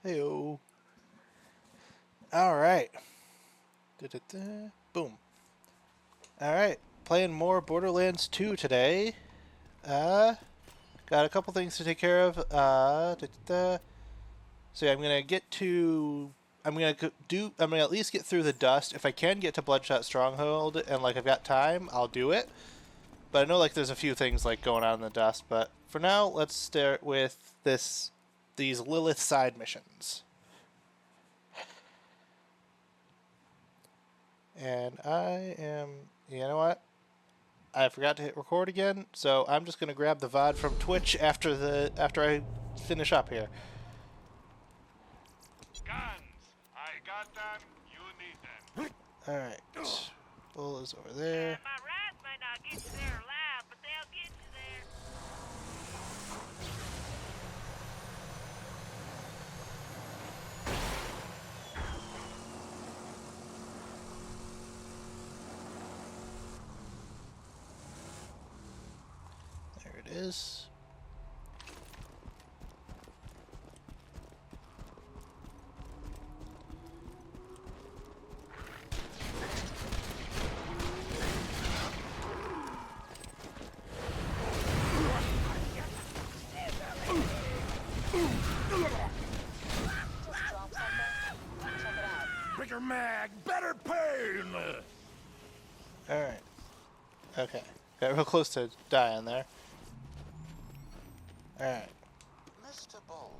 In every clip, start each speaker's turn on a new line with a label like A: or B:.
A: Heyo. Alright. Boom. Alright. Playing more Borderlands 2 today. Got a couple things to take care of. So yeah, I'm gonna get to. I'm gonna at least get through the dust. If I can get to Bloodshot Stronghold and like I've got time, I'll do it. But I know like there's a few things like going on in the dust. But for now, let's start with these Lilith side missions. And I am. You know what? I forgot to hit record again, so I'm just gonna grab the VOD from Twitch after I finish up here.
B: Guns! I got them, you need them.
A: Alright. Bull is over there.
C: My rats may not get you there alive, but they'll get you there.
A: There it is.
B: Bigger mag, better pain!
A: Alright. Okay. Got real close to dying there. Alright.
D: Mr. Bull,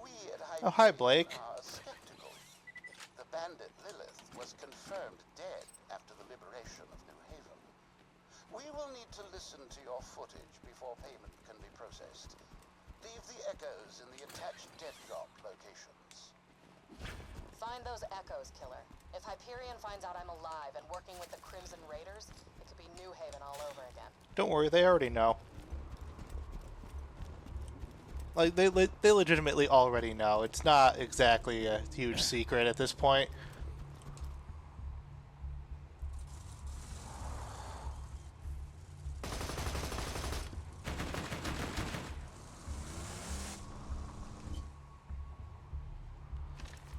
D: we at
A: Oh, hi, Blake.
D: are skeptical. The bandit Lilith was confirmed dead after the liberation of New Haven. We will need to listen to your footage before payment can be processed. Leave the echoes in the attached dead drop locations.
E: Find those echoes, killer. If Hyperion finds out I'm alive and working with the Crimson Raiders, it could be New Haven all over again.
A: Don't worry, they already know. Like, they legitimately already know. It's not exactly a huge secret at this point.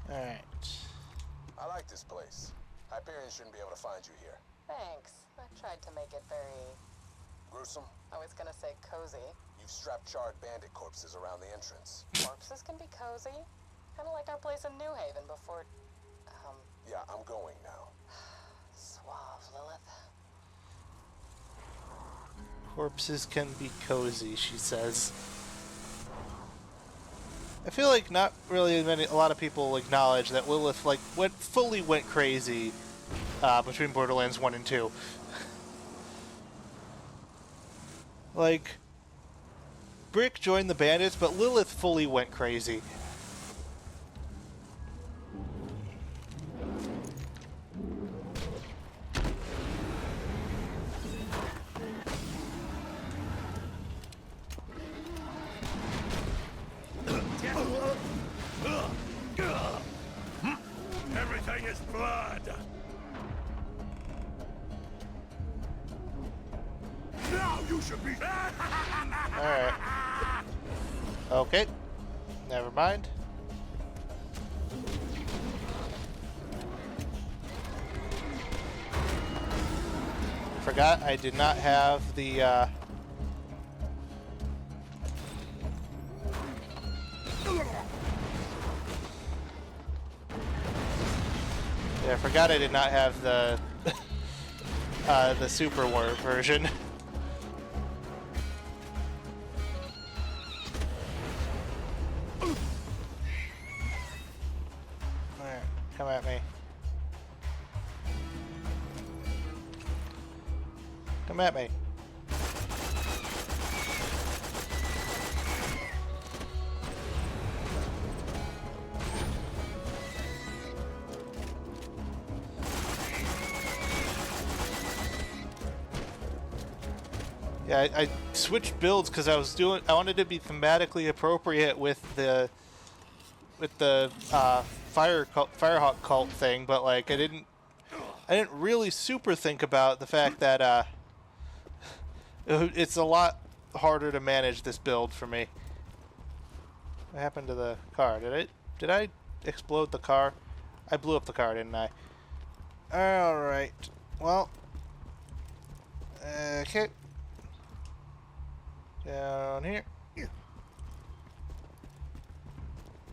A: Alright.
F: I like this place. Hyperion shouldn't be able to find you here.
E: Thanks. I tried to make it very...
F: Gruesome?
E: I was gonna say cozy.
F: You've strapped charred bandit corpses around the entrance.
E: Corpses can be cozy. Kinda like our place in New Haven before...
F: Yeah, I'm going now.
E: Suave, Lilith.
A: Corpses can be cozy, she says. I feel like not really a lot of people acknowledge that Lilith fully went crazy between Borderlands 1 and 2. Like, Brick joined the bandits, but Lilith fully went crazy.
B: Everything is blood! Now you should be...
A: Alright. Okay. Never mind. Forgot I did not have the, Yeah, I forgot I did not have the the Super War version. Alright, come at me. Come at me. Yeah, I switched builds because I wanted to be thematically appropriate with the Firehawk cult thing, but like I didn't really super think about the fact that it's a lot harder to manage this build for me. What happened to the car? Did Did I explode the car? I blew up the car, didn't I? Alright. Well. Okay. Down here.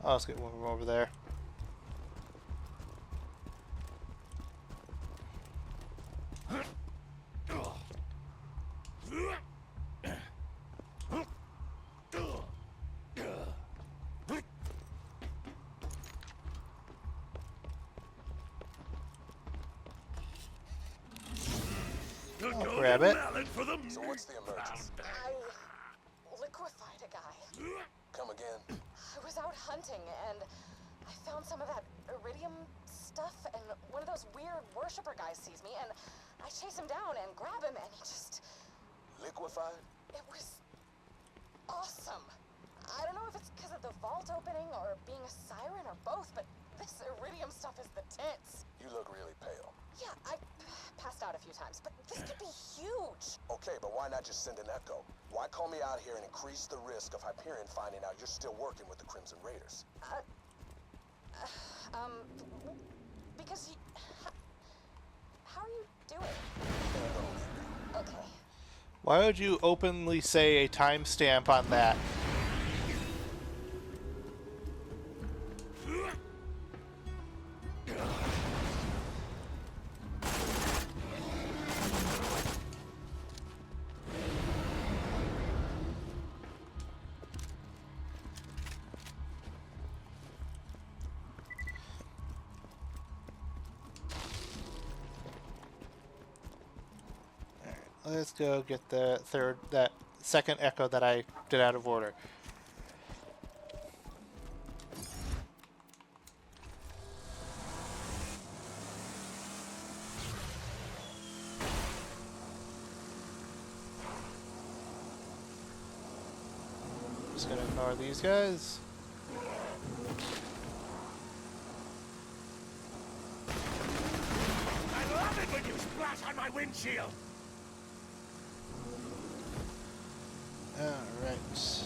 A: Oh, let's get one from over there. I'll grab it.
F: So what's the emergency?
E: I liquefied a guy.
F: Come again?
E: I was out hunting and I found some of that iridium stuff, and one of those weird worshiper guys sees me, and I chase him down and grab him, and he just...
F: Liquefied?
E: It was awesome. I don't know if it's because of the vault opening or being a siren or both, but this iridium stuff is the tits.
F: You look really pale.
E: Yeah, I passed out a few times, but this could be huge.
F: Okay, but why not just send an echo? Why call me out here and increase the risk of Hyperion finding out you're still working with the Crimson Raiders?
E: Because how are you doing? Okay.
A: Why would you openly say a timestamp on that? Let's go get that second echo that I did out of order. Just gonna ignore these guys.
B: I love it when you splash on my windshield.
A: Alright.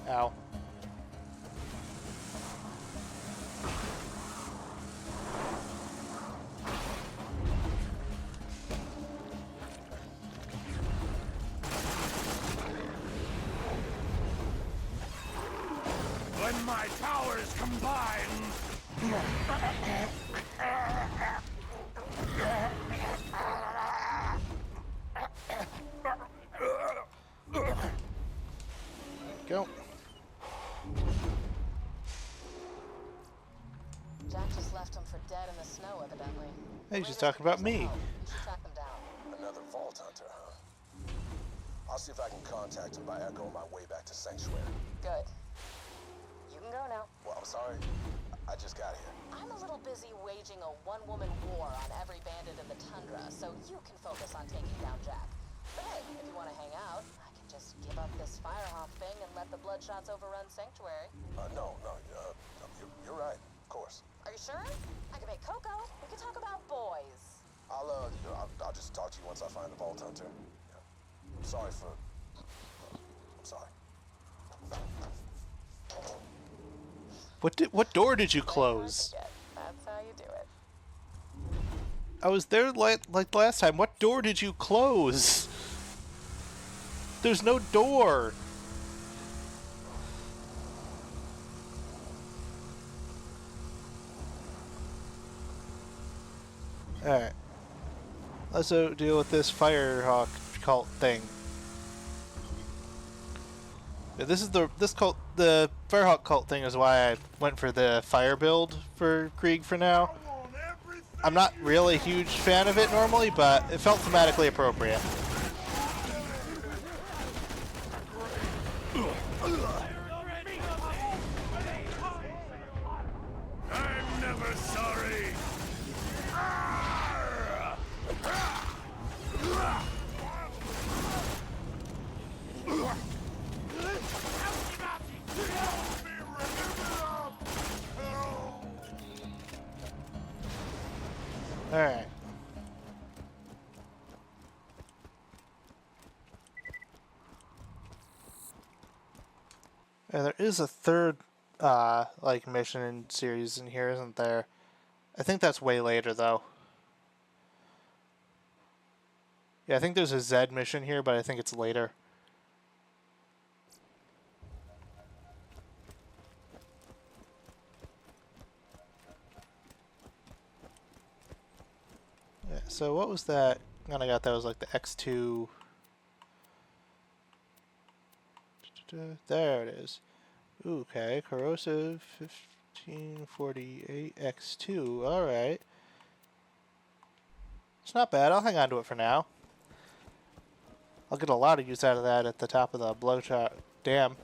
A: Ow.
B: When my powers combine.
A: Go.
E: Jack just left him for dead in the snow, evidently.
A: Hey, he's just talking about me.
E: You should track them down.
F: Another Vault Hunter, huh? I'll see if I can contact him by echo on my way back to Sanctuary.
E: Good. You can go now.
F: Well, I'm sorry. I just got here.
E: I'm a little busy waging a one-woman war on every bandit in the tundra, so you can focus on taking down Jack. But hey, if you want to hang out, I can just give up this Firehawk thing and let the Bloodshots overrun Sanctuary.
F: No, you're right, of course.
E: Are you sure? I can make cocoa. We can talk about boys.
F: I'll just talk to you once I find the Vault Hunter. Yeah. I'm sorry.
A: What door did you close?
E: That's how you do it.
A: I was there like last time. What door did you close? There's no door. Alright. Let's deal with this Firehawk cult thing. Yeah, the Firehawk cult thing is why I went for the fire build for Krieg for now. I'm not really a huge fan of it normally, but it felt thematically appropriate.
B: I'm never sorry.
A: Alright. Yeah, there is a third like mission and series in here, isn't there? I think that's way later though. Yeah, I think there's a Z mission here, but I think it's later. Yeah, so what was that gun I got that was like the X2? There it is. Ooh, okay, corrosive 1548 X2. Alright. It's not bad. I'll hang on to it for now. I'll get a lot of use out of that at the top of the Bloodshot Dam.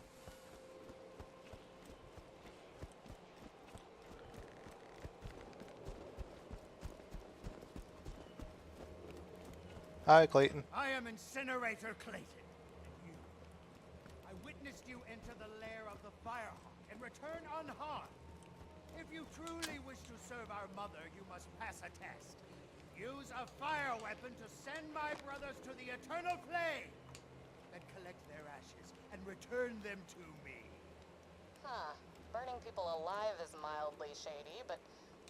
A: Hi, Clayton.
G: I am Incinerator Clayton. And you. I witnessed you enter the lair of the Firehawk and return unharmed. If you truly wish to serve our mother, you must pass a test. Use a fire weapon to send my brothers to the eternal flame. Then collect their ashes and return them to me.
E: Huh. Burning people alive is mildly shady, but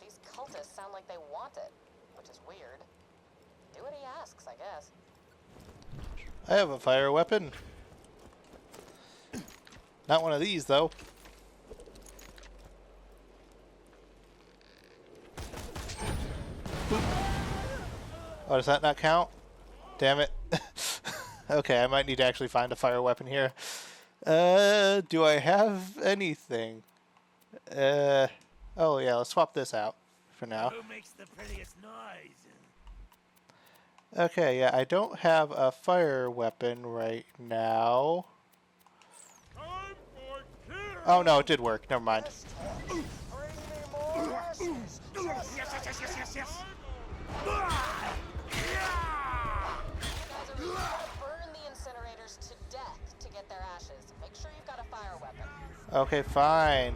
E: these cultists sound like they want it, which is weird. Do what he asks, I guess.
A: I have a fire weapon. Not one of these, though. Oh, does that not count? Damn it. Okay, I might need to actually find a fire weapon here. Do I have anything? Oh yeah, let's swap this out for now.
G: Who makes the prettiest noise?
A: Okay, yeah, I don't have a fire weapon right now.
B: Time for kill!
A: Oh no, it did work. Never mind.
F: Bring me more ashes.
G: Yes.
E: You guys are going to burn the incinerators to death to get their ashes. Make sure you've got a fire weapon.
A: Okay, fine.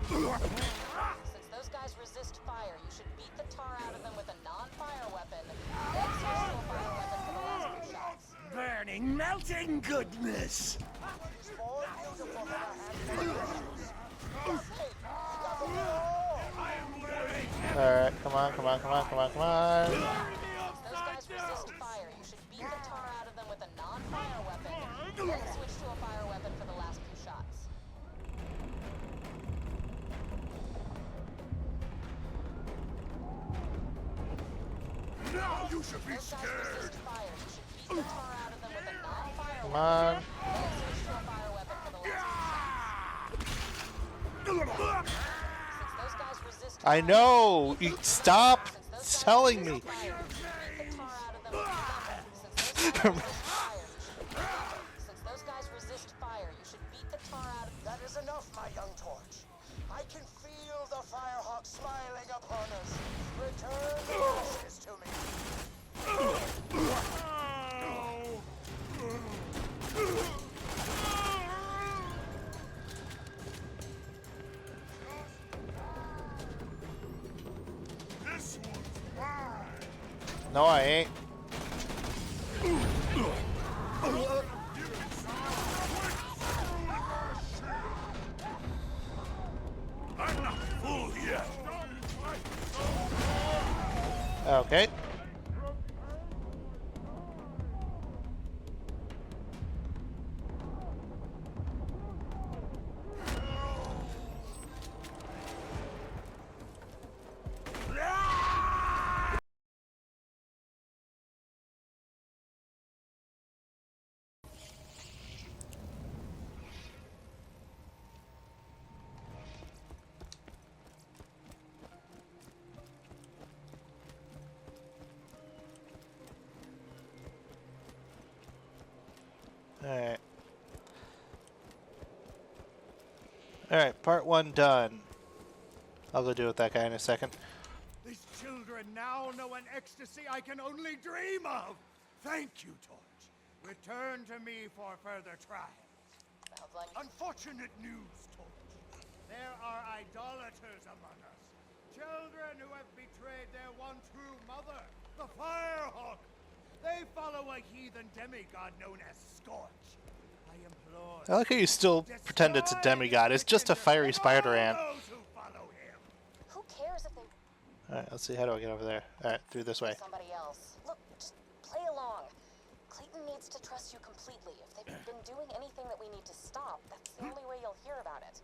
E: Since those guys resist fire, you should beat the tar out of them with a non-fire weapon, then switch to a fire weapon for the last few shots.
G: Burning, melting goodness.
F: It's more beautiful than a handful of ashes. Hey, you got them all.
A: Alright, come on.
E: Since those guys resist fire, you should beat the tar out of them with a non-fire weapon, then switch to a fire weapon for the last few shots.
B: Now you should be
E: Those guys
B: scared!
E: resist fire, you should beat the tar out of them with a non-fire
A: Come
E: weapon,
A: on.
E: then switch to a fire weapon for the last few shots. Since those guys resist
A: I
E: fire,
A: know! You stop
E: since those guys
A: telling
E: resist
A: me!
E: fire, you should beat the tar out of them with a weapon. Since those guys resist fire, you should beat the tar out of
F: That is enough, my young torch. I can feel the Firehawk smiling upon us. Return the ashes to me.
B: This one's mine!
A: No, I ain't.
B: I'm not full yet!
A: Okay. Alright. Alright, part 1 done. I'll go deal with that guy in a second.
G: These children now know an ecstasy I can only dream of. Thank you, Torch. Return to me for further trials.
E: Sounds like
G: Unfortunate news, Torch. There are idolaters among us. Children who have betrayed their one true mother, the Firehawk. They follow a heathen demigod known as Scorch.
A: I like how you still pretend it's a demigod. It's just a fiery spider ant.
E: Who cares if they
A: Alright, let's see. How do I get over there? Alright, through this way.
E: somebody else? Look, just play along. Clayton needs to trust you completely. If they've been doing anything that we need to stop, that's the only way you'll hear about it.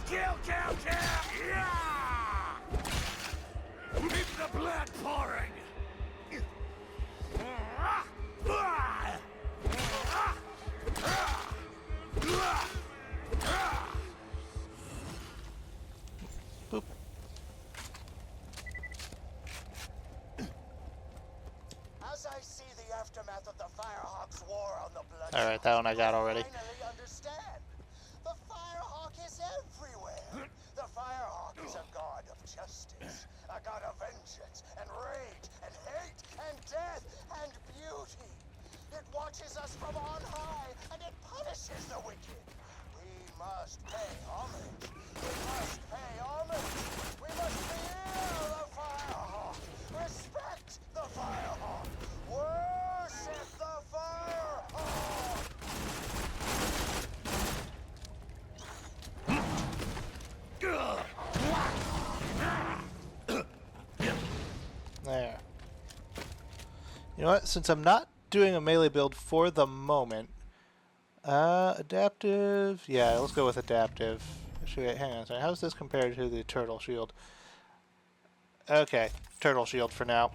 F: Kill, kill, kill! Yeah! Keep the blood pouring!
A: Boop.
F: As I see the aftermath of the Firehawk's war on the blood.
A: Alright, that one I got already.
F: Finally understand. The Firehawk is everywhere. The Firehawk is a god of justice, a god of vengeance and rage and hate and death and beauty. It watches us from on high and it punishes the wicked. We must pay homage. We must pay homage. We must fear the Firehawk. Respect the Firehawk. Worship the Firehawk.
A: There. You know what? Since I'm not doing a melee build for the moment, adaptive. Yeah, let's go with adaptive. Actually, hang on a second. How's this compared to the turtle shield? Okay, turtle shield for now.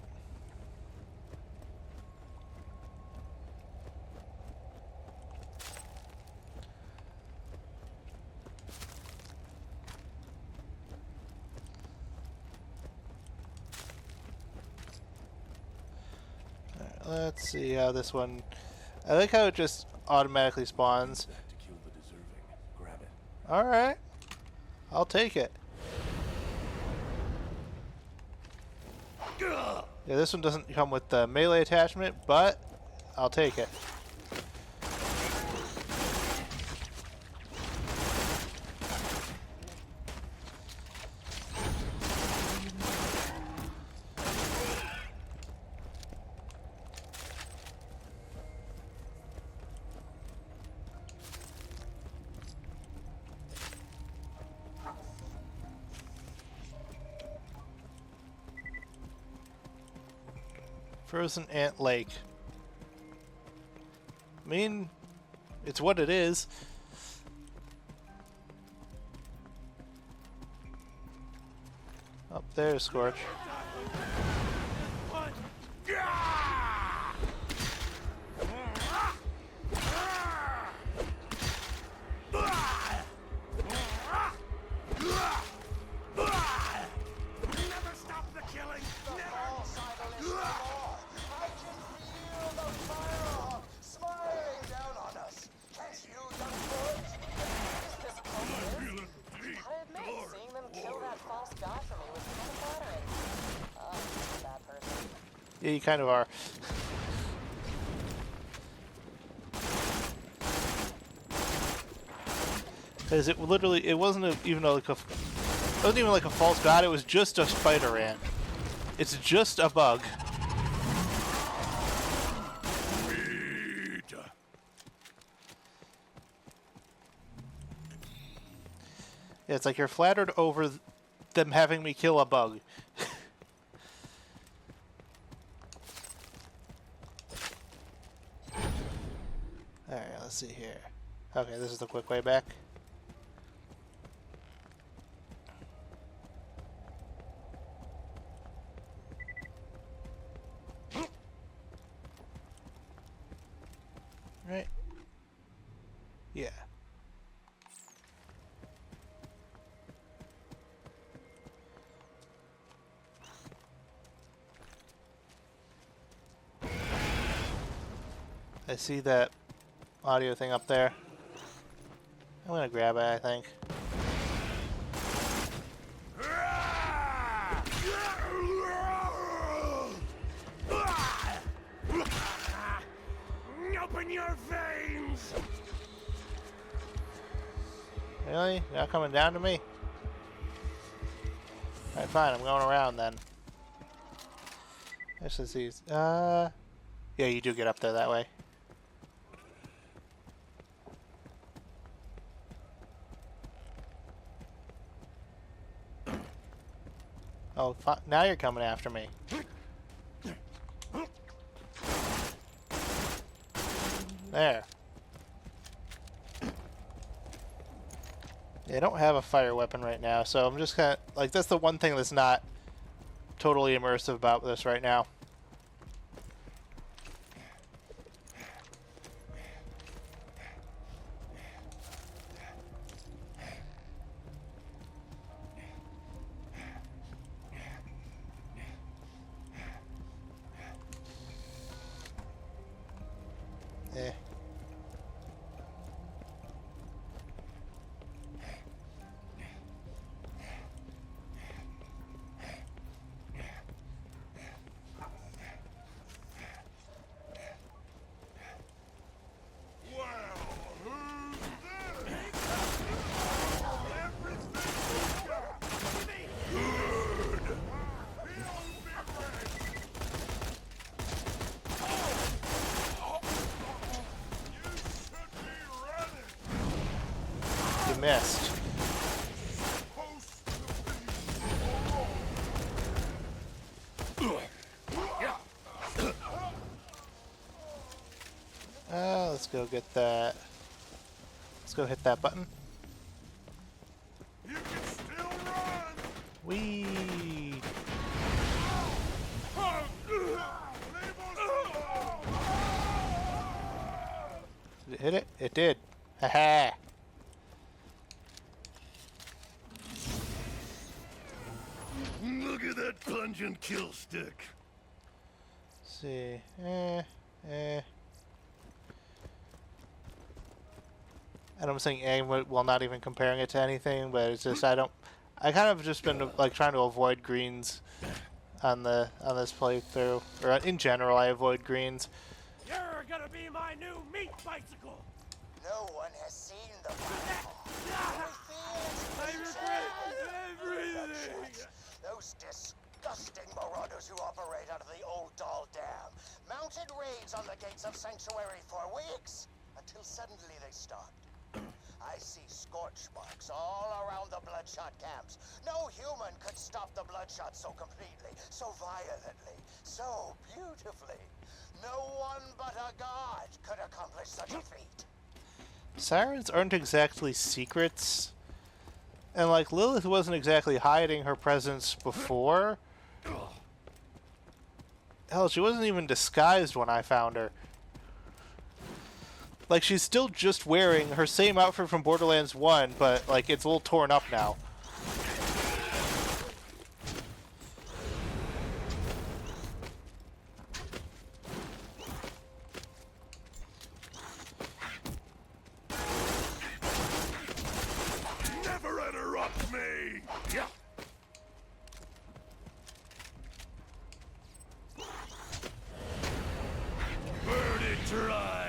A: Let's see how this one. I like how it just automatically spawns. Alright. I'll take it. Yeah, this one doesn't come with the melee attachment, but I'll take it. Frozen Ant Lake. I mean, it's what it is. Up there, Scorch. Yeah, you kind of are. Because it literally, it wasn't even like a, it wasn't even like a false god. It was just a spider ant. It's just a bug. Yeah, it's like you're flattered over them having me kill a bug. Alright, let's see here. Okay, this is the quick way back. I see that audio thing up there. I'm gonna grab it, I think.
F: Open your veins!
A: Really? You're not coming down to me? Alright, fine. I'm going around then. This is these. Yeah, you do get up there that way. Oh, now you're coming after me. There. Yeah, I don't have a fire weapon right now, so I'm just kind of like, that's the one thing that's not totally immersive about this right now. Eh. You missed. Let's go get that. Let's go hit that button.
B: You can still run!
A: Whee! Did it hit it? It did. Haha!
F: Look at that pungent kill stick.
A: Let's see. And I'm saying aim while not even comparing it to anything, but it's just I kind of just been like trying to avoid greens on this playthrough, or in general I avoid greens.
G: You're gonna be my new meat bicycle.
F: No one has seen the Firehawk.
G: I regret everything.
F: Those disgusting marauders who operate out of the Old Doll Dam mounted raids on the gates of Sanctuary for weeks, until suddenly they stopped. I see scorch marks all around the Bloodshot camps. No human could stop the Bloodshot so completely, so violently, so beautifully. No one but a god could accomplish such a feat.
A: Sirens aren't exactly secrets, and like Lilith wasn't exactly hiding her presence before. Hell, she wasn't even disguised when I found her. Like, she's still just wearing her same outfit from Borderlands 1, but like it's a little torn up now.
F: Never interrupt me! Yeah. Burn it dry!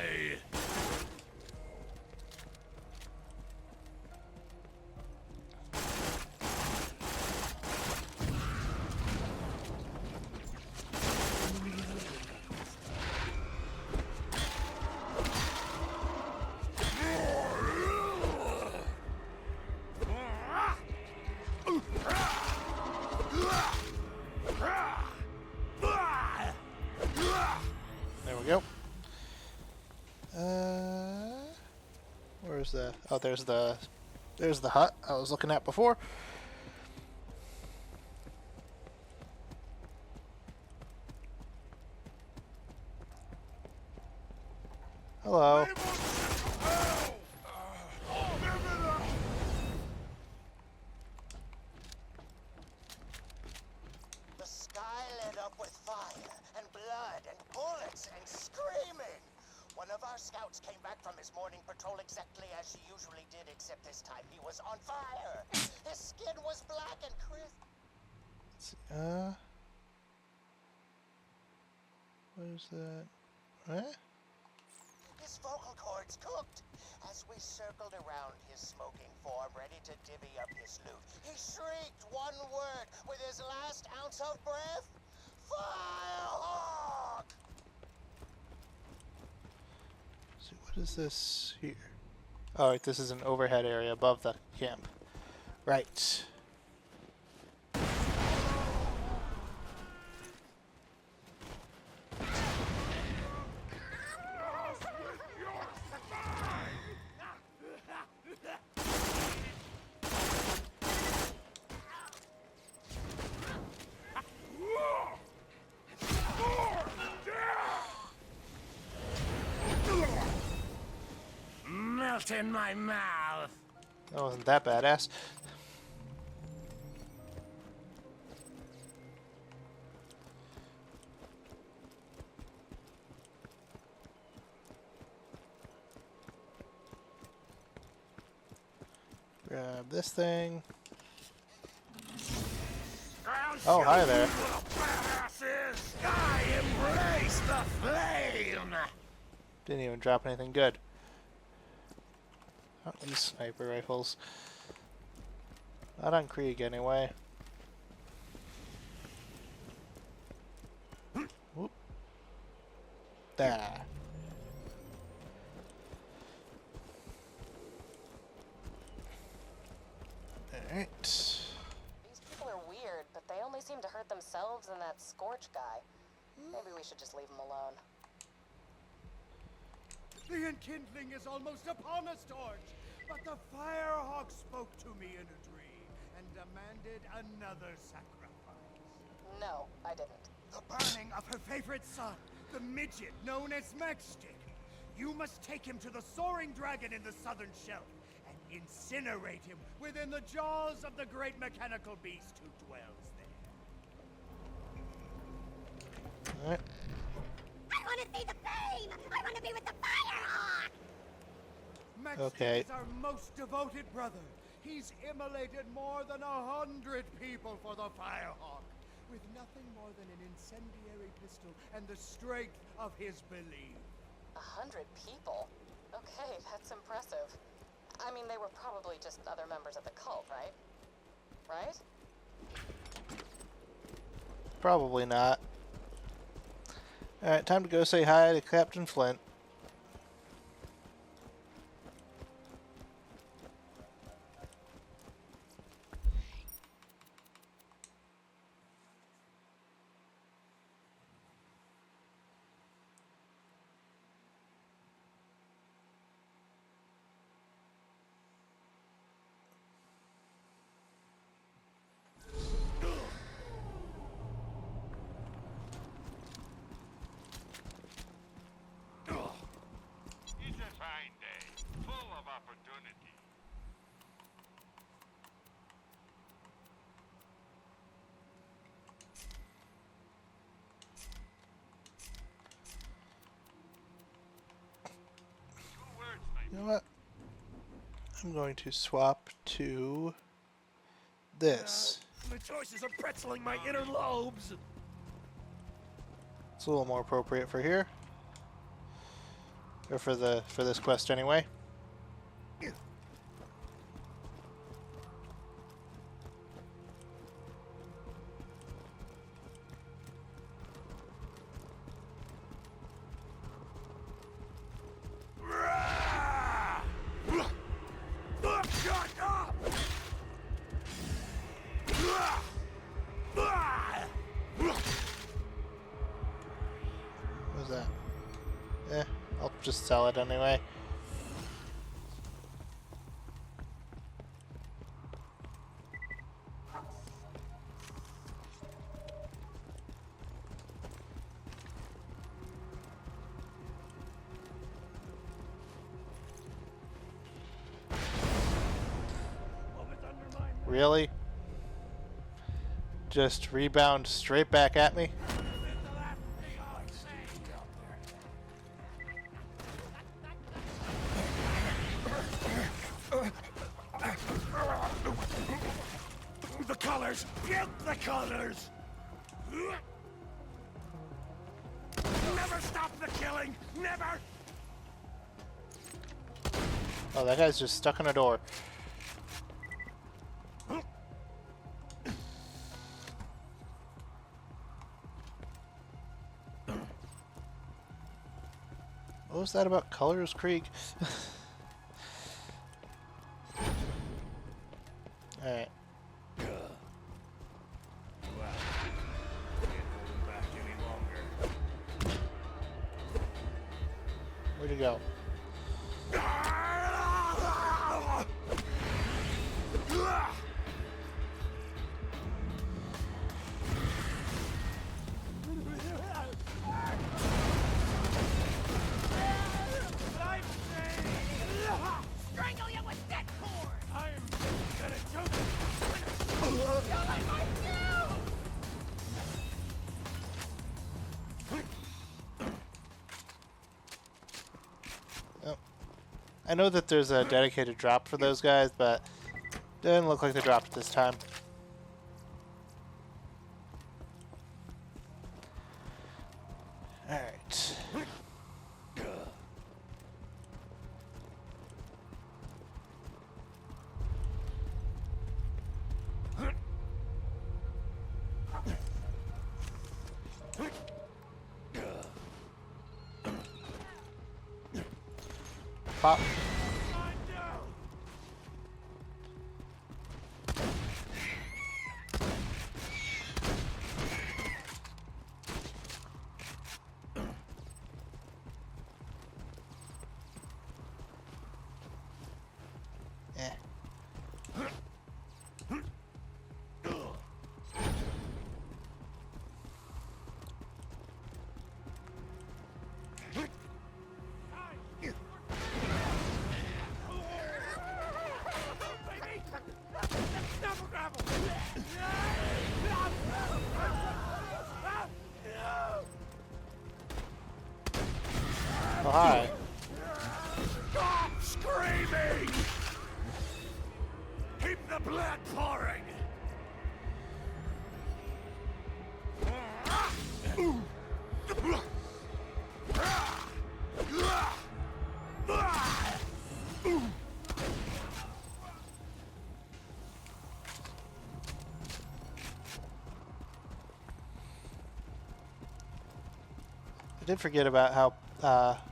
A: There we go. Where's the? Oh, there's the hut I was looking at before. Hello.
F: The sky lit up with fire and blood and bullets and screaming. One of This time he was on fire. His skin was black and crisp.
A: What is that? What?
F: His vocal cords cooked. As we circled around his smoking form, ready to divvy up his loot, he shrieked one word with his last ounce of breath. Firehawk!
A: So what is this here? Oh, right, this is an overhead area above the camp. Right.
G: Melt in my mouth.
A: That wasn't that badass. Grab this thing. Oh, hi there.
G: I embrace the flame.
A: Didn't even drop anything good. Oh, these sniper rifles. Not on Krieg anyway. Whoop. There. Alright.
E: These people are weird, but they only seem to hurt themselves and that Scorch guy. Maybe we should just leave them alone.
G: The enkindling is almost upon us, Torch. But the Firehawk spoke to me in a dream and demanded another sacrifice.
E: No, I didn't.
G: The burning of her favorite son, the midget known as Matchstick. You must take him to the soaring dragon in the southern shelf and incinerate him within the jaws of the great mechanical beast who dwells there.
A: Alright.
C: I want to see the flame! I want to be with the Firehawk!
G: Matchstick
A: Okay.
G: is our most devoted brother. He's immolated more than 100 people for the Firehawk, with nothing more than an incendiary pistol and the strength of his belief.
E: 100 people? Okay, that's impressive. I mean, they were probably just other members of the cult, right? Right?
A: Probably not. Alright, time to go say hi to Captain Flint.
B: It's a fine day, full of opportunity. Two words, my
A: You know what? I'm going to swap to this.
G: The choices are pretzeling my inner lobes.
A: It's a little more appropriate for here. Or for this quest anyway.
G: Shut up!
A: What was that? I'll just sell it anyway. Really? Just rebound straight back at me?
G: The colors! Get the colors! Never stop the killing! Never!
A: Oh, that guy's just stuck in a door. What was that about Colors Creek? Alright. Where'd he go?
C: Strangle you with that cord!
G: I'm gonna choke you!
C: You're like my shoe!
A: Oh. I know that there's a dedicated drop for those guys, but didn't look like they dropped this time. Alright. Pop. Eh. Oh, hi.
G: Stop screaming! Keep the blood pouring!
A: I did forget about how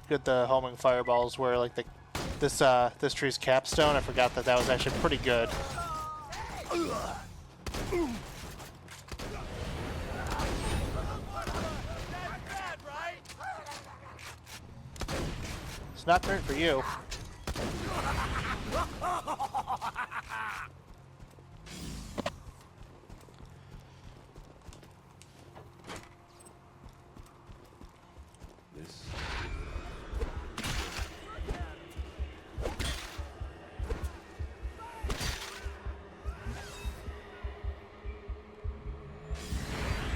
A: good the homing fireballs were. Like this tree's capstone. I forgot that was actually pretty good. It's not great for you.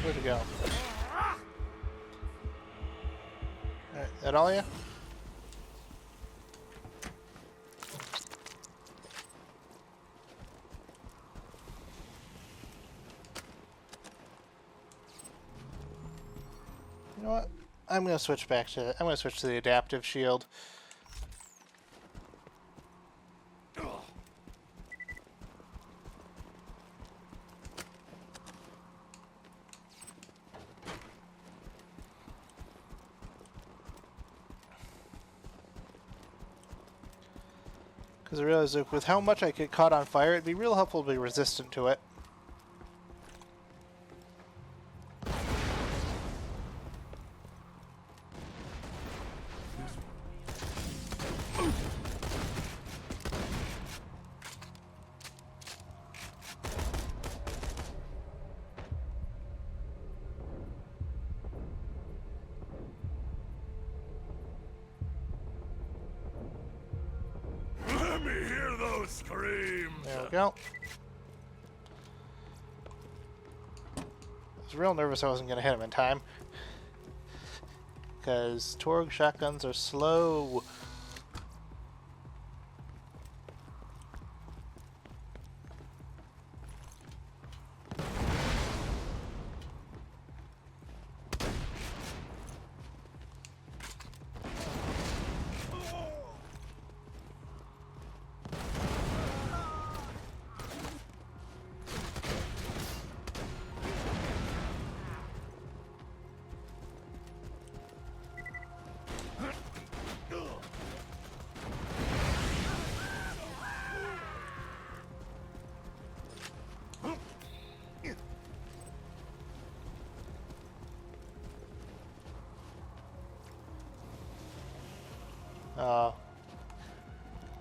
A: Where'd it go? Alright, that all you? You know what? I'm gonna switch to the adaptive shield. Because I realized that with how much I get caught on fire, it'd be real helpful to be resistant to it.
G: Let me hear those screams!
A: There we go. I was real nervous I wasn't going to hit him in time. Because Torg shotguns are slow.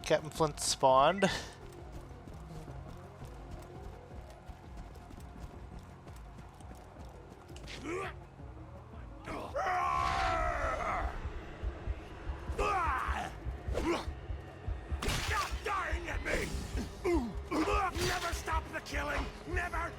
A: Captain Flint spawned.
G: Stop dying at me! Never stop the killing! Never!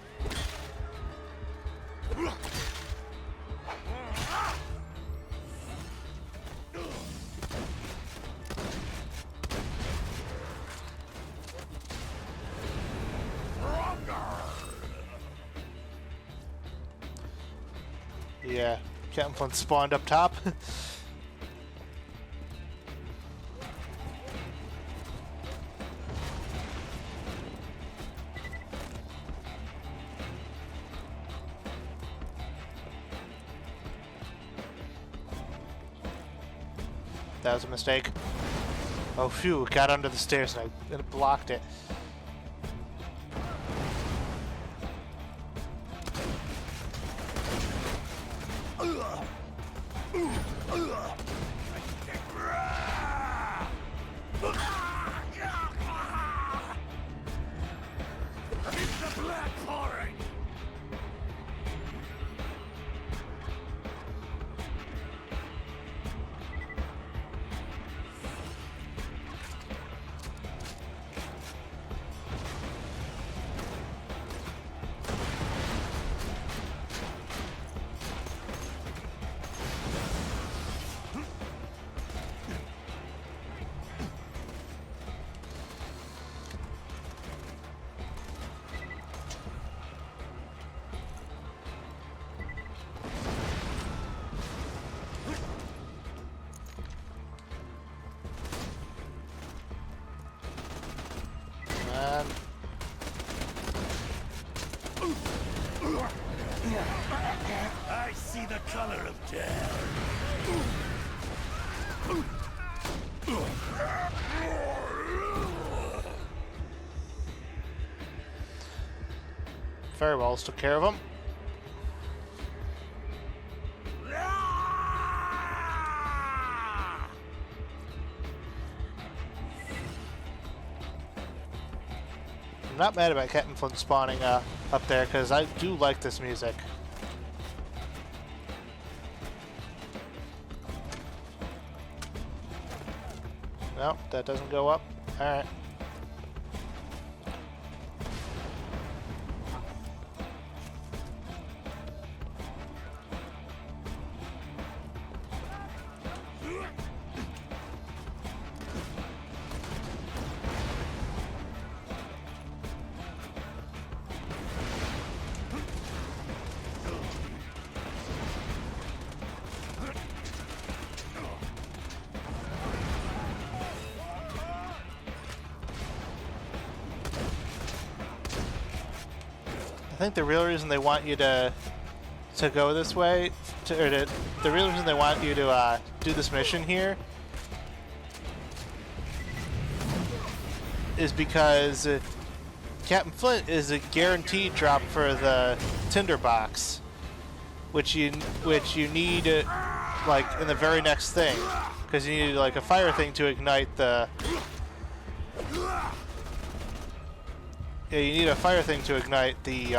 A: Yeah, Captain Flint spawned up top. That was a mistake. Oh, phew, it got under the stairs and it blocked it.
G: Keep the blood pouring!
A: And
G: I see the color of death.
A: very well, took care of him. I'm not mad about Captain Flint spawning up there, because I do like this music. Nope, that doesn't go up. Alright. I think the real reason they want you to go this way, the real reason they want you to do this mission here, is because Captain Flint is a guaranteed drop for the tinderbox, which you need like in the very next thing, because you need like a fire thing to ignite the. Yeah, you need a fire thing to ignite the,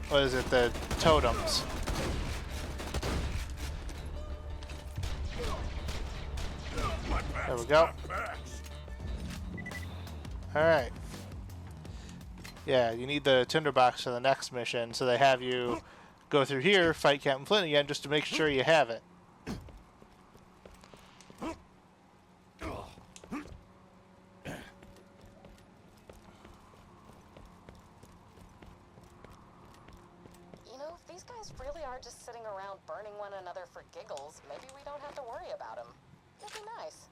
A: what is it, the totems. There we go. Alright. Yeah, you need the tinderbox for the next mission, so they have you go through here, fight Captain Flint again, just to make sure you have it.
E: Really are just sitting around burning one another for giggles. Maybe we don't have to worry about them. It'd be nice.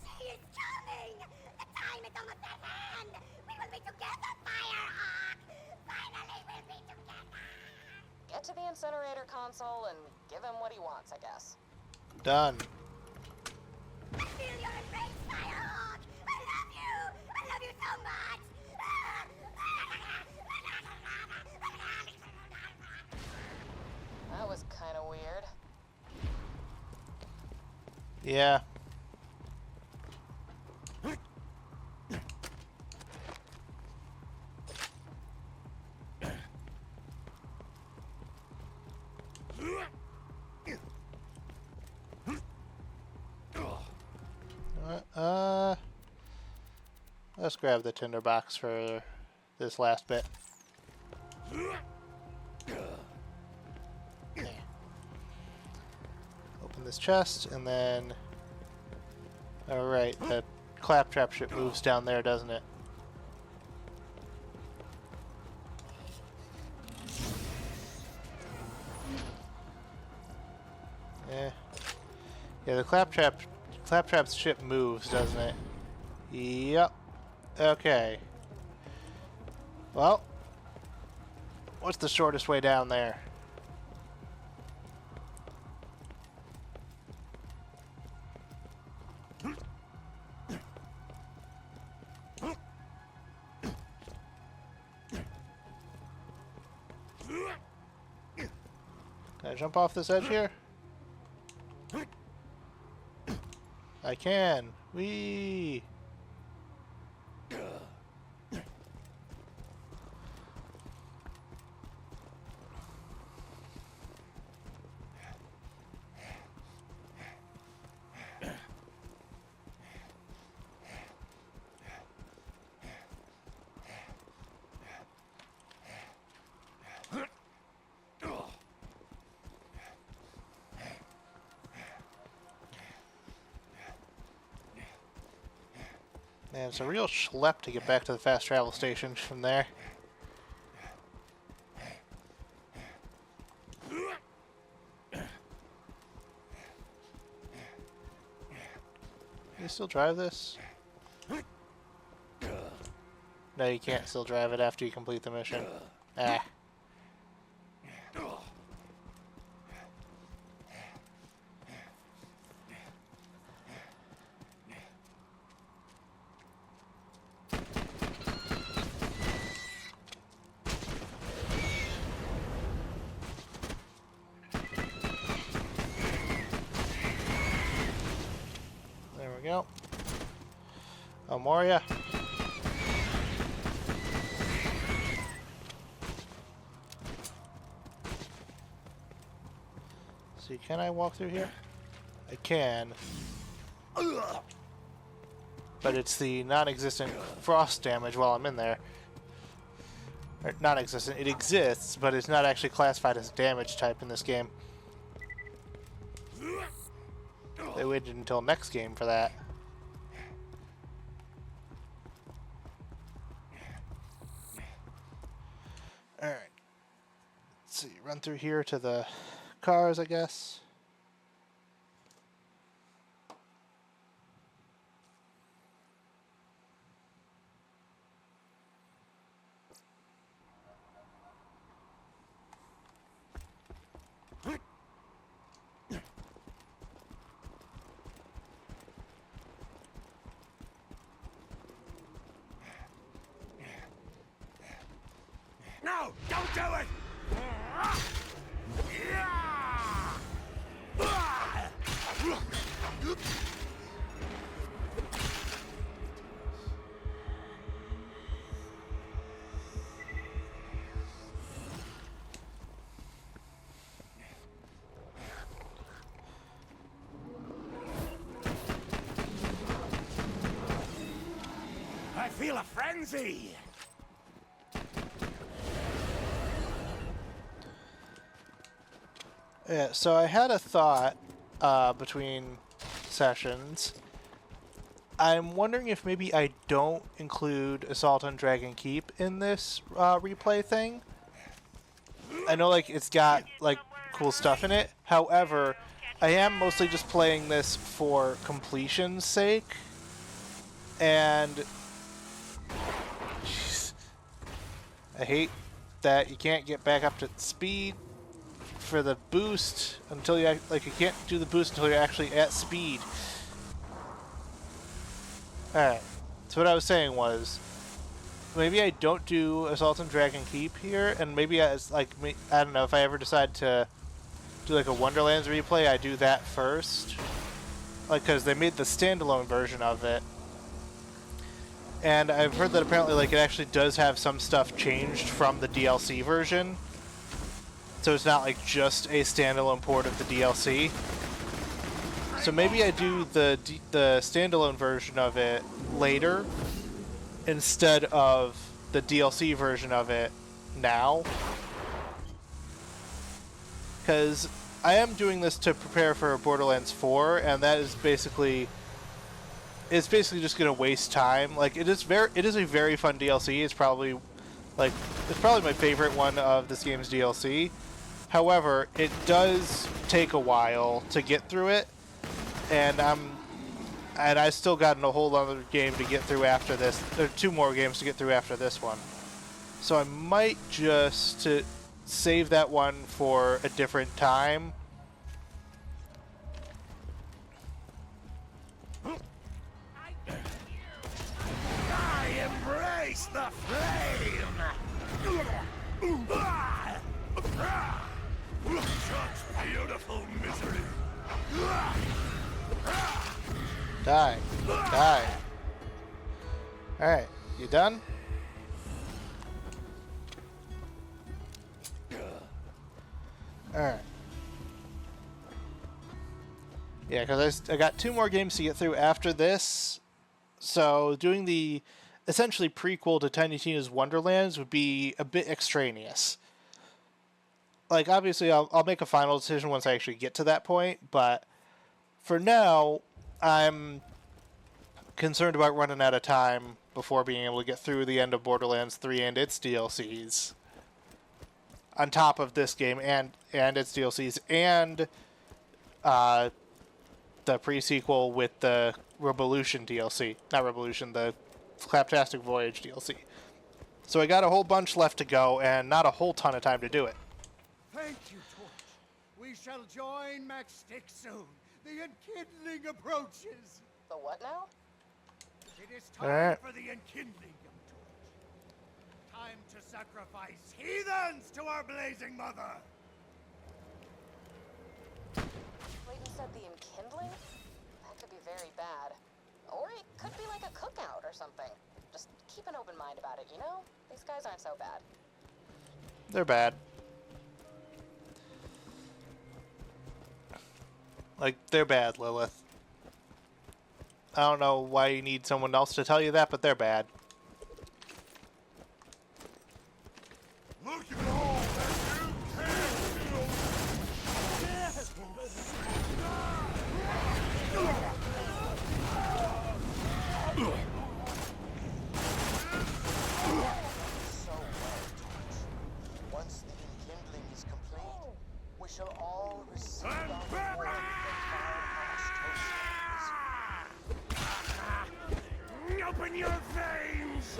C: She is coming! The time is almost at hand! We will be together, Firehawk! Finally, we'll be together!
E: Get to the incinerator console and give him what he wants, I guess.
A: Done.
C: I feel your embrace, Firehawk! I love you! I love you so much!
E: That was kind of
A: Yeah. Let's grab the tinderbox for this last bit. Yeah. Open this chest, and then... Alright, the claptrap ship moves down there, doesn't it? Yeah, the claptrap's ship moves, doesn't it? Yep. Okay. Well, what's the shortest way down there? Can I jump off this edge here? I can. Whee! Man, it's a real schlep to get back to the fast travel station from there. Can you still drive this? No, you can't still drive it after you complete the mission. Ah. There we go. Oh, Moria. See, can I walk through here? I can. But it's the non-existent frost damage while I'm in there. Or non-existent. It exists, but it's not actually classified as a damage type in this game. They waited until next game for that. Alright. Let's see. Run through here to the cars, I guess.
G: No! Don't do it! I feel a frenzy!
A: Yeah, so I had a thought between sessions. I'm wondering if maybe I don't include Assault on Dragon Keep in this replay thing. I know, like, it's got, like, cool stuff in it. However, I am mostly just playing this for completion's sake. And... Jeez, I hate that you can't get back up to speed for the boost until you you can't do the boost until you're actually at speed. Alright, so what I was saying was maybe I don't do Assault on Dragon Keep here, and maybe as I don't know, if I ever decide to do like a Wonderlands replay, I do that first. like, because they made the standalone version of it, and I've heard that apparently, like, it actually does have some stuff changed from the DLC version, so it's not like just a standalone port of the DLC. So maybe I do the standalone version of it later instead of the DLC version of it now, because I am doing this to prepare for Borderlands 4, and that is basically, it's basically just going to waste time. Like, it is a very fun DLC. It's probably my favorite one of this game's DLC. However, it does take a while to get through it, and I still got a whole other game to get through after this. There are 2 more games to get through after this one. So I might just save that one for a different time.
F: I embrace the flame! Such beautiful misery!
A: Die. Die. Alright, you done? Alright. Yeah, because I got 2 more games to get through after this, so doing the essentially prequel to Tiny Tina's Wonderlands would be a bit extraneous. Like, obviously, I'll make a final decision once I actually get to that point, but for now, I'm concerned about running out of time before being able to get through the end of Borderlands 3 and its DLCs. On top of this game and its DLCs, and the pre-sequel with the Revolution DLC. Not Revolution, the Claptastic Voyage DLC. So I got a whole bunch left to go, and not a whole ton of time to do it.
G: Thank you, Torch. We shall join Max Stick soon. The enkindling approaches.
E: The what now?
G: It is time
A: Alright.
G: for the enkindling, young Torch. Time to sacrifice heathens to our blazing mother.
E: Clayton said the enkindling? That could be very bad. Or it could be like a cookout or something. Just keep an open mind about it, you know? These guys aren't so bad.
A: They're bad. Like, they're bad, Lilith. I don't know why you need someone else to tell you that, but they're bad.
F: Look at all that you
D: So well, Torch. Once the enkindling is complete, we shall all receive our reward for Fireheart's toasters.
F: open your veins!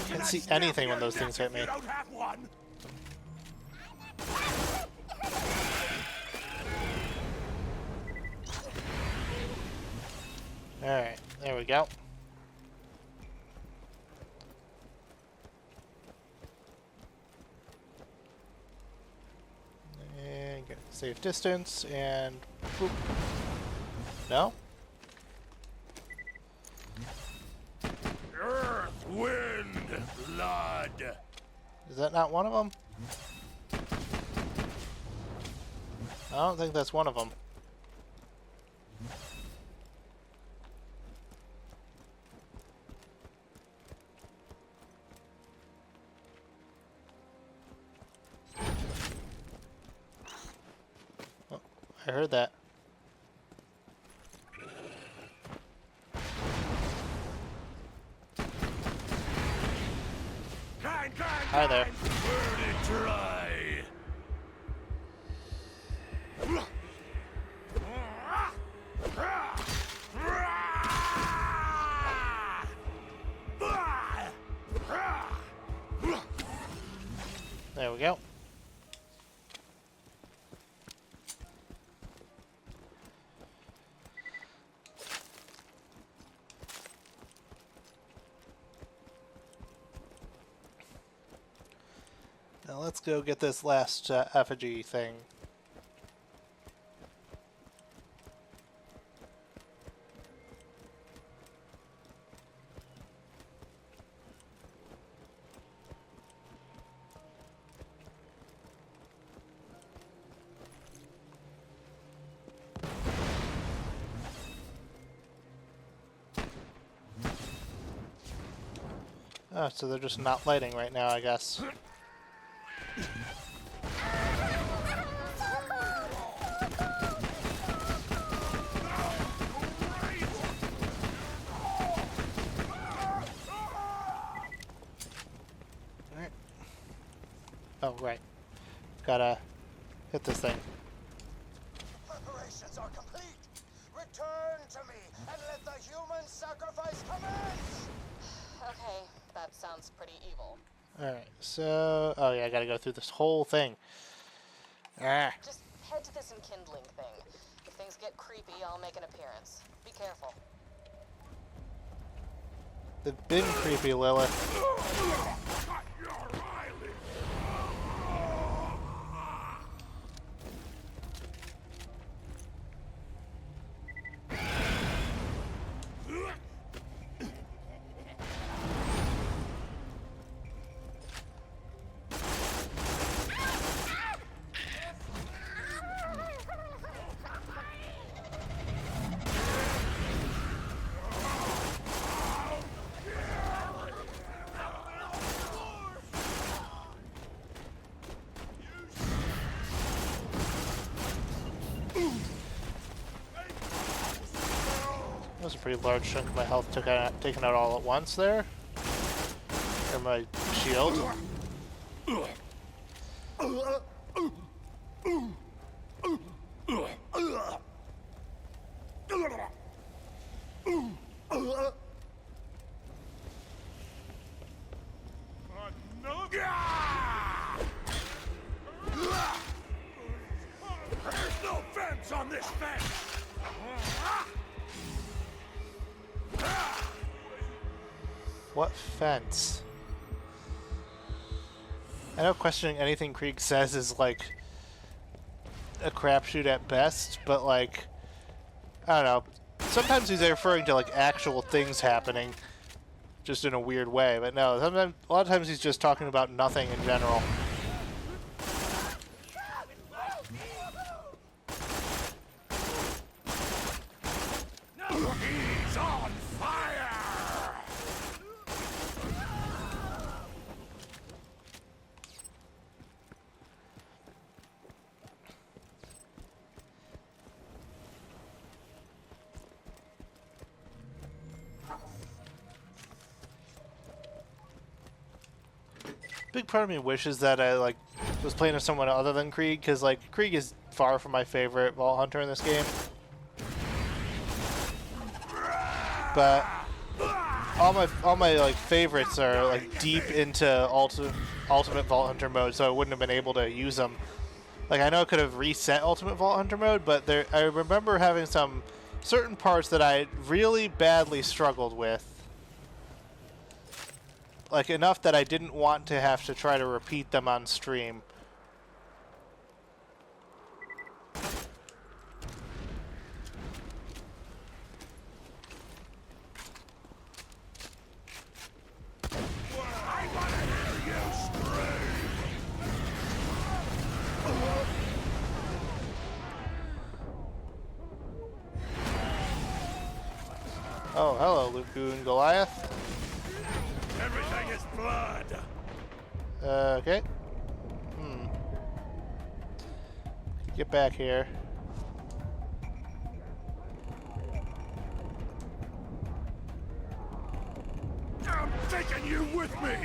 A: Can't see anything when those things hit me.
F: You don't have one.
A: Alright, there we go. And get safe distance, and boop. No?
F: Earth, wind, blood.
A: Is that not one of them? I don't think that's one of them. Oh, I heard that. Hi there.
F: Burn it dry.
A: There we go. Now let's go get this last effigy thing. Oh, so they're just not lighting right now, I guess. Alright. Oh, right. Gotta hit this thing.
F: Preparations are complete. Return to me and let the human sacrifice commence.
E: Okay, that sounds pretty evil.
A: Alright, so... Oh yeah, I gotta go through this whole thing. Ah.
E: Just head to this enkindling thing. If things get creepy, I'll make an appearance. Be careful.
A: They've been creepy, Lilith. That was a pretty large chunk of my health taken out all at once there. And my shield.
B: There's no fence on this fence!
A: What fence? I know questioning anything Krieg says is like a crapshoot at best, but like, I don't know. Sometimes he's referring to like actual things happening, just in a weird way. But no, sometimes, a lot of times he's just talking about nothing in general.
B: He's on fire!
A: Big part of me wishes that I like was playing with someone other than Krieg, because like Krieg is far from my favorite Vault Hunter in this game. But all my like favorites are like deep into ultimate Vault Hunter mode, so I wouldn't have been able to use them. Like I know I could have reset Ultimate Vault Hunter mode, but I remember having some certain parts that I really badly struggled with. Like enough that I didn't want to have to try to repeat them on stream.
B: I wanna hear you scream!
A: Oh, hello, Luku Goliath.
B: Everything is blood!
A: Okay. Get back here.
B: I'm taking you with me!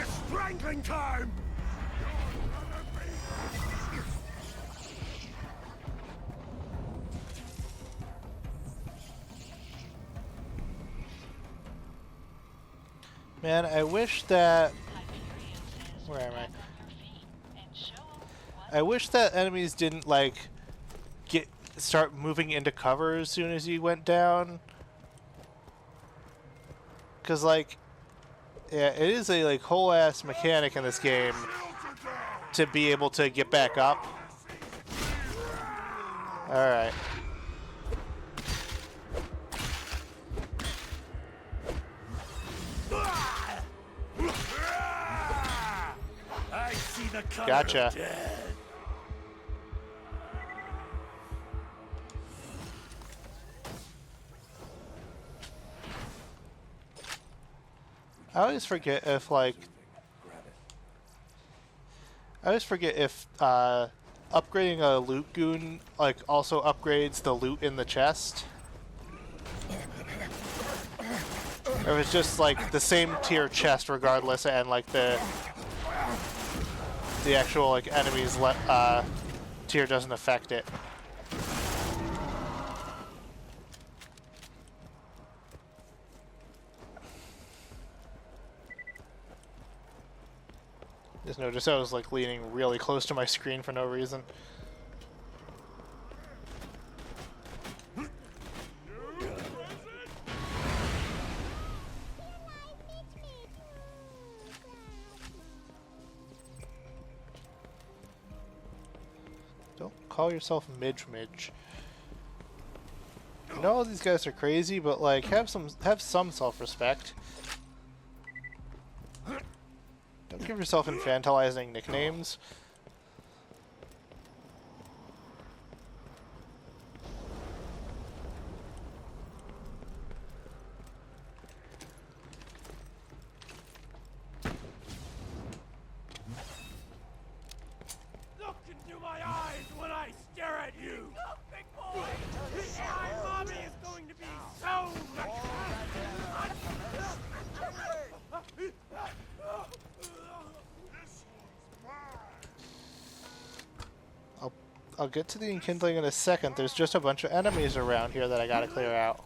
B: It's strangling time!
A: Man, I wish that... Where am I? I wish that enemies didn't like start moving into cover as soon as you went down. Cause like, yeah, it is a like whole ass mechanic in this game to be able to get back up. All right.
B: I see the color
A: Gotcha.
B: of death.
A: I always forget if like upgrading a loot goon like also upgrades the loot in the chest. Or if it's just like the same tier chest regardless, and like the actual like enemies tier doesn't affect it. Just noticed I was like leaning really close to my screen for no reason. Don't call yourself Midge. I know all these guys are crazy, but like have some self-respect. Don't give yourself infantilizing nicknames.
B: Look into my eyes when I stare at you! Look, big boy! My mommy is going to be so much
A: I'll get to the enkindling in a second. There's just a bunch of enemies around here that I gotta clear out.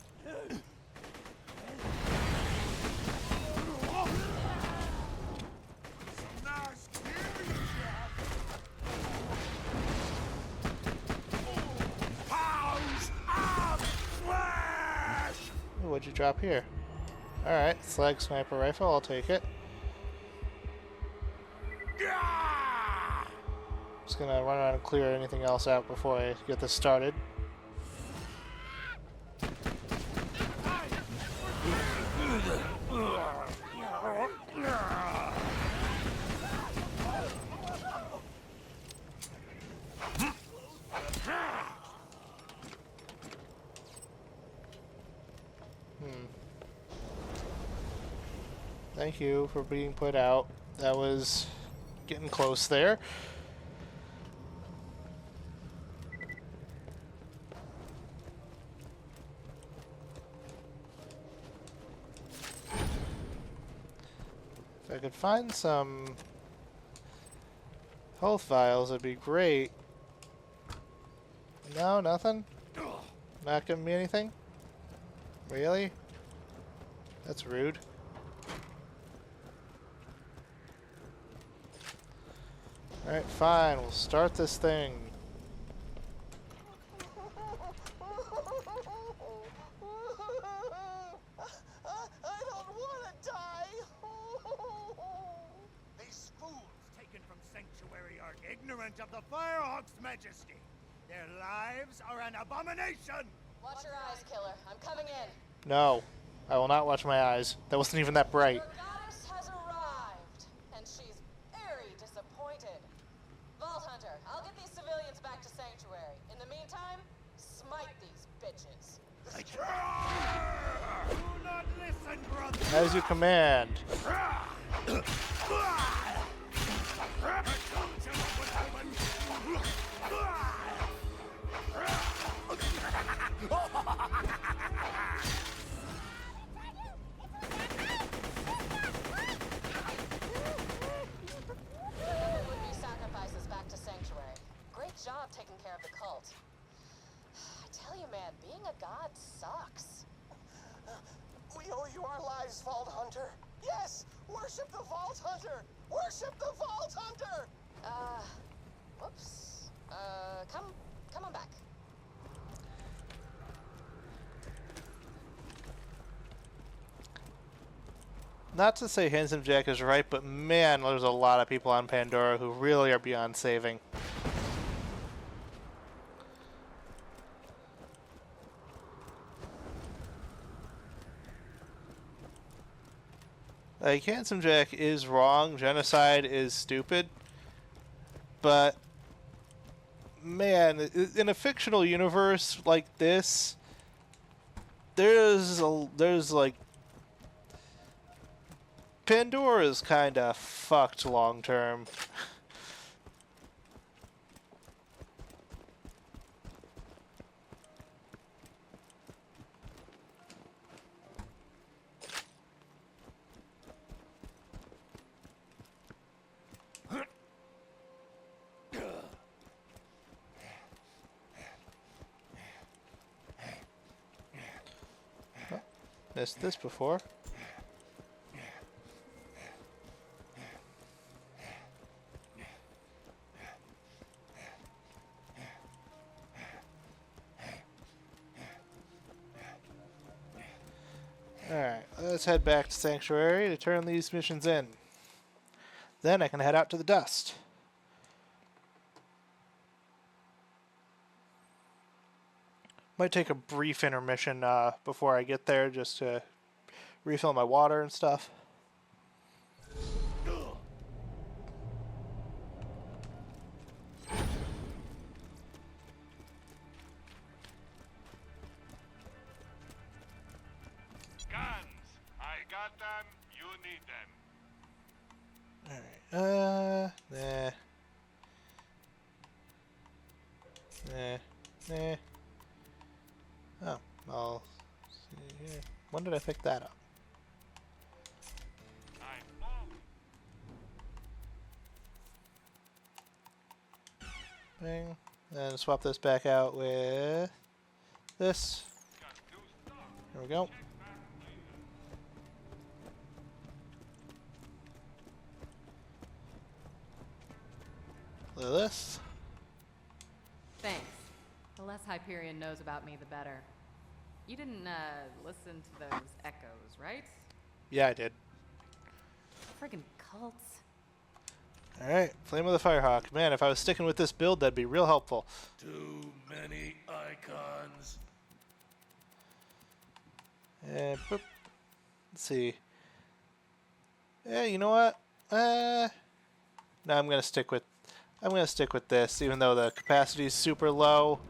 A: Ooh, what'd you drop here? Alright, slag sniper rifle, I'll take it. Just gonna run around and clear anything else out before I get this started. Thank you for being put out. That was getting close there. If I could find some health vials, it'd be great. No, nothing? Not giving me anything? Really? That's rude. Alright, fine. We'll start this thing.
F: I don't want to die.
G: These fools taken from Sanctuary are ignorant of the Firehawk's majesty. Their lives are an abomination.
E: Watch your eyes, killer. I'm coming in.
A: No. I will not watch my eyes. That wasn't even that bright.
E: Your goddess has arrived, and she's very disappointed. Vault Hunter, I'll get these civilians back to Sanctuary. In the meantime, smite these bitches.
G: Do not listen, brother.
A: As you command.
E: Would-be sacrifices back to Sanctuary. Great job taking care of the cult. I tell you, man, being a god sucks.
F: We owe you our lives, Vault Hunter. Yes, worship the Vault Hunter. Worship the Vault Hunter.
E: Whoops. Come on back.
A: Not to say Handsome Jack is right, but man, there's a lot of people on Pandora who really are beyond saving. Like, Handsome Jack is wrong, genocide is stupid, but man, in a fictional universe like this, there's like Pandora's kind of fucked long term. Missed this before. Alright, let's head back to Sanctuary to turn these missions in. Then I can head out to the dust. Might take a brief intermission before I get there just to refill my water and stuff.
B: Guns! I got them, you need them.
A: Alright, nah. Nah. Oh, I'll see here. When did I pick that up? Bang. And swap this back out with this. There we go. Look at this.
H: Thanks. The less Hyperion knows about me, the better. You didn't, listen to those echoes, right?
A: Yeah, I did.
H: Friggin' cults.
A: Alright, Flame of the Firehawk. Man, if I was sticking with this build, that'd be real helpful.
B: Too many icons.
A: And boop. Let's see. Yeah, you know what? No, I'm gonna stick with this, even though the capacity is super low.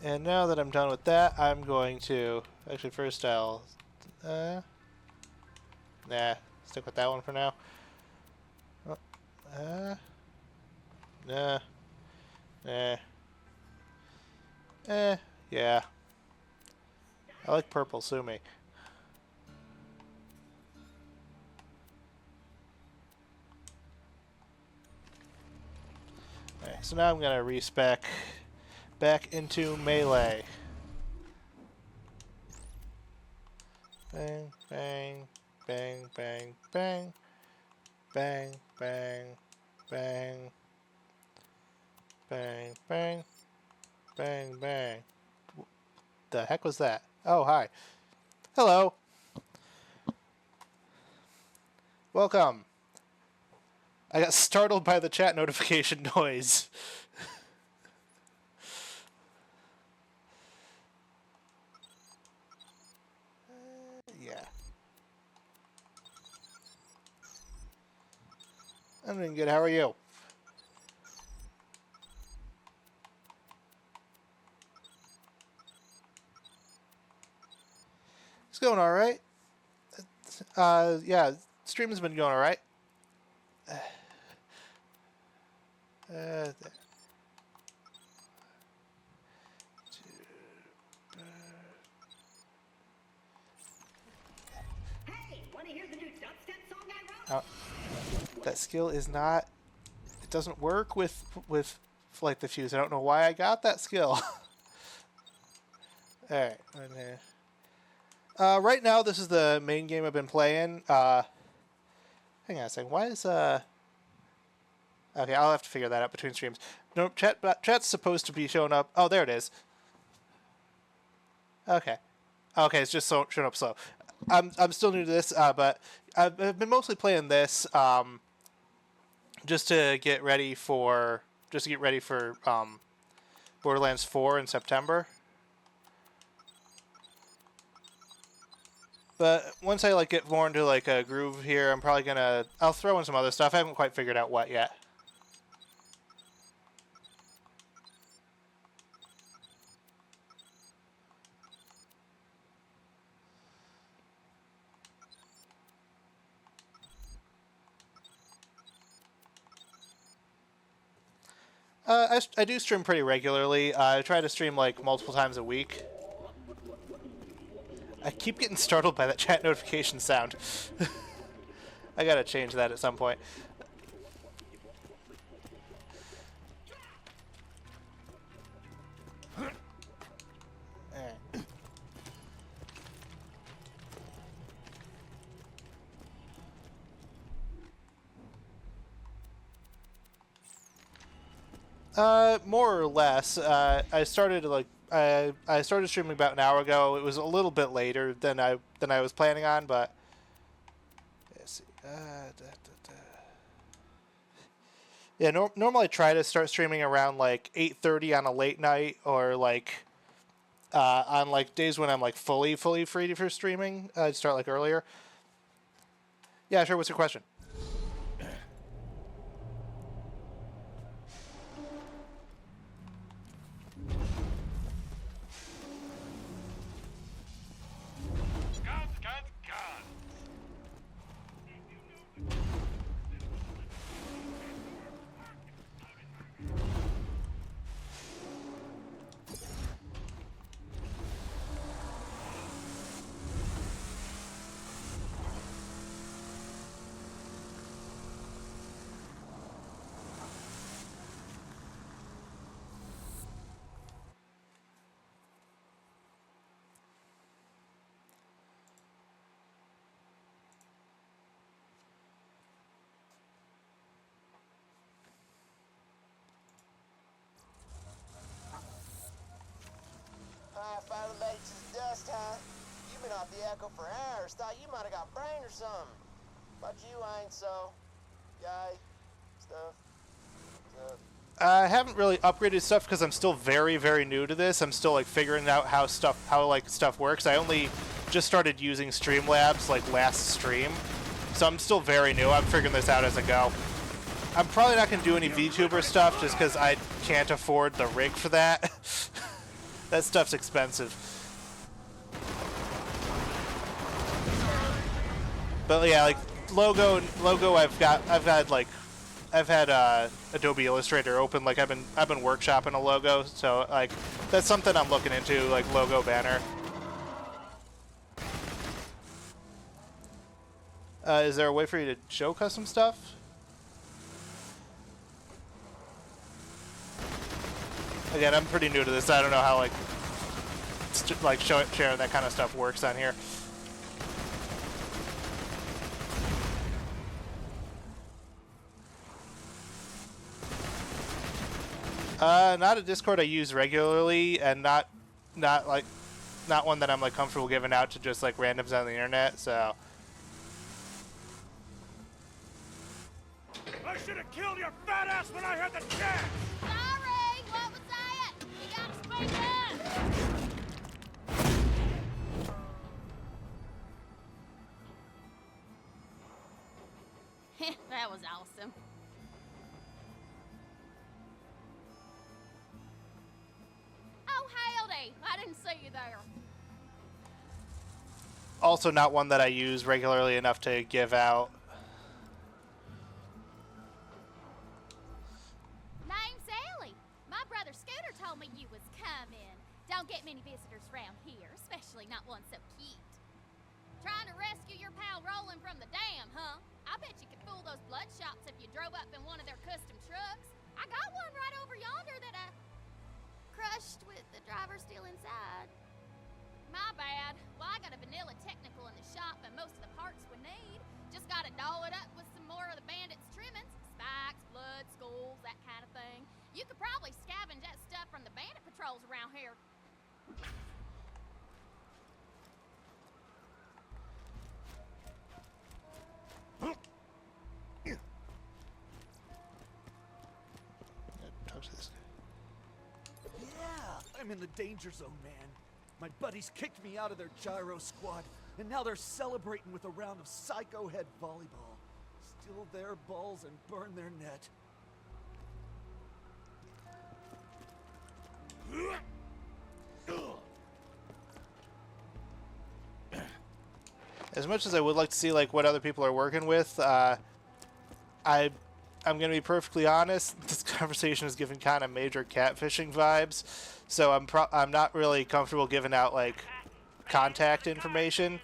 A: And now that I'm done with that, I'm going to... Actually, first I'll... Nah. Stick with that one for now. Nah. Yeah. I like purple, sue me. Alright, so now I'm gonna respec back into melee. Bang, bang, bang, bang, bang, bang, bang, bang, bang, bang, bang, bang. The heck was that? Oh, hi. Hello. Welcome. I got startled by the chat notification noise. Yeah. I'm doing good. How are you? It's going all right. Yeah, stream has been going all right.
C: Hey, wanna hear the new dubstep song I wrote?
A: That skill is not. It doesn't work with Flight the Fuse. I don't know why I got that skill. All right. Right now, this is the main game I've been playing. Hang on a second. Why is Okay, I'll have to figure that out between streams. No, chat's supposed to be showing up. Oh, there it is. Okay. Okay, it's just showing up slow. I'm still new to this, but I've been mostly playing this just to get ready for Borderlands 4 in September. But once I like get more into like a groove here, I'm probably I'll throw in some other stuff. I haven't quite figured out what yet. I do stream pretty regularly. I try to stream like multiple times a week. I keep getting startled by that chat notification sound. I gotta change that at some point. More or less. I started I started streaming about an hour ago. It was a little bit later than I was planning on, but let's see. Yeah, normally I try to start streaming around like 8:30 on a late night, or like on like days when I'm like fully free for streaming. I'd start like earlier. Yeah, sure. What's your question?
F: Finally made it to the dust, huh? You've been off the Echo for hours. Thought you might have got brain or something. But you ain't so. Yay. Stuff.
A: I haven't really upgraded stuff because I'm still very new to this. I'm still like figuring out how stuff works. I only just started using Streamlabs like last stream, so I'm still very new. I'm figuring this out as I go. I'm probably not going to do any VTuber stuff just because I can't afford the rig for that. That stuff's expensive. But yeah, like logo I've had Adobe Illustrator open. Like I've been workshopping a logo, so like that's something I'm looking into, like logo banner. Is there a way for you to show custom stuff? Again, I'm pretty new to this. I don't know how sharing that kind of stuff works on here. Not a Discord I use regularly, and not one that I'm like comfortable giving out to just like randoms on the internet. So.
B: I should have killed your fat ass when I had the chance!
C: Sorry, what was that? You gotta speak up! That was awesome. Oh, howdy! I didn't see you there.
A: Also not one that I use regularly enough to give out.
C: Name's Ellie. My brother Scooter told me you was coming. Don't get many visitors around here, especially not one so cute. Trying to rescue your pal Roland from the dam, huh? I bet you could fool those bloodshots if you drove up in one of their custom trucks. I got one right over yonder that I crushed with the driver still inside. My bad. While I got a vanilla technical in the shop and most of the parts we need. Just gotta doll it up with some more of the bandits' trimmings. Spikes, blood, skulls, that kind of thing. You could probably scavenge that stuff from the bandit patrols around here.
A: Talk to this guy.
I: Yeah, I'm in the danger zone, man. My buddies kicked me out of their gyro squad, and now they're celebrating with a round of Psycho Head volleyball. Steal their balls and burn their net.
A: As much as I would like to see like what other people are working with, I'm gonna be perfectly honest. This conversation is giving kind of major catfishing vibes, so I'm not really comfortable giving out like contact information.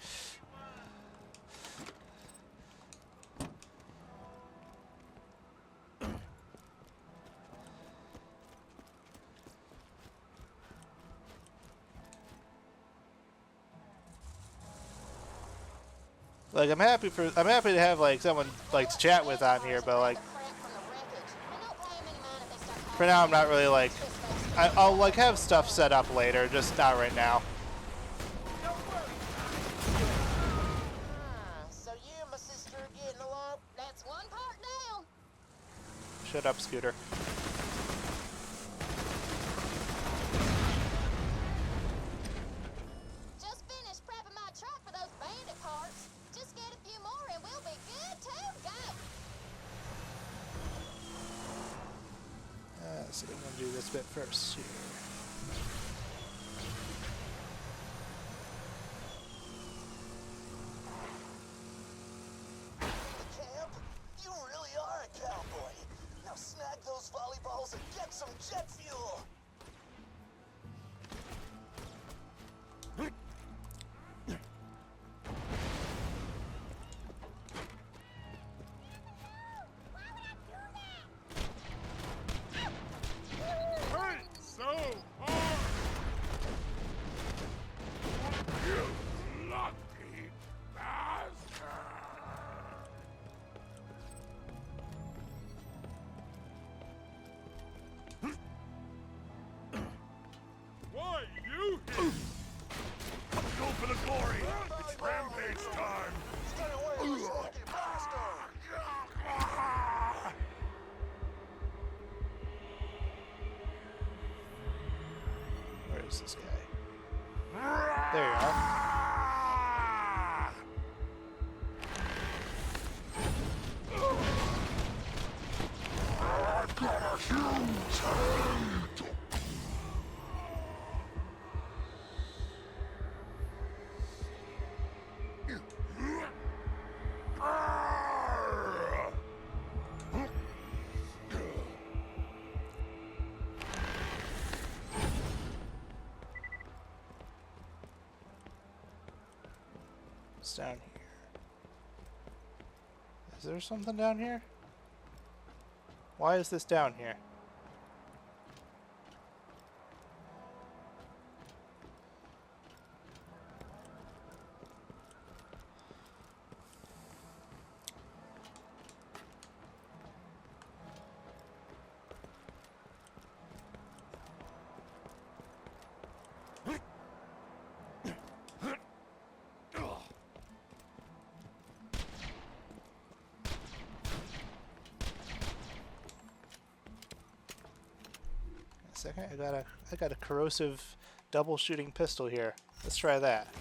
A: Like I'm happy to have like someone like to chat with on here, but like for now I'm not really like I'll like have stuff set up later, just not right now.
F: So you and my sister are getting along?
C: That's one part down.
A: Shut up, Scooter.
C: Just finished prepping my truck for those bandit parts. Just get a few more and we'll be good to go.
A: So I'm gonna do this bit first here.
F: Camp? You really are a cowboy. Now snag those volleyballs and get some jet fuel.
B: So hard! You lucky bastard! Why, you here? Go for the glory! It's rampage time!
F: Stay away, you snaky bastard!
A: Where is this guy? There you are. It's down here. Is there something down here? Why is this down here? Second, I got a corrosive double shooting pistol here. Let's try that.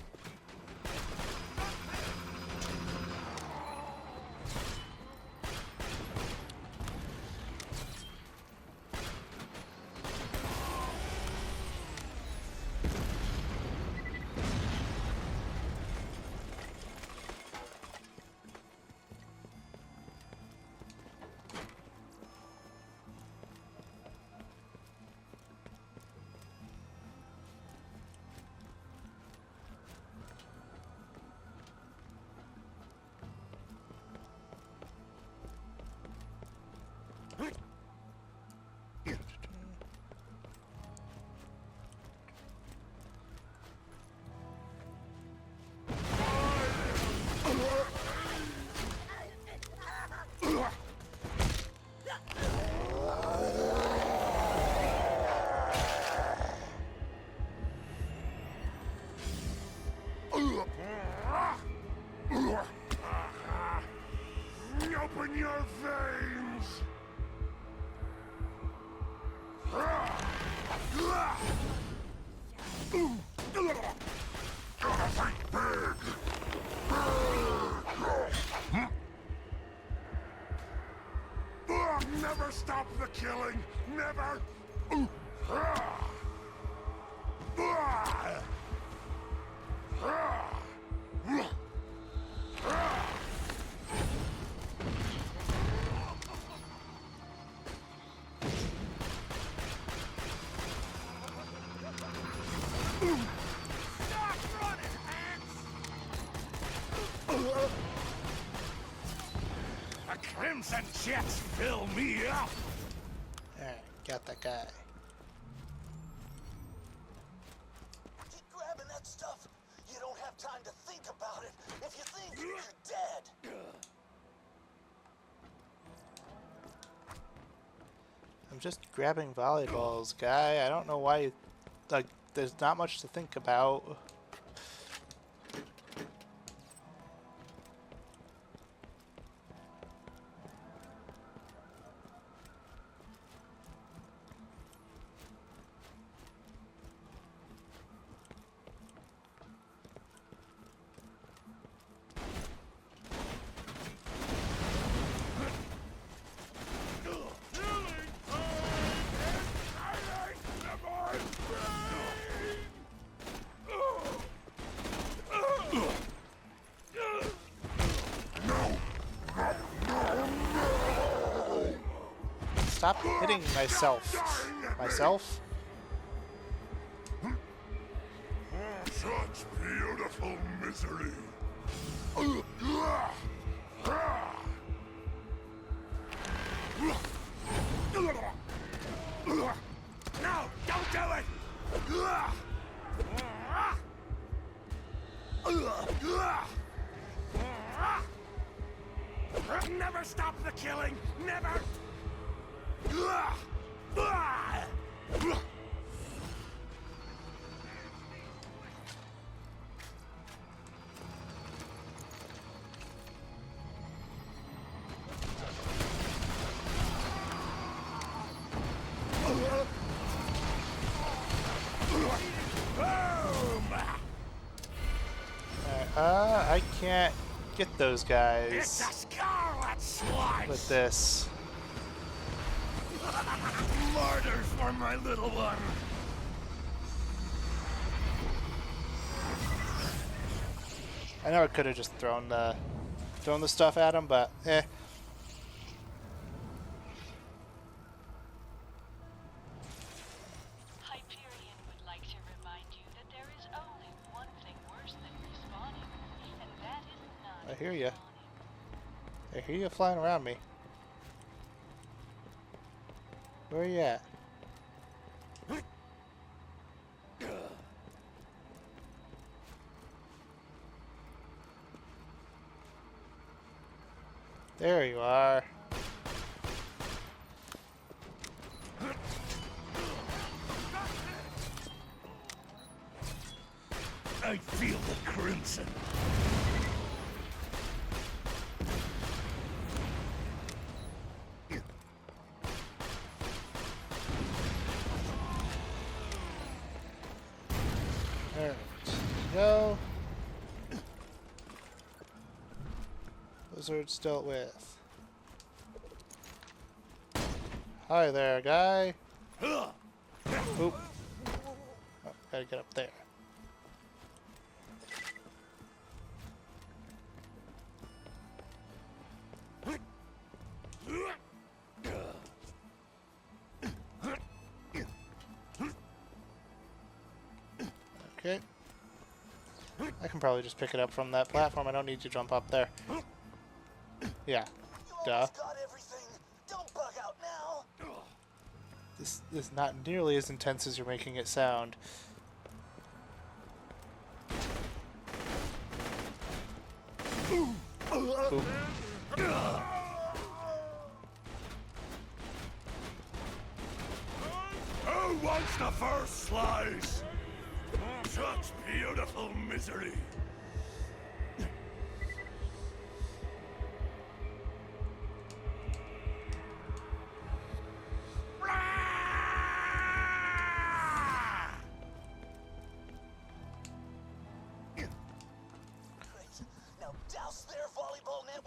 J: Never stop the killing! Never!
B: Stop running, ants!
J: The crimson jets fill me up!
A: Alright, got that guy.
F: Keep grabbing that stuff. You don't have time to think about it. If you think, you're dead.
A: I'm just grabbing volleyballs, guy. I don't know why. Like, there's not much to think about. Stop hitting myself. Myself?
J: Such beautiful misery!
B: No, don't do it! Never stop the killing! Never!
A: I can't get those
B: It's
A: guys
B: a scarlet slice!
A: with this.
B: Murder for my little one!
A: I know I could have just thrown the stuff at him, but eh.
K: Hyperion would like to remind you that there is only one thing worse than respawning, and that is not
A: I hear ya.
K: respawning.
A: I hear you flying around me. Where are you at? There you are.
B: I feel the crimson.
A: Alright. Go. Wizard still with. Hi there, guy. Oop. Oh, gotta get up there. Okay. I can probably just pick it up from that platform. I don't need to jump up there. Yeah.
F: You
A: Duh.
F: almost got everything. Don't bug out now.
A: This is not nearly as intense as you're making it sound. Oop.
B: Who wants the first slice? Such beautiful misery.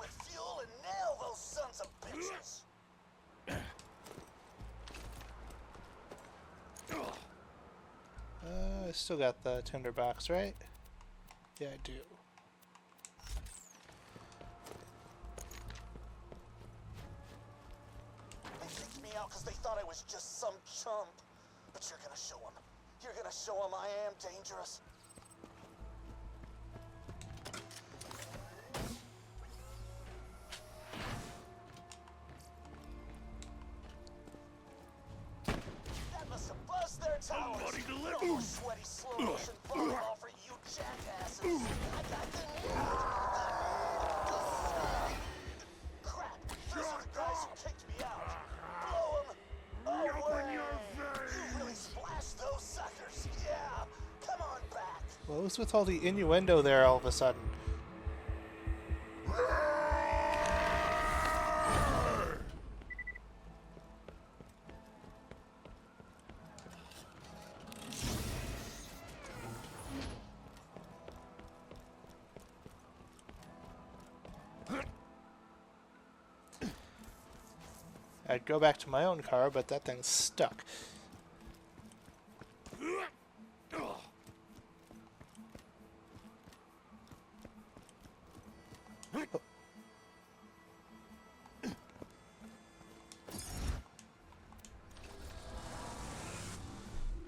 F: with fuel and nail those sons of bitches.
A: I still got the tinderbox, right? Yeah, I do.
F: They kicked me out because they thought I was just some chump. But you're gonna show them. You're gonna show them I am dangerous. That must have buzzed their towers.
J: Somebody deliver.
F: No more sweaty slow motion volleyball for you jackasses. I got the need. Crap! Those are the guys who kicked me out. Blow them
J: Open
F: away.
J: your
F: You really
J: veins.
F: splashed those suckers. Yeah. Come on back.
A: What was with all the innuendo there all of a sudden? I'd go back to my own car, but that thing's stuck.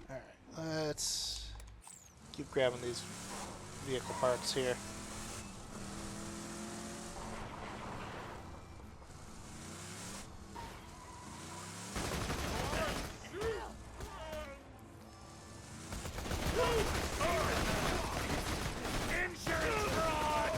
A: Alright, let's keep grabbing these vehicle parts here.
J: Insurance fraud.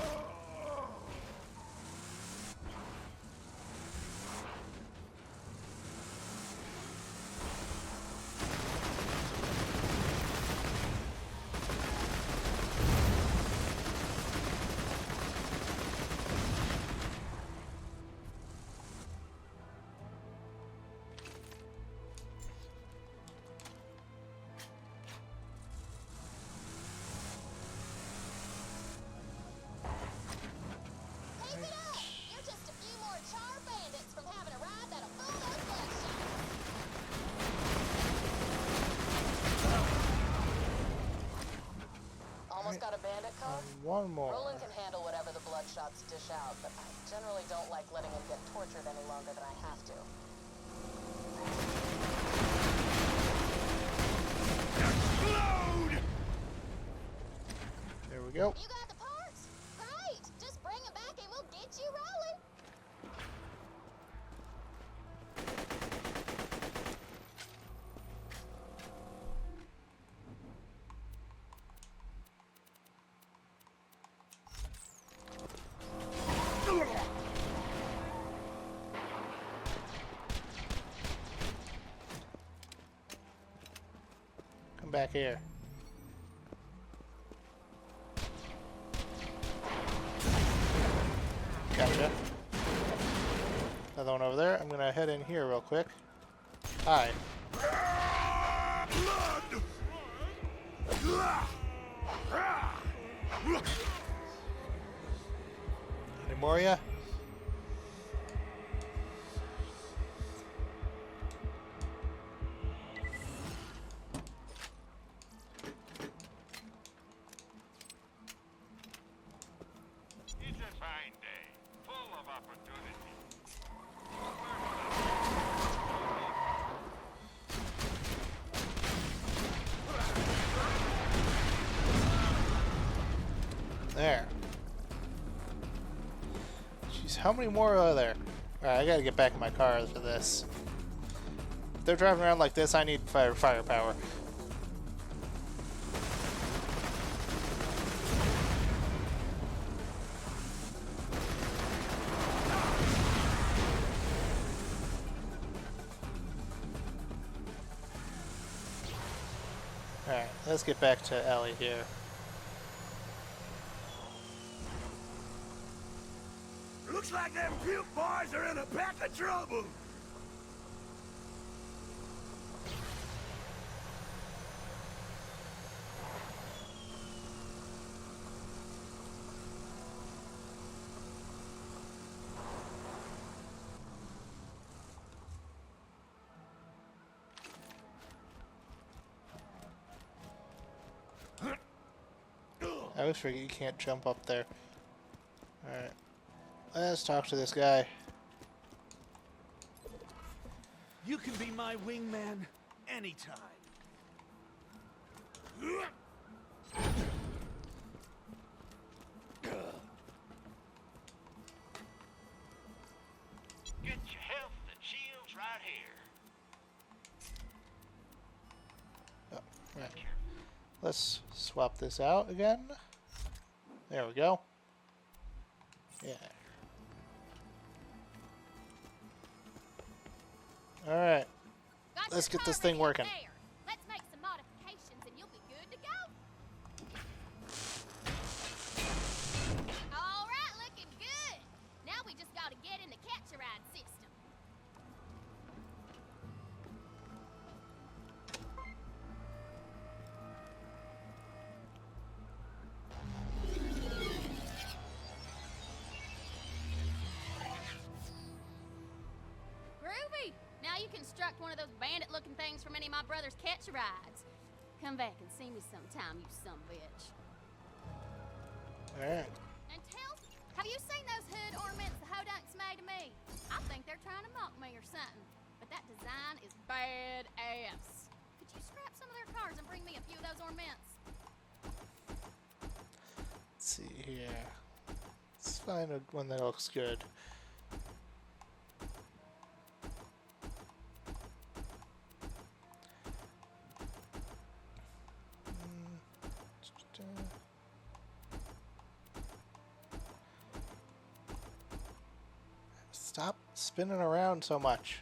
C: Keep it up! You're just a few more char bandits from having a ride that'll fool those bloodshots.
E: Almost got a bandit car?
A: One more.
E: Roland can handle whatever the Bloodshots dish out, but I generally don't like letting him get tortured any longer than I have to.
J: Explode.
A: There we go.
C: You got the parts? Great! Just bring them back and we'll get you rolling.
A: Come back here. Gotcha. Another one over there. I'm gonna head in here real quick. Hi. Any more ya?
J: It's a fine day, full of opportunity.
A: There. Jeez, how many more are there? Alright, I gotta get back in my car for this. If they're driving around like this, I need firepower. Alright, let's get back to Ellie here.
J: Looks like them puke boys are in a pack of trouble.
A: I always forget you can't jump up there. Alright. Let's talk to this guy.
I: You can be my wingman anytime.
J: Get your health and shields right here.
A: Oh, right. Let's swap this out again. There we go. Yeah. Alright.
C: Got
A: Let's
C: your
A: get this
C: car
A: thing
C: ready up
A: working.
C: there. Let's make some modifications and you'll be good to go. All right, looking good. Now we just gotta get in the catch-a-ride system. Groovy. Now you construct one of those bandit-looking things from any of my brother's catch-a-rides. Come back and see me sometime, you sumbitch.
A: Alright.
C: And tell me, have you seen those hood ornaments the Hodunks made to me? I think they're trying to mock me or something. But that design is bad-ass. Could you scrap some of their cars and bring me a few of those ornaments?
A: Let's see here. Let's find one that looks good. Stop spinning around so much.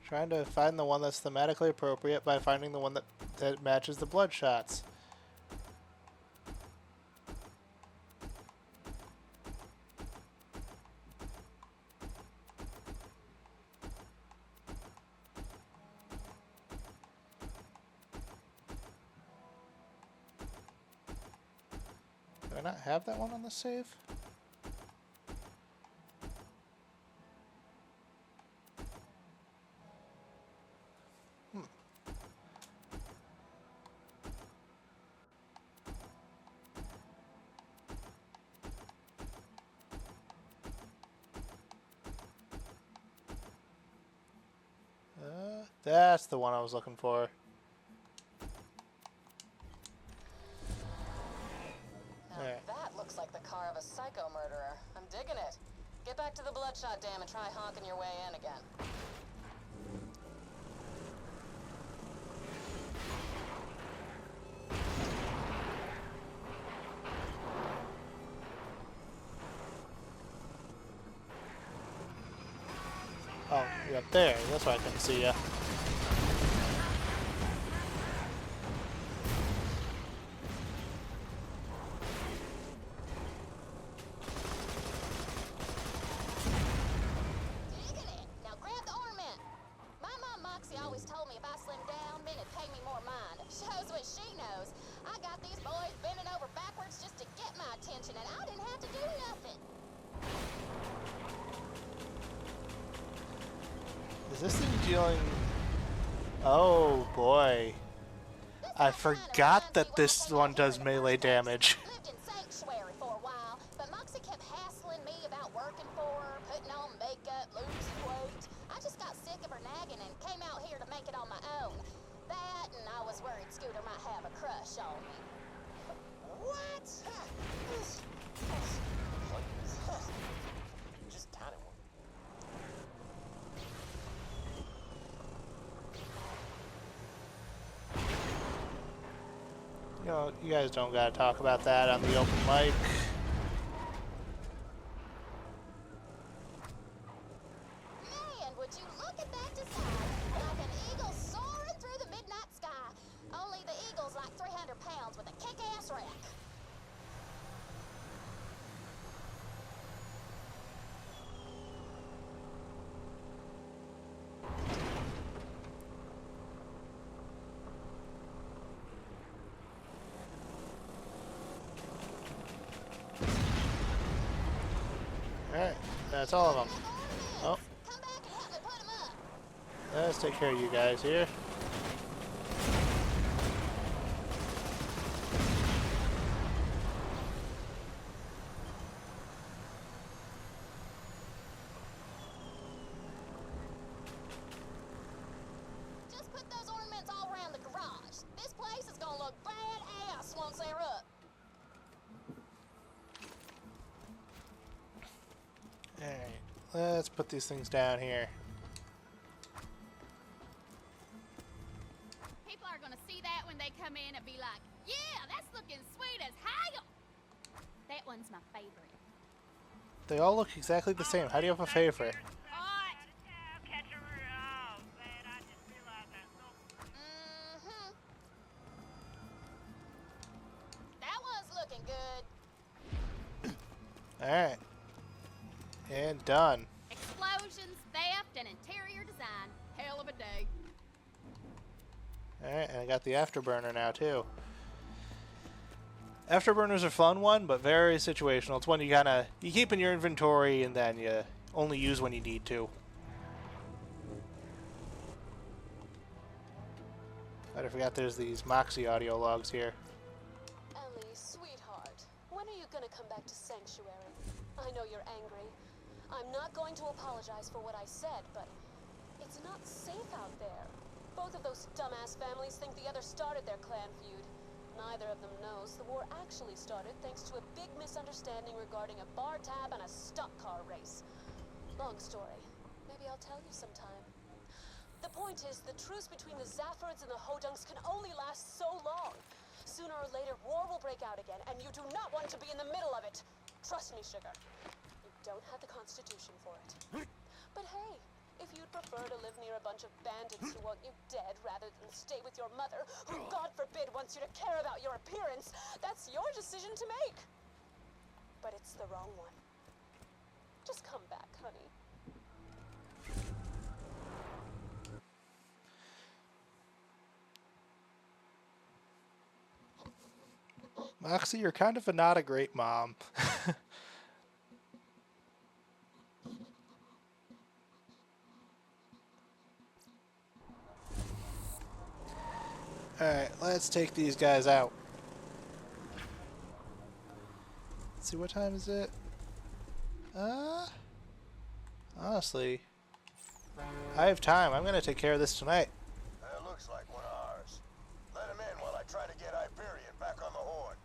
A: Trying to find the one that's thematically appropriate by finding the one that matches the bloodshots. Do I not have that one on the save? That's the one I was looking for.
E: Now
A: There.
E: that looks like the car of a psycho murderer. I'm digging it. Get back to the Bloodshot Dam and try honking your way in again.
A: Oh, you're up there. That's why I couldn't see ya.
C: Digging it. Now grab the ornament. My mom Moxie always told me if I slimmed down, men would pay me more mind. Shows what she knows. I got these boys bending over backwards just to get my attention, and I didn't have to do nothing.
A: Is this thing dealing... Oh boy. I forgot that this one does melee damage.
C: Lived in sanctuary for a while, but Moxie kept hassling me about working for her, putting on makeup, losing weight. I just got sick of her nagging and came out here to make it on my own. That, and I was worried Scooter might have a crush on me.
F: What? Just tiny one.
A: You know, you guys don't gotta talk about that on the open mic.
C: Man, would you look at that design? Like an eagle soaring through the midnight sky. Only the eagle's like 300 pounds with a kick-ass rack.
A: That's all of them. Oh.
C: Come back and help me put 'em up.
A: Let's take care of you guys here.
C: Just put those ornaments all around the garage. This place is gonna look badass once they're up.
A: Alright, let's put these things down here.
C: People are gonna see that when they come in and be like, yeah, that's looking sweet as hell. That one's my favorite.
A: They all look exactly the same. How do you have a favorite?
C: Hot.
K: Catch a oh, man, I just realized that.
C: Mm-hmm. That one's looking good.
A: Alright. And done.
C: Explosions, theft, and interior design. Hell of a day.
A: Alright, and I got the afterburner now too. Afterburners are a fun one, but very situational. It's one you keep in your inventory and then you only use when you need to. But I forgot there's these Moxie audio logs here.
E: Ellie, sweetheart, when are you gonna come back to Sanctuary? I know you're angry. I'm not going to apologize for what I said, but it's not safe out there. Both of those dumbass families think the other started their clan feud. Neither of them knows the war actually started thanks to a big misunderstanding regarding a bar tab and a stock car race. Long story. Maybe I'll tell you sometime. The point is, the truce between the Zaffords and the Hodunks can only last so long. Sooner or later, war will break out again, and you do not want to be in the middle of it. Trust me, sugar. You don't have the constitution for it. But hey, if you'd prefer to live near a bunch of bandits who want you dead rather than stay with your mother, who God forbid wants you to care about your appearance, that's your decision to make. But it's the wrong one. Just come back, honey.
A: Moxie, you're kind of not a great mom. Alright, let's take these guys out. Let's see, what time is it? Honestly, I have time. I'm gonna take care of this tonight.
F: That looks like one of ours. Let him in while I try to get Hyperion back on the horn.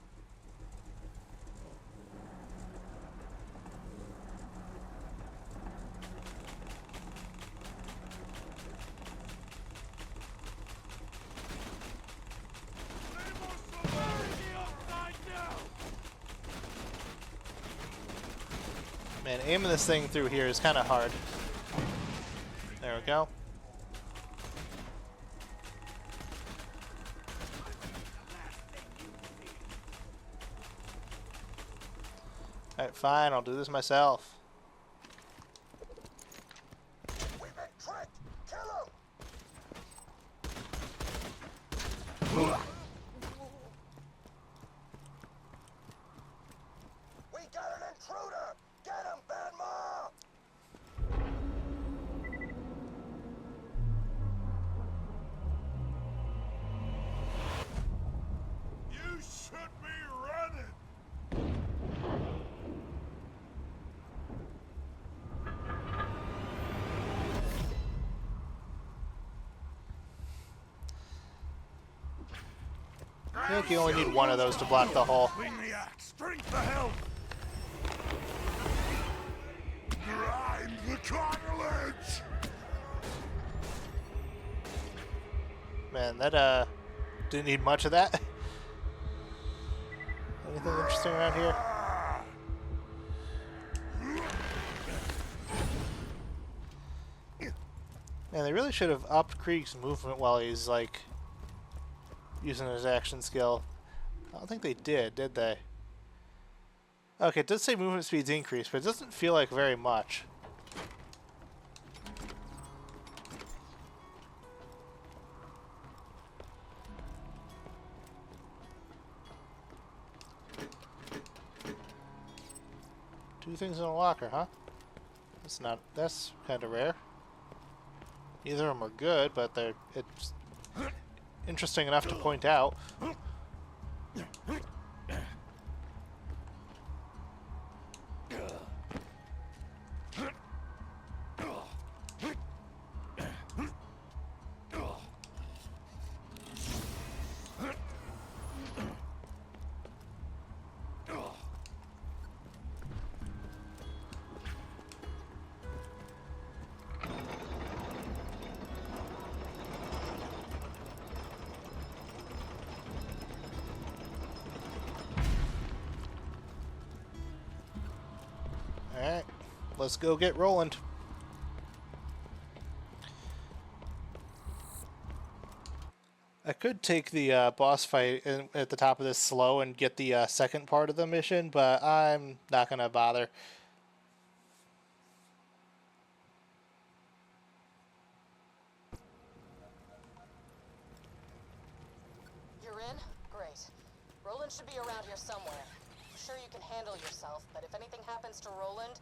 A: Man, aiming this thing through here is kind of hard. There we go. Alright, fine, I'll do this myself.
F: We've been tricked! Kill him! We got an intruder! Get him, Bad Mom!
J: You should be running!
A: I think you only need one of those to block the hole.
J: Swing the axe! Drink the helm! Grind the cartilage!
A: Man, that didn't need much of that. Anything interesting around here? Man, they really should have upped Krieg's movement while he's like using his action skill. I don't think they did they? Okay, it does say movement speed's increased, but it doesn't feel like very much. Two things in a locker, huh? It's not. That's kind of rare. Neither of them are good, but it's interesting enough to point out. Alright, let's go get Roland. I could take the boss fight at the top of this slow and get the second part of the mission, but I'm not going to bother.
E: You're in? Great. Roland should be around here somewhere. I'm sure you can handle yourself, but if anything happens to Roland,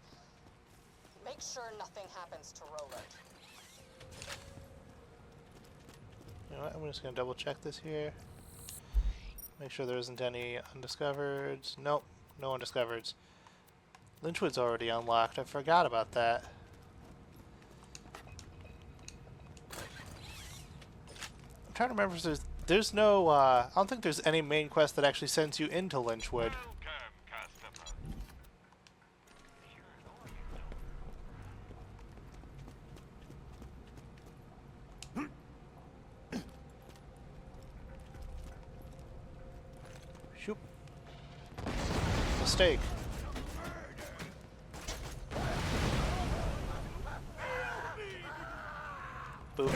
E: make sure nothing happens to Roland.
A: You know what? I'm just going to double check this here. Make sure there isn't any undiscovereds. Nope, no undiscovereds. Lynchwood's already unlocked. I forgot about that. I'm trying to remember if there's no, I don't think there's any main quest that actually sends you into Lynchwood.
J: Welcome, customer.
A: Shoop. Mistake. Boom.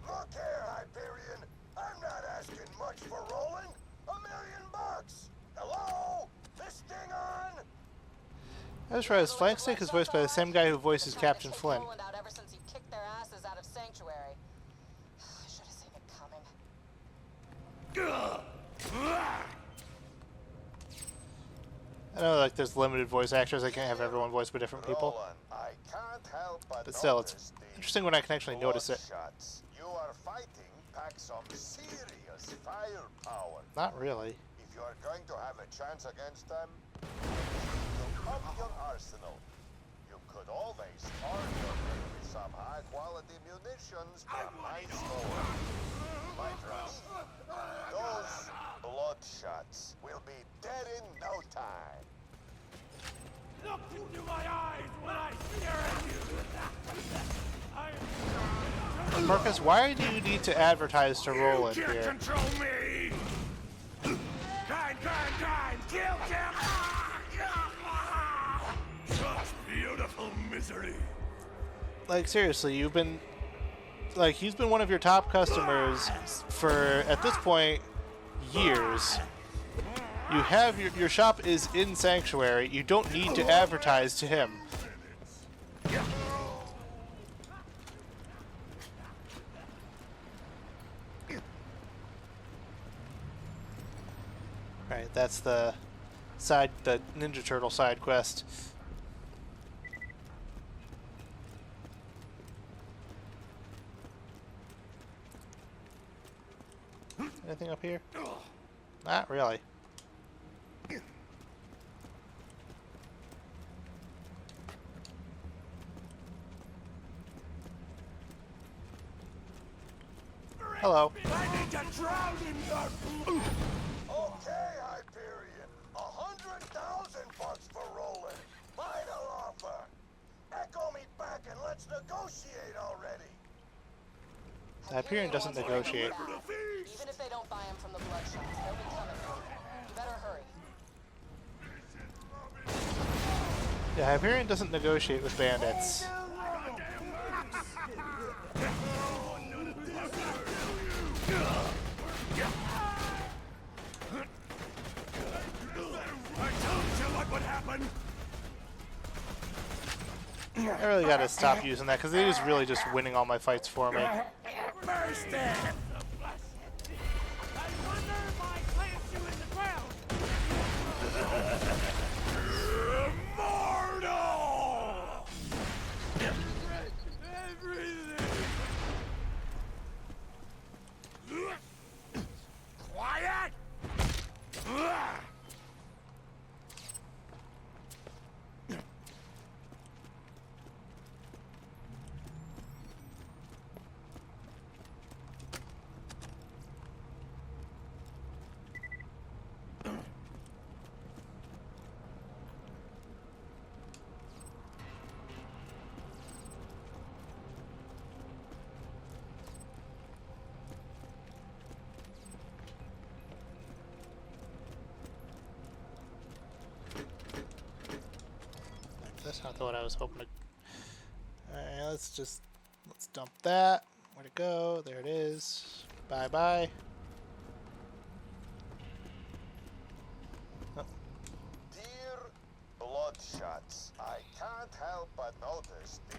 F: Look here, Hyperion. I'm not asking much for Roland. $1 million. Hello? This thing on?
A: That's right, his flank stick is voiced by the same guy who voices Captain Flynn.
E: Roland out ever since he kicked their asses out of Sanctuary. I should have seen it coming.
A: I know, like, there's limited voice actors. I can't have everyone voiced by different people.
F: Roland, I can't help
A: But still, it's
F: notice the
A: interesting when I can actually notice it.
F: bloodshots. You are fighting packs some serious firepower.
A: Not really.
F: If you are going to have a chance against them, you up your arsenal. You could always arm your men with some high-quality munitions from my store. My friend, those bloodshots will be dead in no time.
B: Look into my eyes when I stare at you!
A: Marcus, why do you need to advertise to Roland
B: You can't
A: here?
B: control me! Kind, kill him! Such beautiful misery!
A: Like, seriously, you've been... Like, he's been one of your top customers for, at this point, years. You have your shop is in Sanctuary. You don't need to advertise to him. Right, that's the Ninja Turtle side quest. Anything up here? Not really. Hello.
B: I need to drown in your blood!
F: Okay, Hyperion. $100,000 for Roland. Final offer. Echo me back and let's negotiate already.
A: Hyperion doesn't negotiate.
E: Even if they don't buy him from the bloodshots, they'll be coming. You better hurry.
A: Yeah, Hyperion doesn't negotiate with bandits.
B: run.
A: I really gotta stop using that because it is really just winning all my fights for me.
B: Burst it. I wonder if I plant you in the ground. Immortal. Everything. Quiet.
A: That's not what I was hoping to. Alright, let's dump that. Where'd it go? There it is. Bye bye. Oh.
F: Dear Bloodshots, I can't help but notice the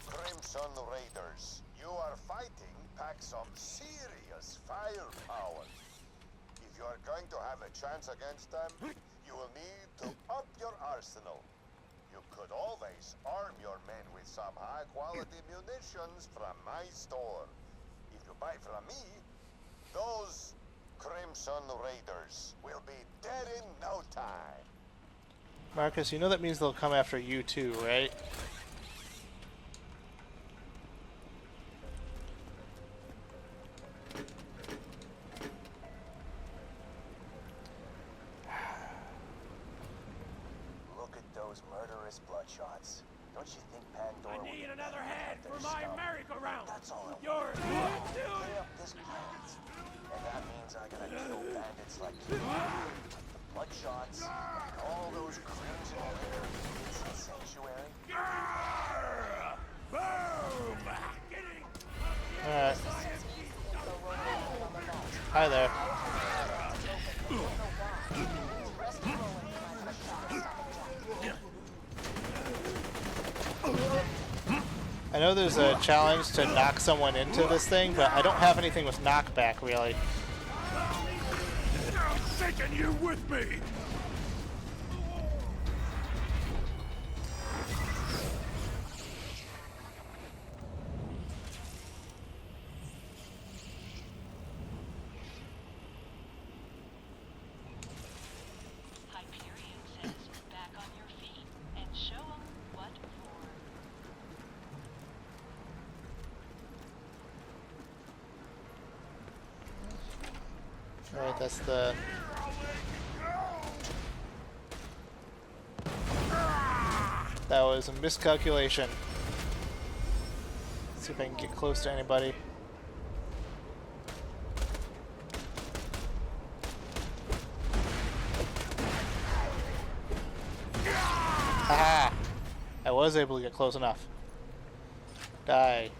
F: Crimson Raiders. You are fighting pack some serious firepower. If you are going to have a chance against them, you will need to up your arsenal. You could always arm your men with some high-quality munitions from my store. If you buy from me, those Crimson Raiders will be dead in no time.
A: Marcus, you know that means they'll come after you too, right?
F: Look at those murderous Bloodshots. Don't you think Pandora
B: I need another head for my merry-go-round.
F: That's all.
B: Yours.
F: Pay up this planet. And that means I gotta kill bandits like you. The Bloodshots and all those Crimson Raiders in Sanctuary.
B: Boom!
A: Alright. Hi there. I know there's a challenge to knock someone into this thing, but I don't have anything with knockback, really.
B: I'm taking you with me!
K: Hyperion says, back on your feet and show 'em what for.
A: Alright, that's the... That was a miscalculation. Let's see if I can get close to anybody. Haha! I was able to get close enough. Die.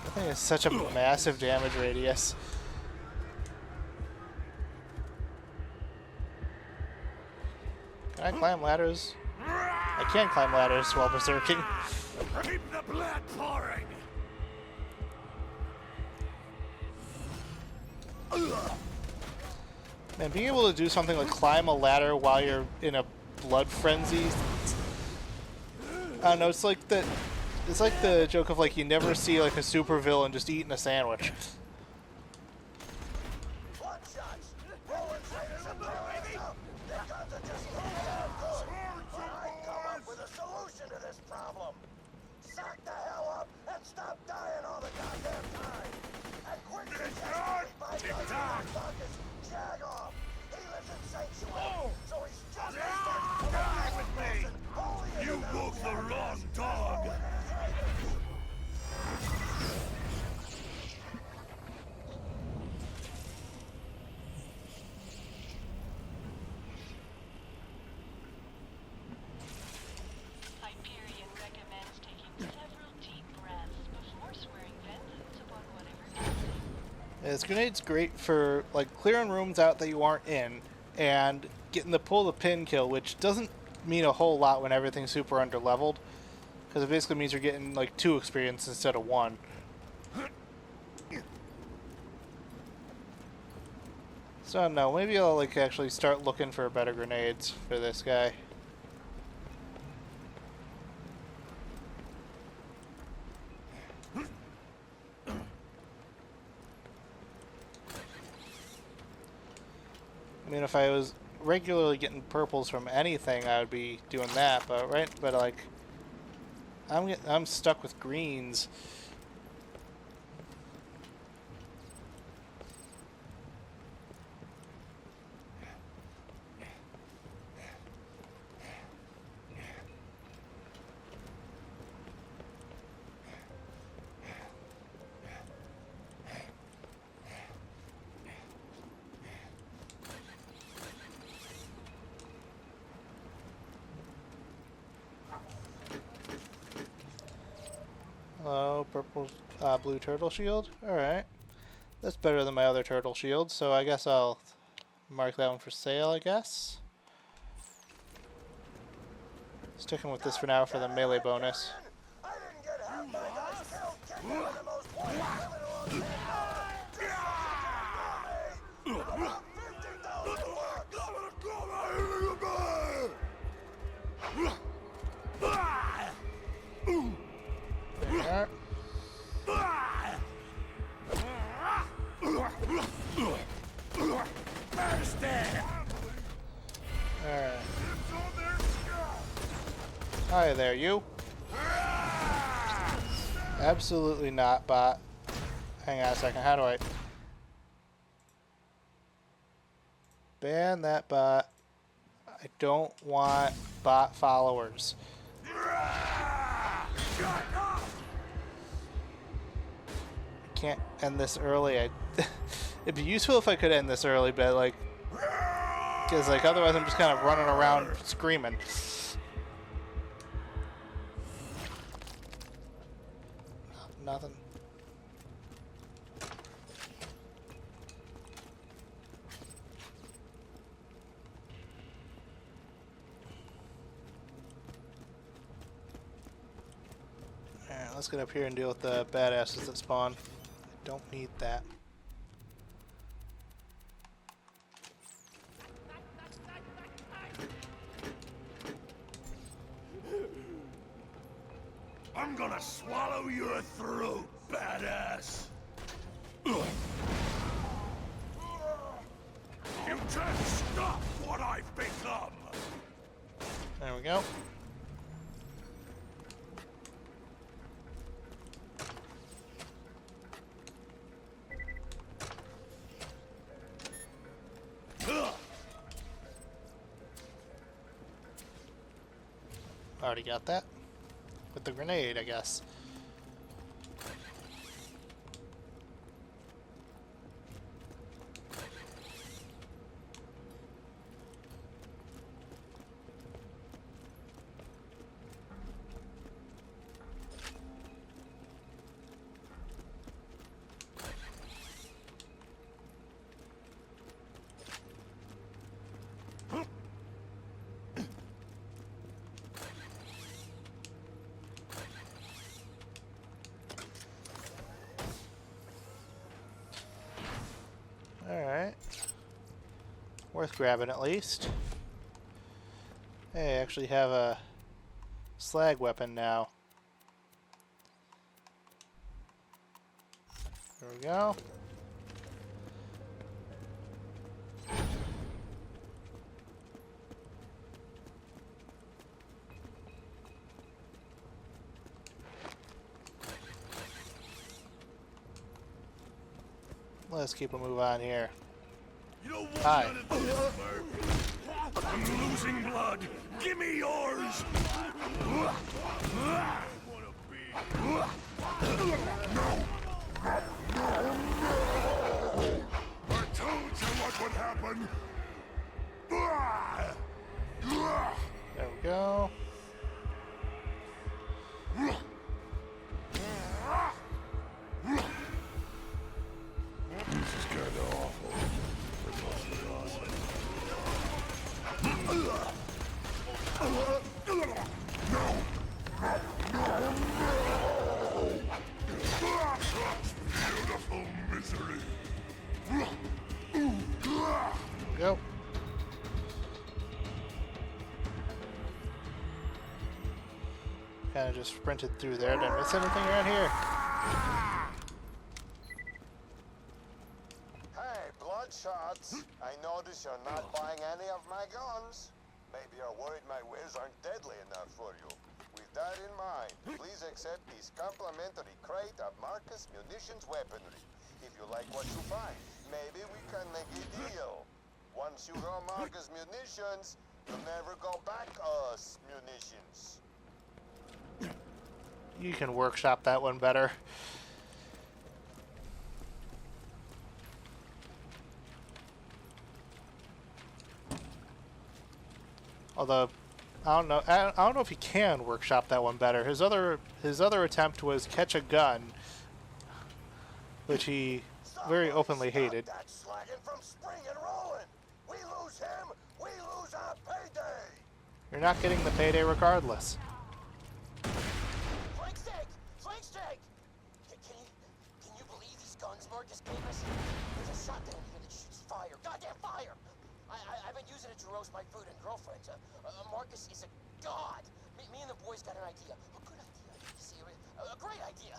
A: That thing is such a massive damage radius. Can I climb ladders? I can climb ladders while berserking.
B: Keep the blood pouring!
A: Man, being able to do something like climb a ladder while you're in a blood frenzy, I don't know, it's like the joke of like you never see like a supervillain just eating a sandwich.
F: Bloodshots! Roland Raiders are blowing up! They're going to just move out good! But I come up with a solution to this problem! Sack the hell up and stop dying all the goddamn time! And quit suggesting me by Marcus Jagoff! He lives in Sanctuary, so he's just as much
B: Die with me!
F: holy as
B: You
F: an
B: woke the
F: outsider
B: wrong
F: as
B: dog!
F: Roland Raiders.
A: This grenade's great for like clearing rooms out that you aren't in and getting the pull the pin kill, which doesn't mean a whole lot when everything's super under leveled, because it basically means you're getting like 2 experience instead of 1. So I don't know, maybe I'll like actually start looking for better grenades for this guy. I mean, if I was regularly getting purples from anything, I would be doing that. But like, I'm stuck with greens. Hello, purple, blue turtle shield. Alright. That's better than my other turtle shield, so I guess I'll mark that one for sale, I guess. Sticking with this for now for the melee bonus.
F: I didn't get half my guys killed kicking with the most wanted criminal on 50,000
A: There. Alright. Hi there, you. Absolutely not, bot. Hang on a second, how do I... ban that bot. I don't want bot followers. Can't end this early. It'd be useful if I could end this early, but like, because like otherwise I'm just kind of running around screaming. Nothing. Alright, let's get up here and deal with the badasses that spawn. I don't need that.
B: I'm gonna swallow your throat, badass! You can't stop what I've become!
A: There we go. Already got that. With the grenade, I guess. Alright. Worth grabbing at least. Hey, I actually have a slag weapon now. There we go. Let's keep a move on here.
B: You don't want
A: Hi.
B: none of this, I'm losing blood! Give me yours! I told you what would happen!
A: There we go. Kind of just sprinted through there. Didn't miss anything around here.
F: Hey, Bloodshots. I notice you're not buying any of my guns. Maybe you're worried my wares aren't deadly enough for you. With that in mind, please accept this complimentary crate of Marcus munitions weaponry. If you like what you find, maybe we can make a deal. Once you go Marcus munitions, you'll never go back us munitions.
A: You can workshop that one better. Although, I don't know. I don't know if he can workshop that one better. His other attempt was catch a gun, which he very openly hated.
F: Stop that slagging from spring and rolling. We lose him, we lose our payday.
A: You're not getting the payday regardless.
F: Flank steak! Flank steak! Can you believe these guns Marcus gave us? There's a shotgun here that shoots fire. Goddamn fire! I've been using it to roast my food and girlfriends. Marcus is a god. Me and the boys got an idea. A good idea. See, a great idea.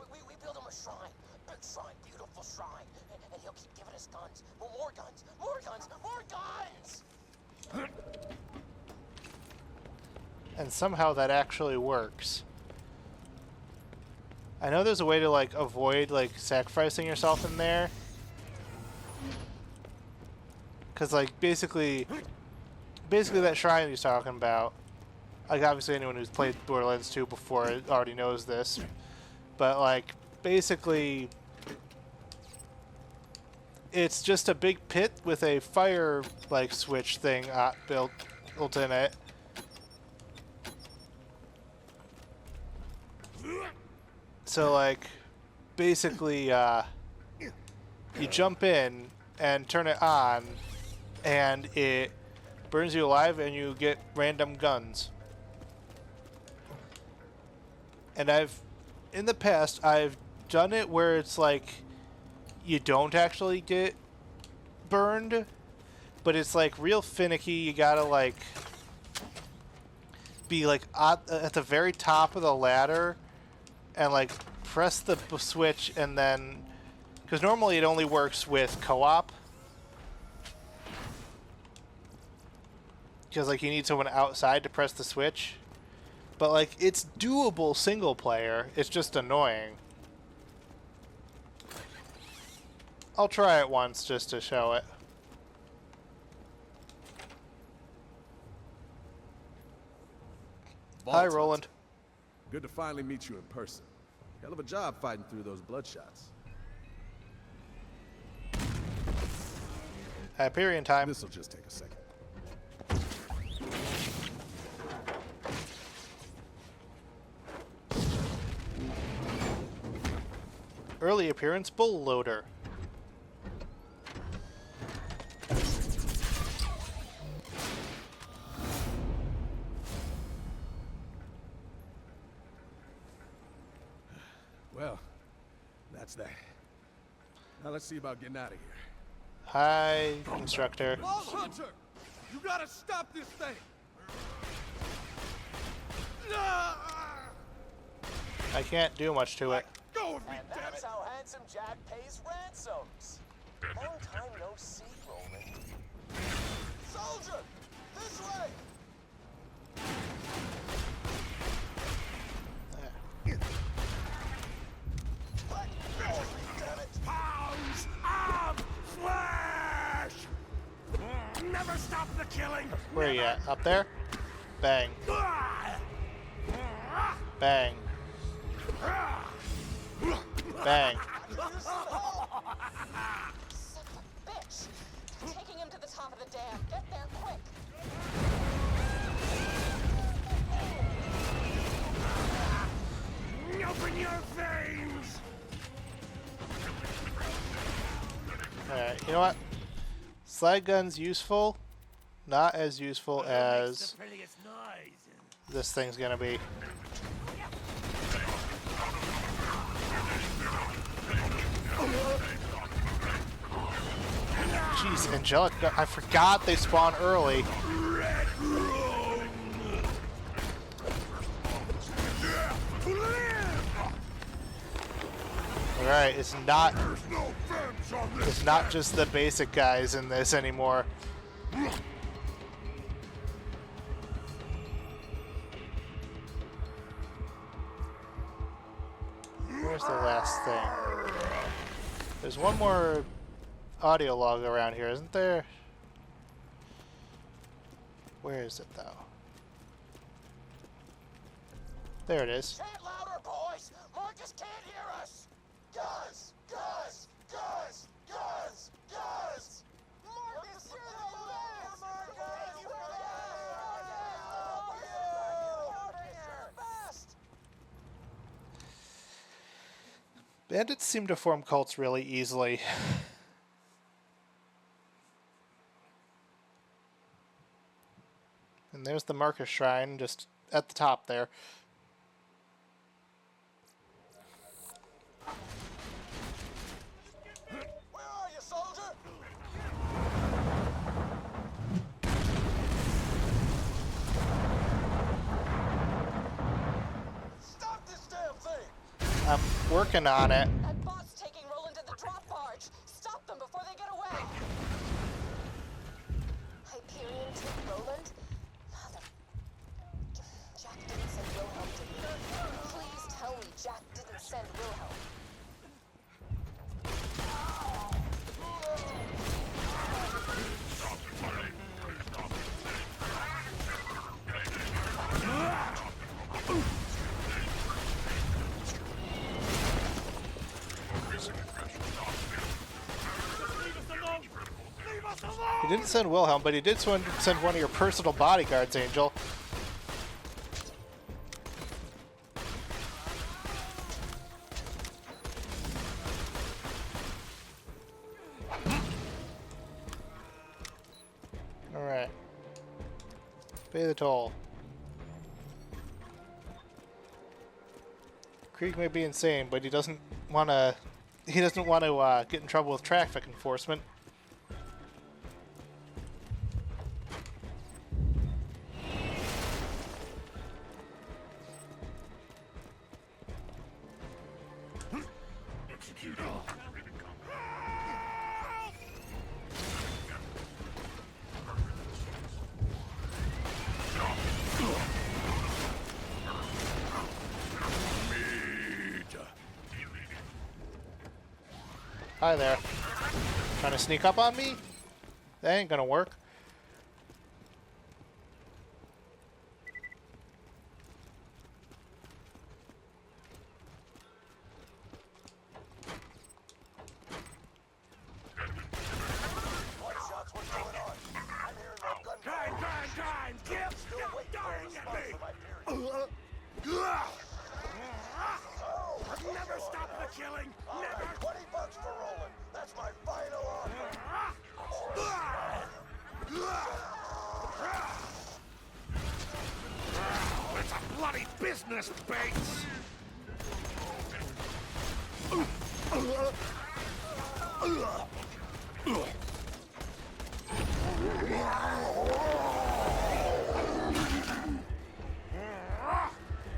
F: We build him a shrine. Big shrine, beautiful shrine. And he'll keep giving us guns. More guns. More guns. More guns!
A: And somehow that actually works. I know there's a way to like avoid like sacrificing yourself in there. Cause like basically that shrine he's talking about, like obviously anyone who's played Borderlands 2 before already knows this, but like basically it's just a big pit with a fire like switch thing built in it. So like basically you jump in and turn it on and it burns you alive and you get random guns. And in the past I've done it where it's like you don't actually get burned, but it's like real finicky. You gotta like be like at the very top of the ladder and like press the switch, and then because normally it only works with co-op, because like you need someone outside to press the switch, but like it's doable single player. It's just annoying. I'll try it once just to show it. Hi, Roland.
L: Good to finally meet you in person. Hell of a job fighting through those bloodshots.
A: Hyperion time.
L: This'll just take a second.
A: Early appearance bull loader.
L: Well, that's that. Now let's see about getting out of here.
A: Hi, instructor.
G: Ball Hunter! You gotta stop this thing!
A: I can't do much to it.
G: Go of me,
F: And
G: damn
F: that's
G: it!
F: how Handsome Jack pays ransoms. Long time no see, Roland. Soldier! This way! Let go of me, damn it!
B: Pounds of flesh! Never stop the killing!
A: Where are you at? Up there? Bang. Bang. Bang.
E: Son of a bitch! Taking him to the top of the dam. Get there quick!
B: Open your veins!
A: Alright, you know what? Slide gun's useful. Not as useful as
B: The prettiest noise.
A: this thing's gonna be. Jeez, angelic gun. I forgot they spawn early.
B: Red room!
A: Alright, it's not just the basic guys in this anymore. Where's the last thing? There's one more audio log around here, isn't there? Where is it, though? There it is.
F: Chant louder, boys! Marcus can't hear us! Gus! Gus! Gus! Gus! Gus! Marcus, you're the best! Marcus! You best!
A: Bandits seem to form cults really easily. And there's the Marcus Shrine just at the top there.
F: Where are you, soldier? Stop this damn thing!
A: I'm working on it.
E: That bot's taking Roland to the drop barge. Stop them before they get away. Hyperion took Roland? Mother... Jack didn't send Wilhelm, did he? Please tell me Jack didn't send Wilhelm.
A: He didn't send Wilhelm, but he did send one of your personal bodyguards, Angel. Alright. Pay the toll. Krieg may be insane, but he doesn't want to get in trouble with traffic enforcement. Hi there. Trying to sneak up on me? That ain't gonna work.
F: Shots, what's going on? I'm hearing more gun
B: Time! Keep dying at me! Never stop the killing! Never!
F: 20 bucks for Roland. That's my final offer.
B: It's a bloody business, Bates!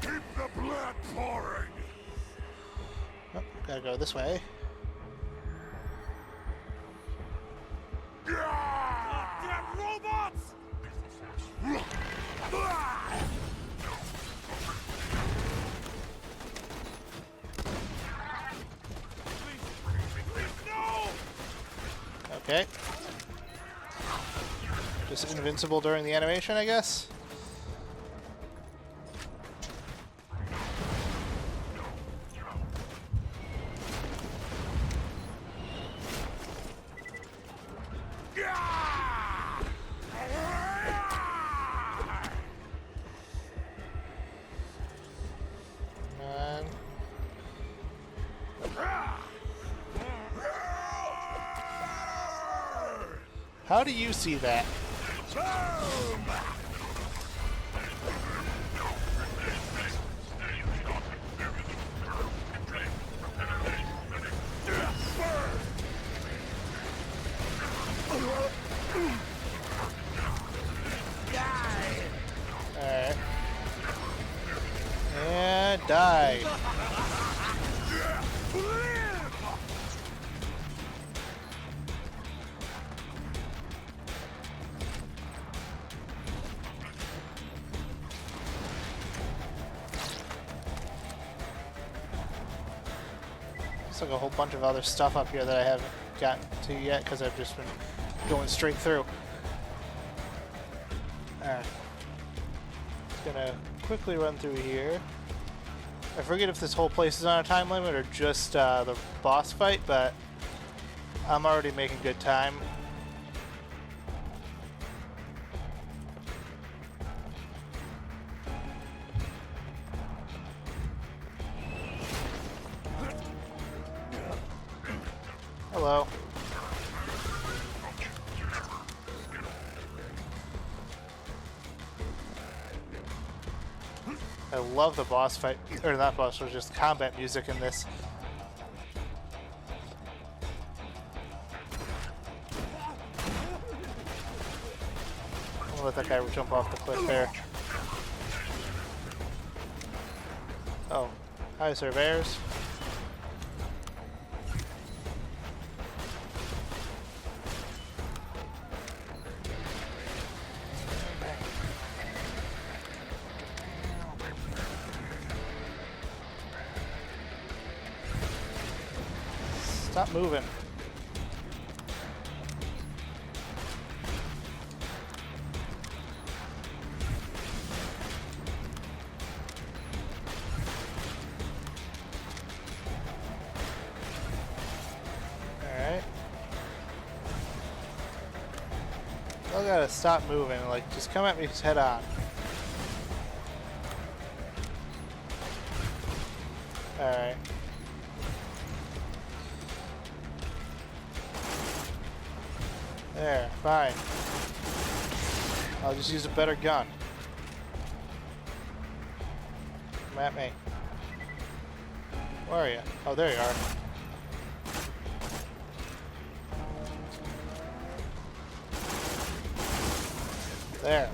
F: Keep the blood pouring.
A: Oh, gotta go this way.
B: Goddamn robots! Please, no!
A: Okay. Just invincible during the animation, I guess. How do you see that? Alright. And die. Looks like a whole bunch of other stuff up here that I haven't gotten to yet because I've just been going straight through. Alright. Just gonna quickly run through here. I forget if this whole place is on a time limit or just the boss fight, but I'm already making good time. Hello. I love the boss fight, or not boss, but just combat music in this. I'm gonna let that guy jump off the cliff there. Oh, hi surveyors. Stop moving. Alright. I gotta stop moving, like just come at me head on. Alright. There, fine. I'll just use a better gun. Come at me. Where are you? Oh, there you are. There.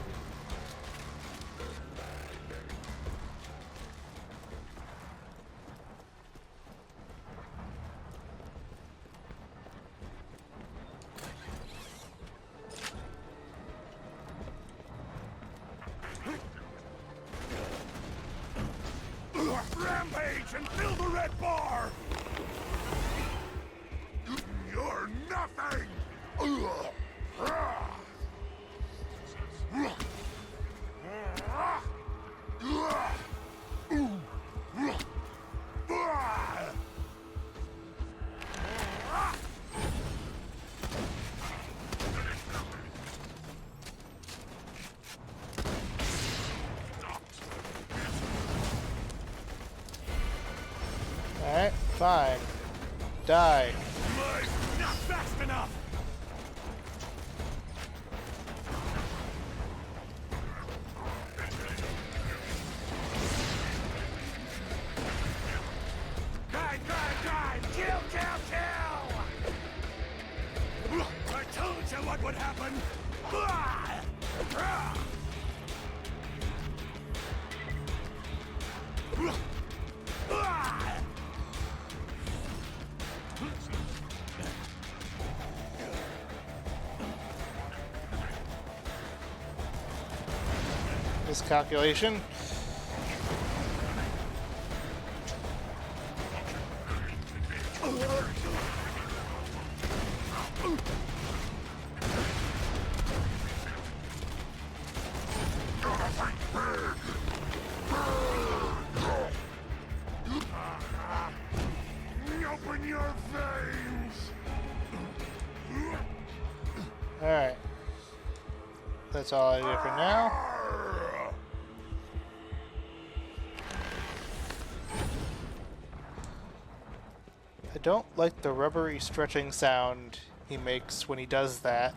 B: Rampage and fill the red bar! You're nothing!
A: Alright, fine. Die.
B: Not fast enough! Die! Kill! I told you what would happen!
A: Miscalculation.
B: Open your veins!
A: Alright. That's all I do for now. I don't like the rubbery stretching sound he makes when he does that.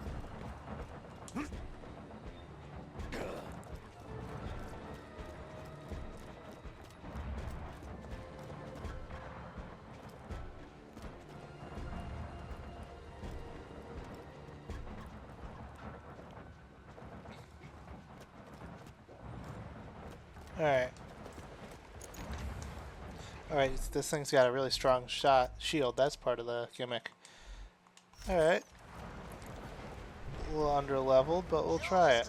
A: Alright. Alright, this thing's got a really strong shield. That's part of the gimmick. Alright. A little under leveled, but we'll try it.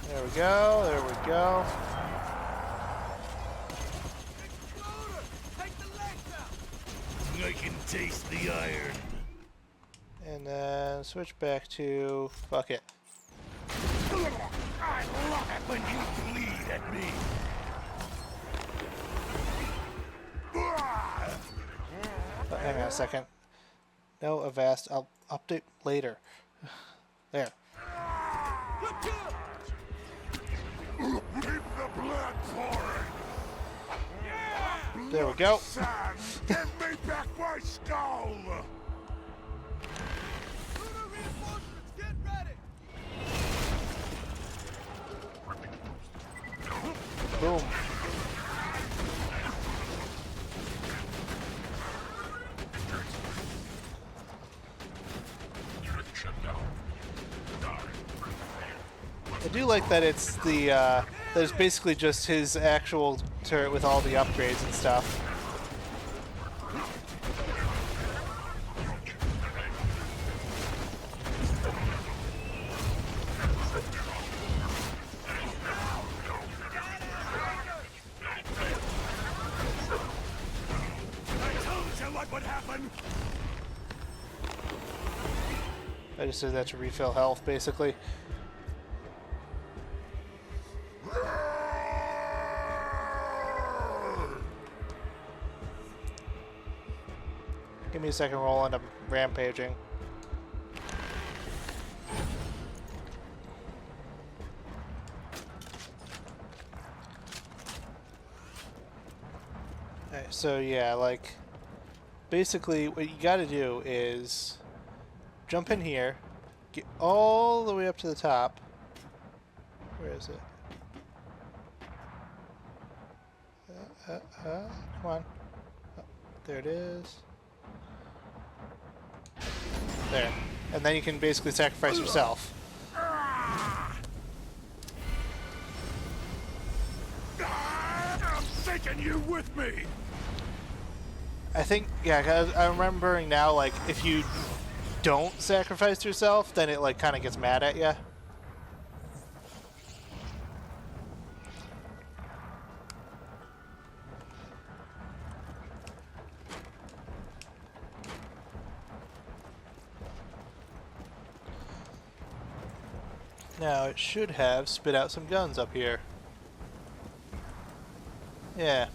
A: There we go.
B: I can taste the iron.
A: And then switch back to fuck it.
B: I love it when you bleed at me.
A: Oh, hang on a second. No, Avast. I'll update later. There.
B: Keep the blood pouring.
A: There we go.
B: Sam, give me back my skull.
G: Get ready!
A: Boom. I do like that it's the that it's basically just his actual turret with all the upgrades and stuff.
B: I told you what would happen.
A: I just did that to refill health, basically. Give me a second roll and I'm rampaging. Alright, so yeah, like, basically what you gotta do is jump in here, get all the way up to the top. Where is it? Come on. Oh, there it is. There. And then you can basically sacrifice yourself.
B: I'm taking you with me.
A: I think, yeah, 'cause I'm remembering now, like, if you don't sacrifice yourself, then it, like, kind of gets mad at you. Now, it should have spit out some guns up here. Yeah.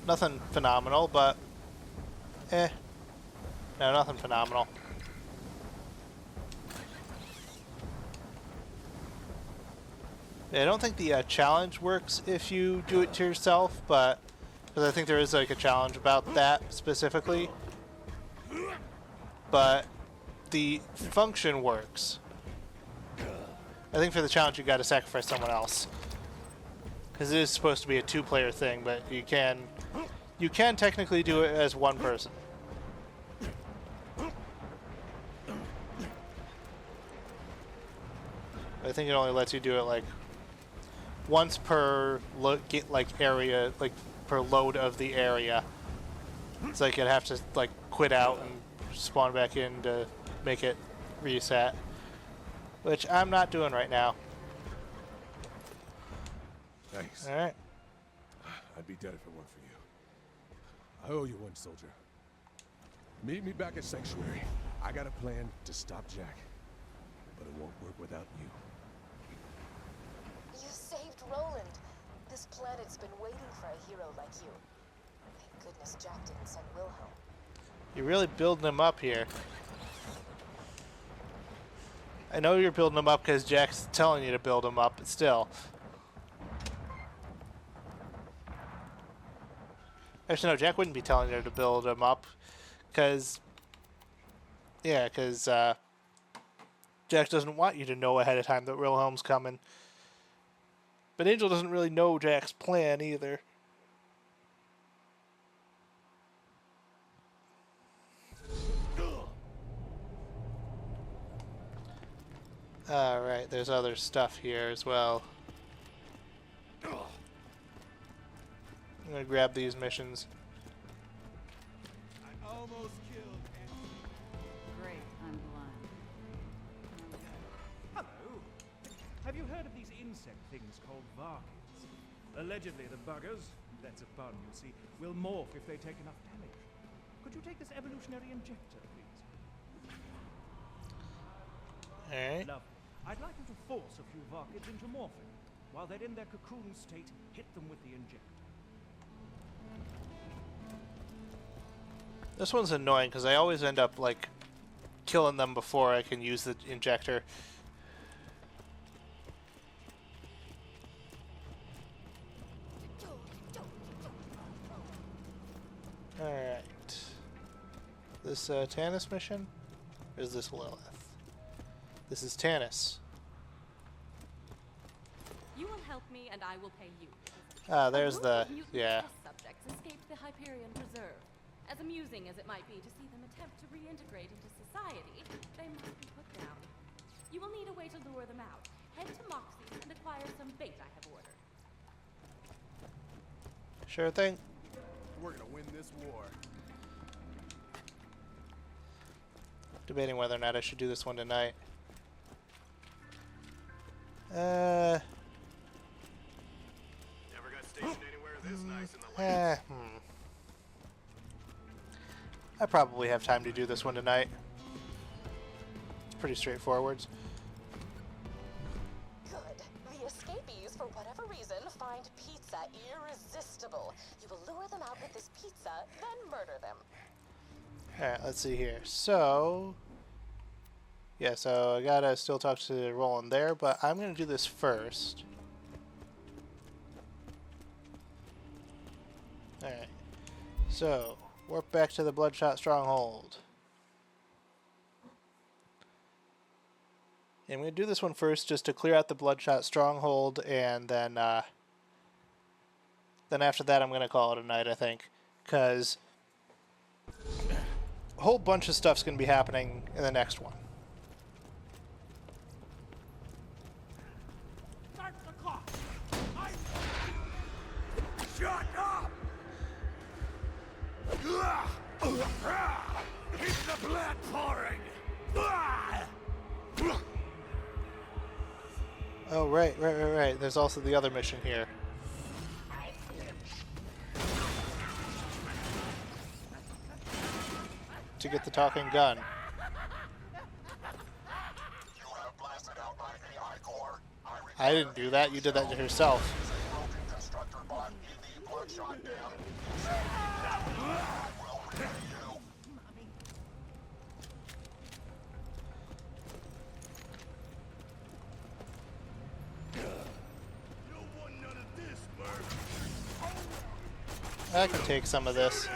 A: Nothing phenomenal, but... No, nothing phenomenal. Yeah, I don't think the challenge works if you do it to yourself, but... Because I think there is, like, a challenge about that specifically. But the function works. I think for the challenge you gotta sacrifice someone else. Because it is supposed to be a two-player thing, but you can technically do it as one person. I think it only lets you do it like once per area, like per load of the area. It's like you'd have to like quit out and spawn back in to make it reset. Which I'm not doing right now.
L: Thanks.
A: Alright.
L: I'd be dead if it weren't for you. I owe you one, soldier. Meet me back at Sanctuary. I got a plan to stop Jack. But it won't work without you.
E: You saved Roland. This planet's been waiting for a hero like you. Thank goodness Jack didn't send Wilhelm.
A: You're really building him up here. I know you're building him up because Jack's telling you to build him up, but still. Actually, no, Jack wouldn't be telling you to build him up. Because... Yeah, because Jack doesn't want you to know ahead of time that Wilhelm's coming. But Angel doesn't really know Jack's plan either. Alright, there's other stuff here as well. I'm gonna grab these missions.
G: I almost killed
H: Great, I'm blind.
G: Hello. Have you heard of these insect things called varkins? Allegedly, the buggers, that's a pun, you see, will morph if they take enough damage.
M: Could you take this evolutionary injector, please?
A: Alright.
M: Lovely. I'd like you to force a few Varkids into morphing. While they're in their cocoon state, hit them with the injector.
A: This one's annoying because I always end up like killing them before I can use the injector. Alright. This Tanis mission? Or is this Lilith? This is Tanis.
H: You will help me, and I will pay you.
A: Ah, there's the...
H: Mutant
A: yeah.
H: test subjects escaped the Hyperion Preserve. As amusing as it might be to see them attempt to reintegrate into society, they must be put down. You will need a way to lure them out. Head to Moxie's and acquire some bait I have ordered.
A: Sure thing.
L: We're gonna win this war.
A: Debating whether or not I should do this one tonight. Never
L: got stationed anywhere this nice in the land.
A: I probably have time to do this one tonight. It's pretty straightforward.
E: Good. The escapees, for whatever reason, find pizza irresistible. You will lure them out with this pizza, then murder them.
A: Alright, let's see here. So... yeah, so I gotta still talk to Roland there, but I'm gonna do this first. Alright. So, warp back to the Bloodshot Stronghold. And I'm gonna do this one first just to clear out the Bloodshot Stronghold, and then after that I'm gonna call it a night, I think. Because a whole bunch of stuff's gonna be happening in the next one.
B: Start the clock! Shut up! Keep the blood pouring!
A: Oh, right. There's also the other mission here. To get the talking gun. I didn't do that. You did that to yourself. I can take some of this.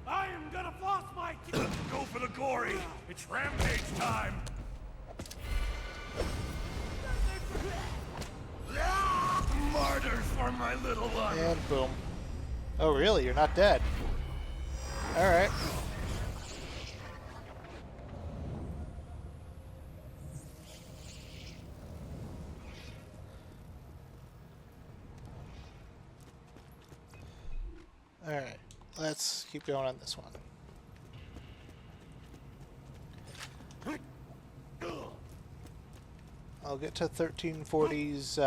B: I am gonna floss my teeth! Go for the gory! It's rampage time! Martyrs for my little one!
A: And boom. Oh, really? You're not dead. Alright. Alright. Let's keep going on this one. I'll get to 1340's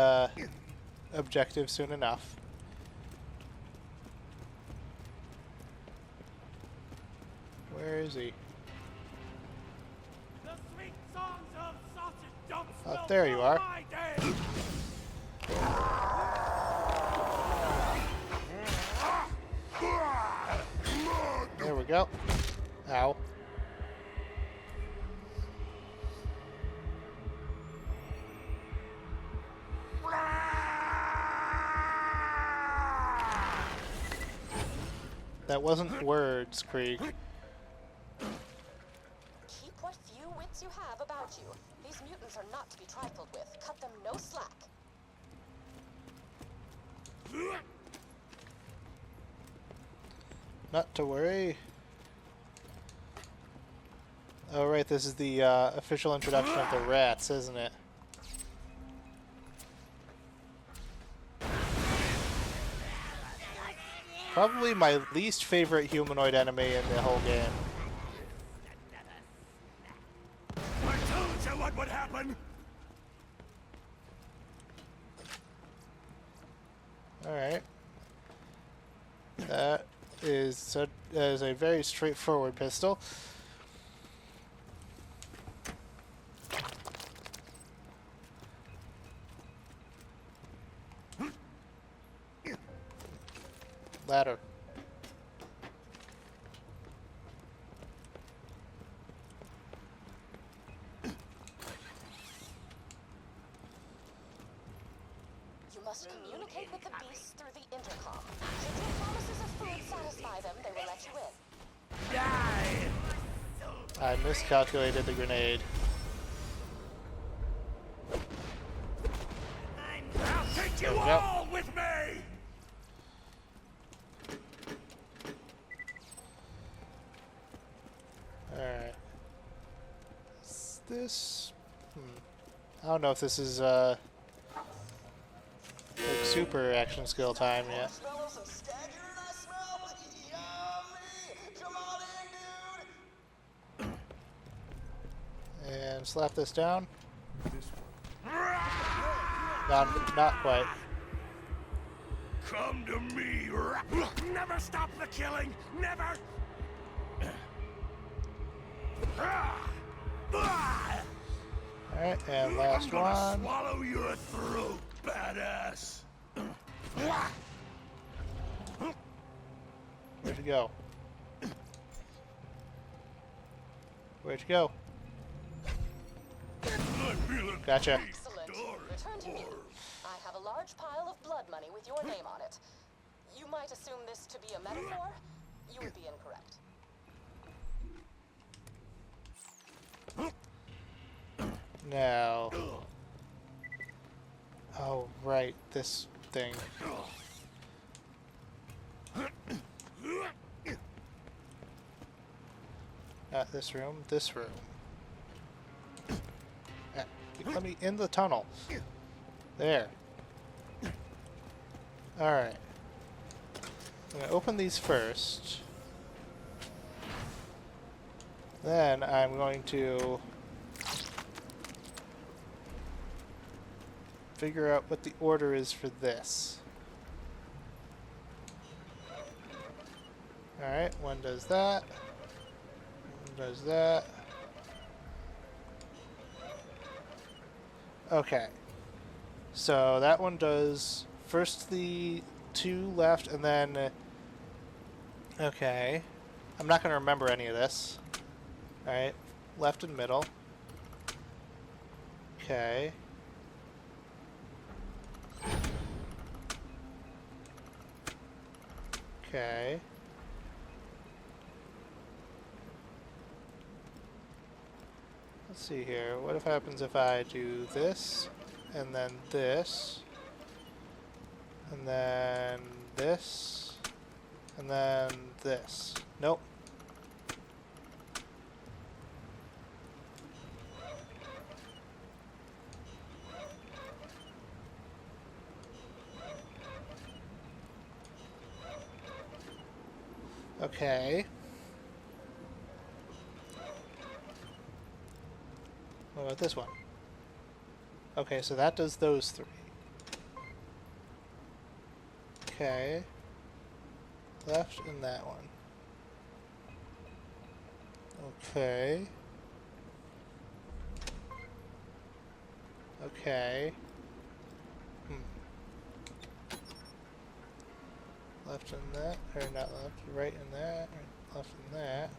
A: objective soon enough. Where is he?
B: The sweet songs of sausage dumps
A: Oh,
B: will
A: there you
B: fill
A: are.
B: my day.
A: There we go. Ow. That wasn't words, Krieg.
E: Keep what few wits you have about you. These mutants are not to be trifled with. Cut them no slack.
A: Not to worry. Oh, right, this is the official introduction of the rats, isn't it? Probably my least favorite humanoid enemy in the whole game.
B: I told you what would happen!
A: Alright. That is a very straightforward pistol. Ladder.
E: You must communicate with the beasts through the intercom. Should your promises of food satisfy them, they will let you in.
B: Die!
A: I miscalculated the grenade.
B: I'll take you
A: There we go.
B: all with me!
A: Alright. Is this... I don't know if this is, like super action skill time yet.
F: Marshmallows and staggering, I smell. Yummy! Come on in, dude!
A: And slap this down. Not quite.
B: Come to me! Never stop the killing! Never!
A: Alright, and last
B: I'm gonna
A: one.
B: swallow your throat, badass!
A: Where'd you go? Where'd you go? Gotcha.
E: Excellent. Return to me. I have a large pile of blood money with your name on it. You might assume this to be a metaphor. You would be incorrect.
A: Now. Oh, right, this thing. Not this room, this room. Let me in the tunnel. There. Alright. I'm going to open these first. Then I'm going to figure out what the order is for this. Alright, one does that. One does that. Okay. So that one does first the two left and then... okay. I'm not going to remember any of this. Alright. Left and middle. Okay. Okay. Let's see here. What if happens if I do this, and then this, and then this, and then this? Nope. Okay. What about this one? Okay, so that does those three. Okay. Left and that one. Okay. Okay. Left and that, or not left, right and that, or left and that.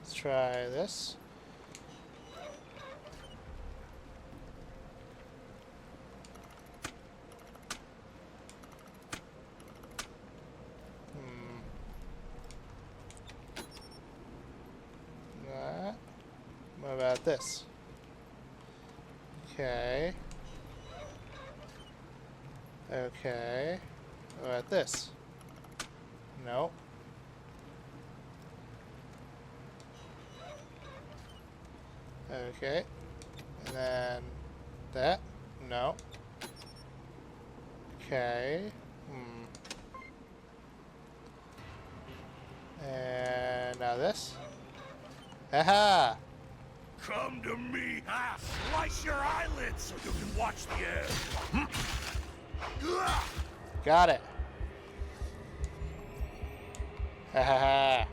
A: Let's try this. That. What about this? Okay. Okay. What about this? No. Okay. And then that? No. Okay. And now this. Aha!
B: Come to me. I'll slice your eyelids so you can watch the end.
A: Got it. Ha ha ha.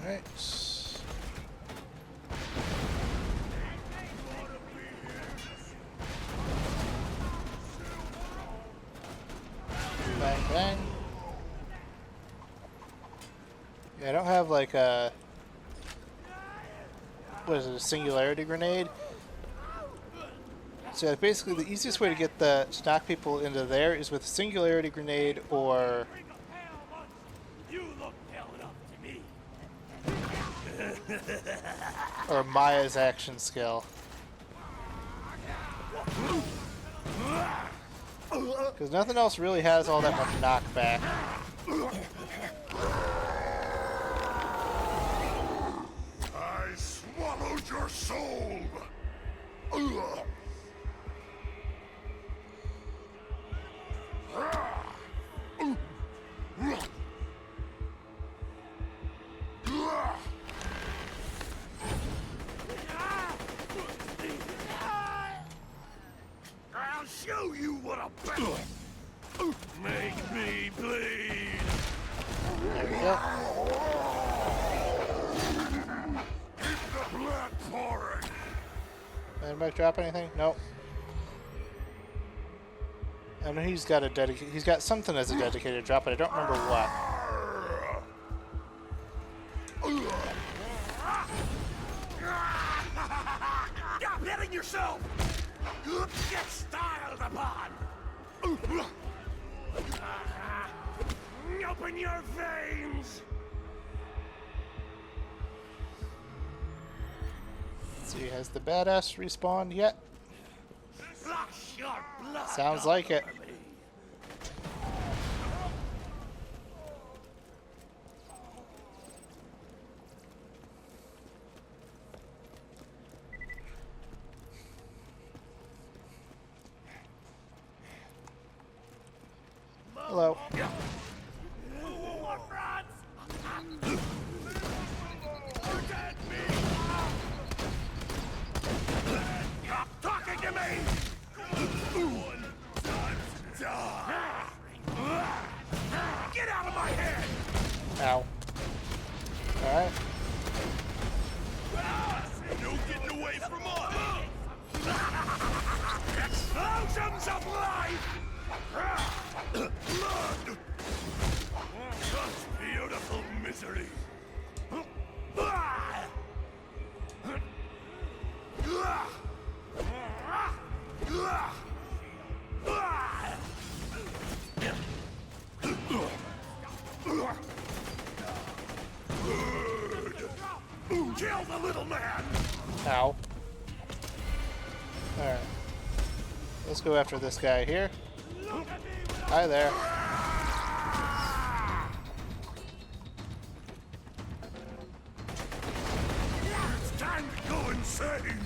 A: Alright. Bang, bang. Yeah, I don't have like a... What is it, a singularity grenade? So basically the easiest way to get to knock people into there is with a singularity grenade or...
B: You look pale enough to me.
A: or Maya's action skill. Because nothing else really has all that much knockback.
B: I swallowed your soul. I'll show you what a battle. Make me bleed.
A: There we go.
B: Keep the blood pouring.
A: Did anybody drop anything? Nope. I know he's got a dedicated. He's got something as a dedicated drop, but I don't remember what.
B: Stop hitting yourself! Get styled upon! Open your veins!
A: Let's see, has the badass respawned yet?
B: Flush your blood
A: Sounds like it.
B: over me.
A: Hello.
B: More frauds! Protect me! Stop talking to me! One time to die! Get out of my head!
A: Ow. Alright.
B: No getting away from us! Explosions of life! Blood! Such beautiful misery! Kill the little man!
A: Ow. Alright. Let's go after this guy here. Hi there.
B: It's time to go insane!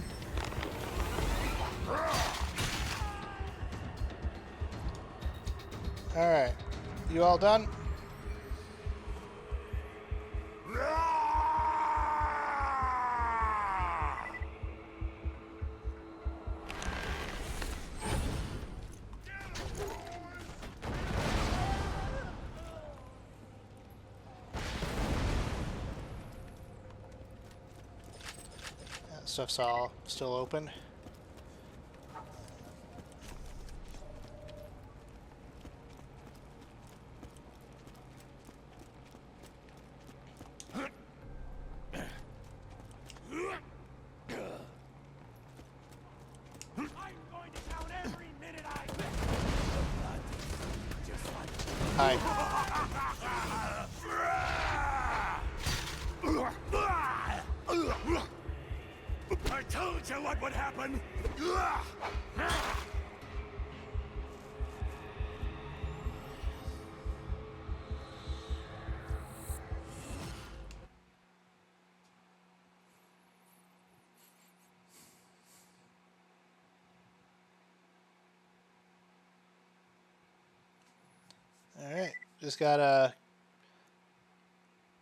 A: Alright. You all done? That stuff's all still open.
B: I'm going to count every minute I just like
A: Hi.
L: woman!
A: Alright, just gotta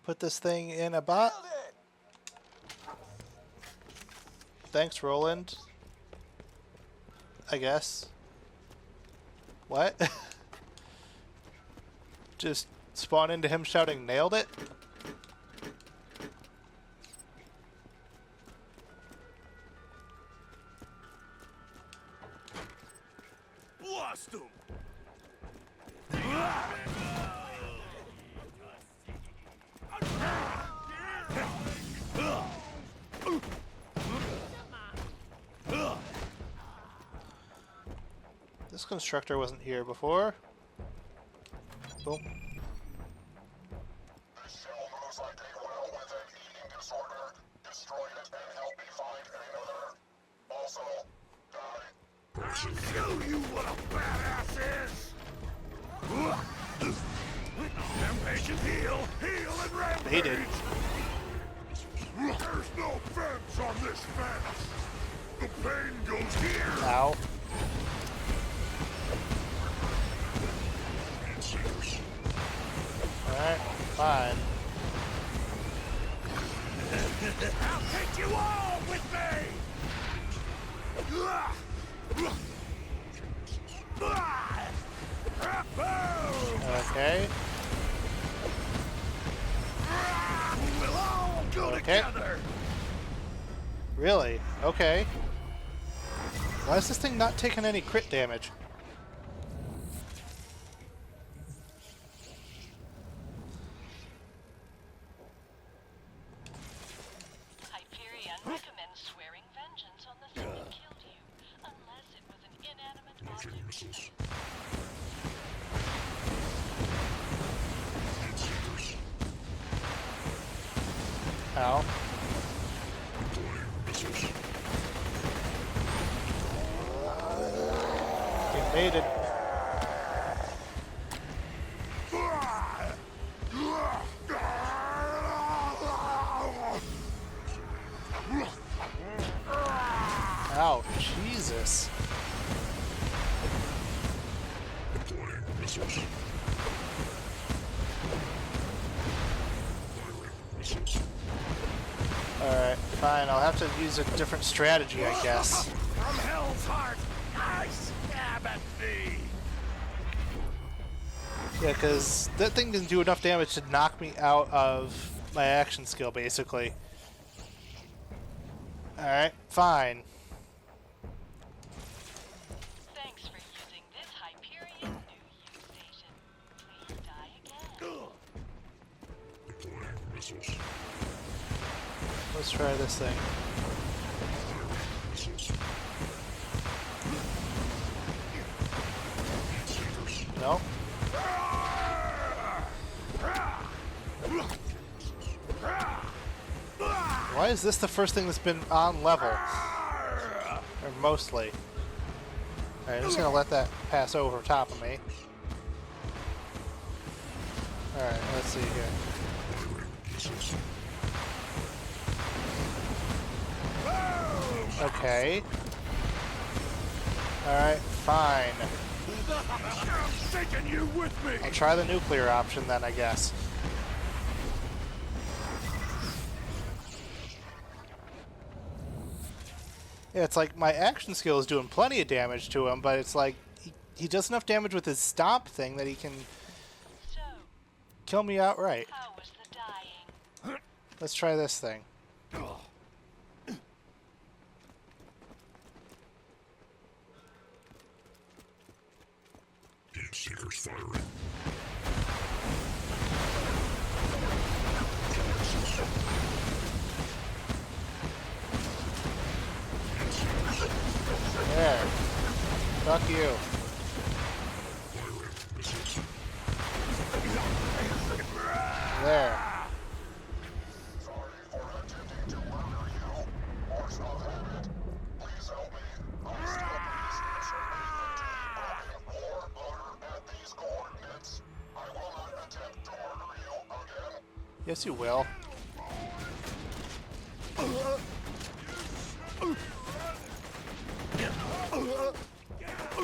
A: put this thing in a bot. Thanks, Roland. I guess. What? Just spawn into him shouting, nailed it?
L: Blast him!
A: This constructor wasn't here before. Boom.
N: This shell moves like a whale with an eating disorder. Destroy it and help me find another. Also, die.
L: I'll show you what a badass is! Impatient heal! Heal and rampage!
A: Baited.
L: There's no fence on this fence! The pain goes here!
A: Ow. Alright, fine.
L: I'll take you all with me!
A: Okay.
L: We'll all go
A: Okay.
L: together!
A: Really? Okay. Why is this thing not taking any crit damage?
K: Hyperion recommends swearing vengeance on the thing that killed you, unless it was an inanimate object.
A: Ow. Get baited. Ow, Jesus. Alright, fine. I'll have to use a different strategy, I guess.
L: From Hell's Heart, I stab at thee!
A: Yeah, because that thing didn't do enough damage to knock me out of my action skill, basically. Alright, fine.
K: Thanks for using this Hyperion new use station. Please die again.
A: Let's try this thing. No? Why is this the first thing that's been on level? Or mostly. Alright, I'm just gonna let that pass over top of me. Alright, let's see here. Okay. Alright, fine.
L: I'm taking you with me!
A: I'll try the nuclear option then, I guess. Yeah, it's like my action skill is doing plenty of damage to him, but it's like he does enough damage with his stomp thing that he can
K: So,
A: kill me outright.
K: how was the dying?
A: Let's try this thing.
L: Seekers firing.
A: There. Fuck you. There.
N: Sorry for attempting to murder you. Force of habit. Please help me.
A: Yes, you will.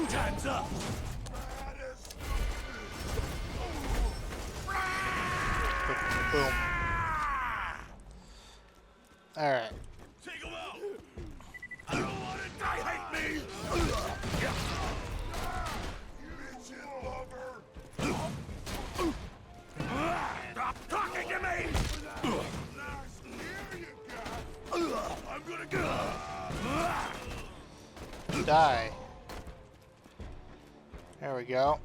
B: Time's up.
A: Boom. All right.
B: Take him out. I don't want to die. Hate me. Stop talking to me. I'm gonna go.
A: Die. There we go.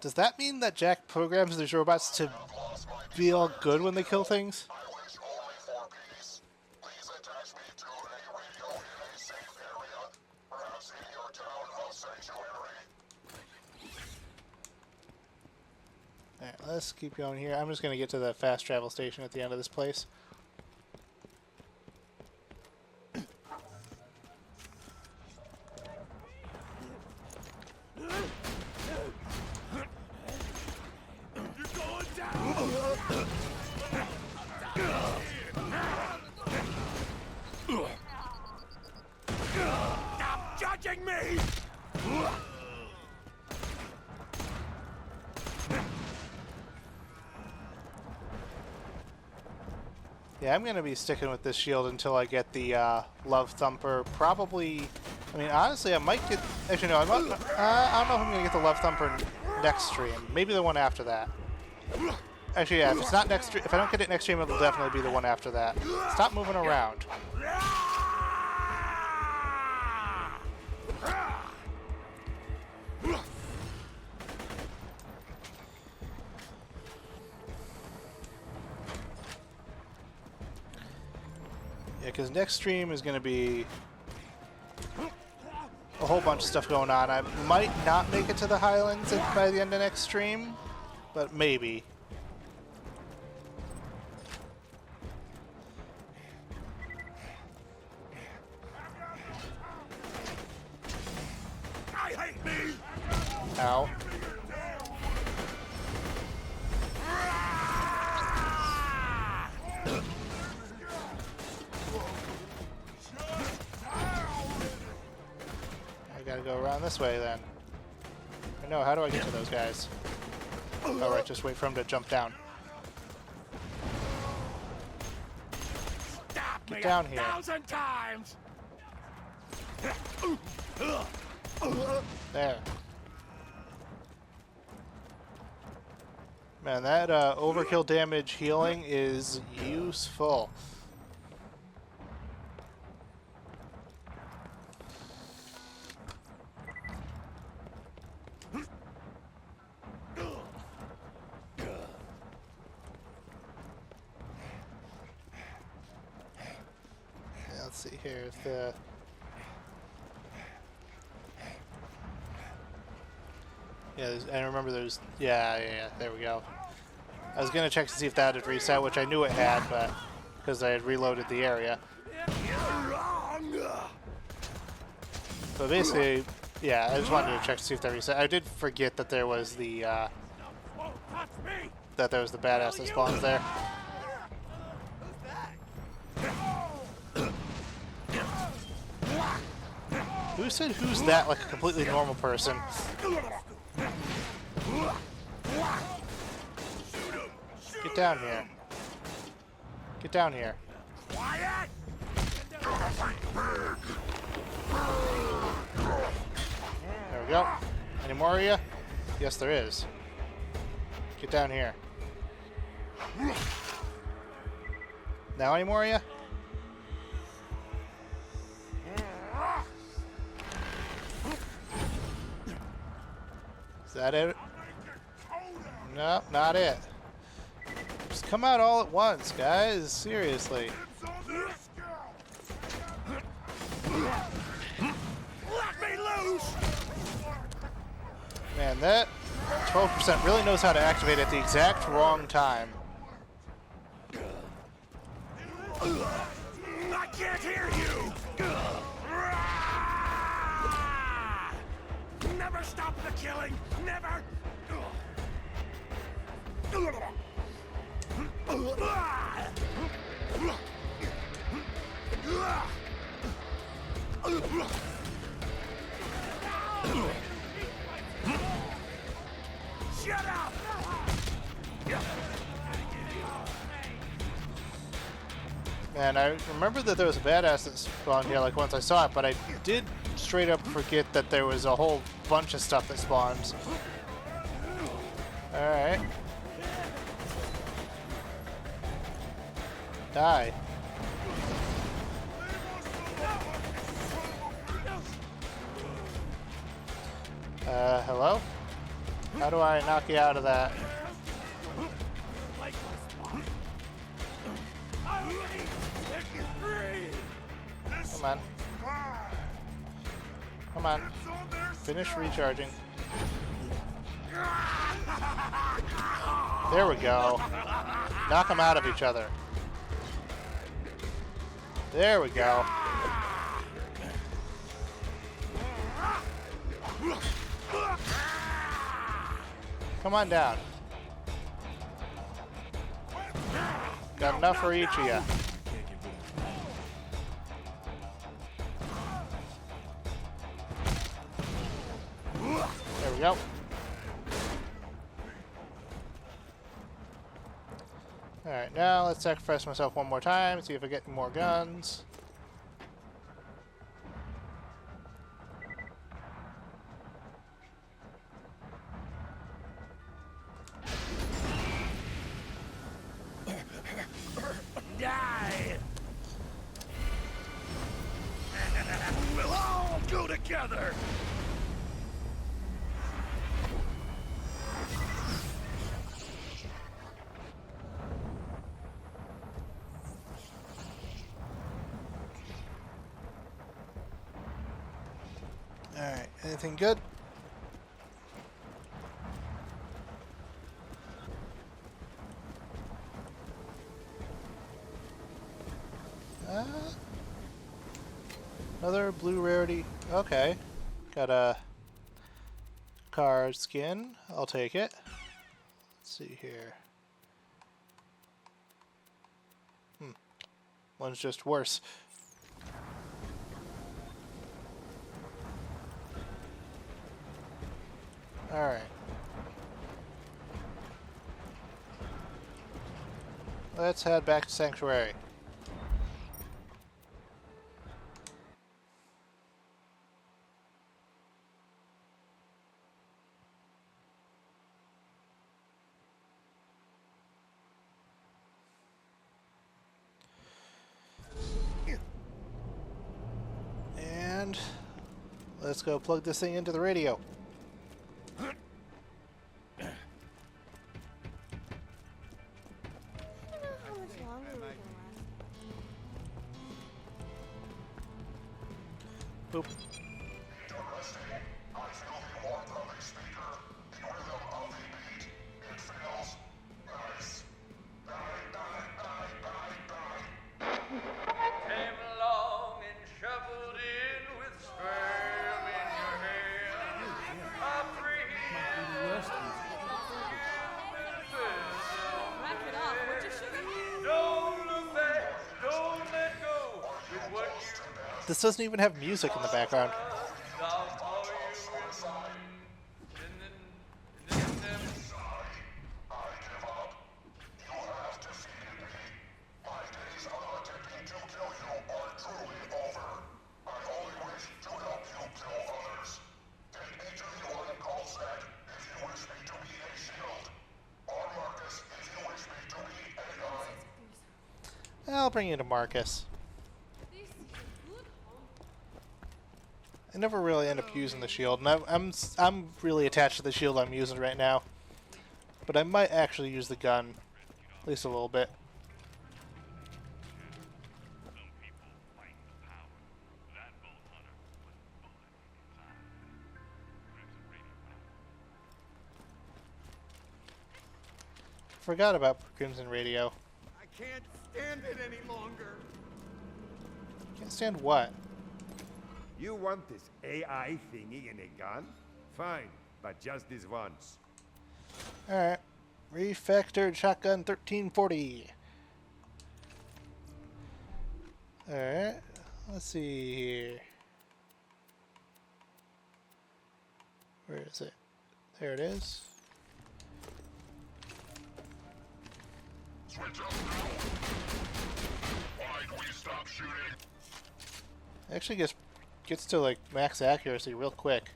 A: Does that mean that Jack programs these robots to be all good when they kill things? Alright, let's keep going here. I'm just going to get to the fast travel station at the end of this place.
B: Stop judging me!
A: Yeah, I'm going to be sticking with this shield until I get the Love Thumper. Probably, I mean, honestly, I might get... Actually, no, I don't know if I'm going to get the Love Thumper next stream. Maybe the one after that. Actually, yeah, if it's not next stream, if I don't get it next stream, it'll definitely be the one after that. Stop moving around. Yeah, because next stream is going to be a whole bunch of stuff going on. I might not make it to the Highlands by the end of next stream, but maybe.
B: I hate me!
A: Ow. I gotta go around this way then. Or no, how do I get to those guys? Alright, just wait for him to jump down. Get down here.
B: 1,000 times!
A: There. Man, that overkill damage healing is useful. Let's see here if the... Yeah, I remember there's... Yeah, there we go. I was going to check to see if that had reset, which I knew it had, but... Because I had reloaded the area. But basically, yeah, I just wanted to check to see if that reset. I did forget that there was the, that there was the badass that spawns there. Who said who's that like a completely normal person? Get down here. Get down here.
B: Quiet!
A: There we go. Any more of you? Yes, there is. Get down here. Now any more of you? Is that it? No, not it. Just come out all at once, guys. Seriously.
B: Let me loose!
A: Man, that 12% really knows how to activate at the exact wrong time.
B: I can't hear you! Never stop the killing! Never! Shut up!
A: Man, I remember that there was a badass that spawned here like once I saw it, but I did straight up forget that there was a whole bunch of stuff that spawns. Alright. Die. Hello? How do I knock you out of that? Come on. Come on. Finish recharging. There we go. Knock them out of each other. There we go. Come on down. Got enough for each of you. There we go. Alright, now let's sacrifice myself one more time, see if I get any more guns.
B: Die! We'll all go together!
A: Alright, anything good? Another blue rarity. Okay. Got a card skin. I'll take it. Let's see here. One's just worse. Alright. Let's head back to Sanctuary. And let's go plug this thing into the radio. Boop. This doesn't even have music in the background. I'll bring you to Marcus. I never really end up using the shield, and I'm really attached to the shield I'm using right now. But I might actually use the gun At least a little bit. Forgot about Crimson Radio.
B: I can't stand it any longer.
A: Can't stand what?
B: You want this AI thingy in a gun? Fine, but just this once.
A: Alright. Refactored shotgun 1340. Alright. Let's see here. Where is it? There it is.
N: Switch up now. Why do we stop shooting?
A: Actually gets to like max accuracy real quick.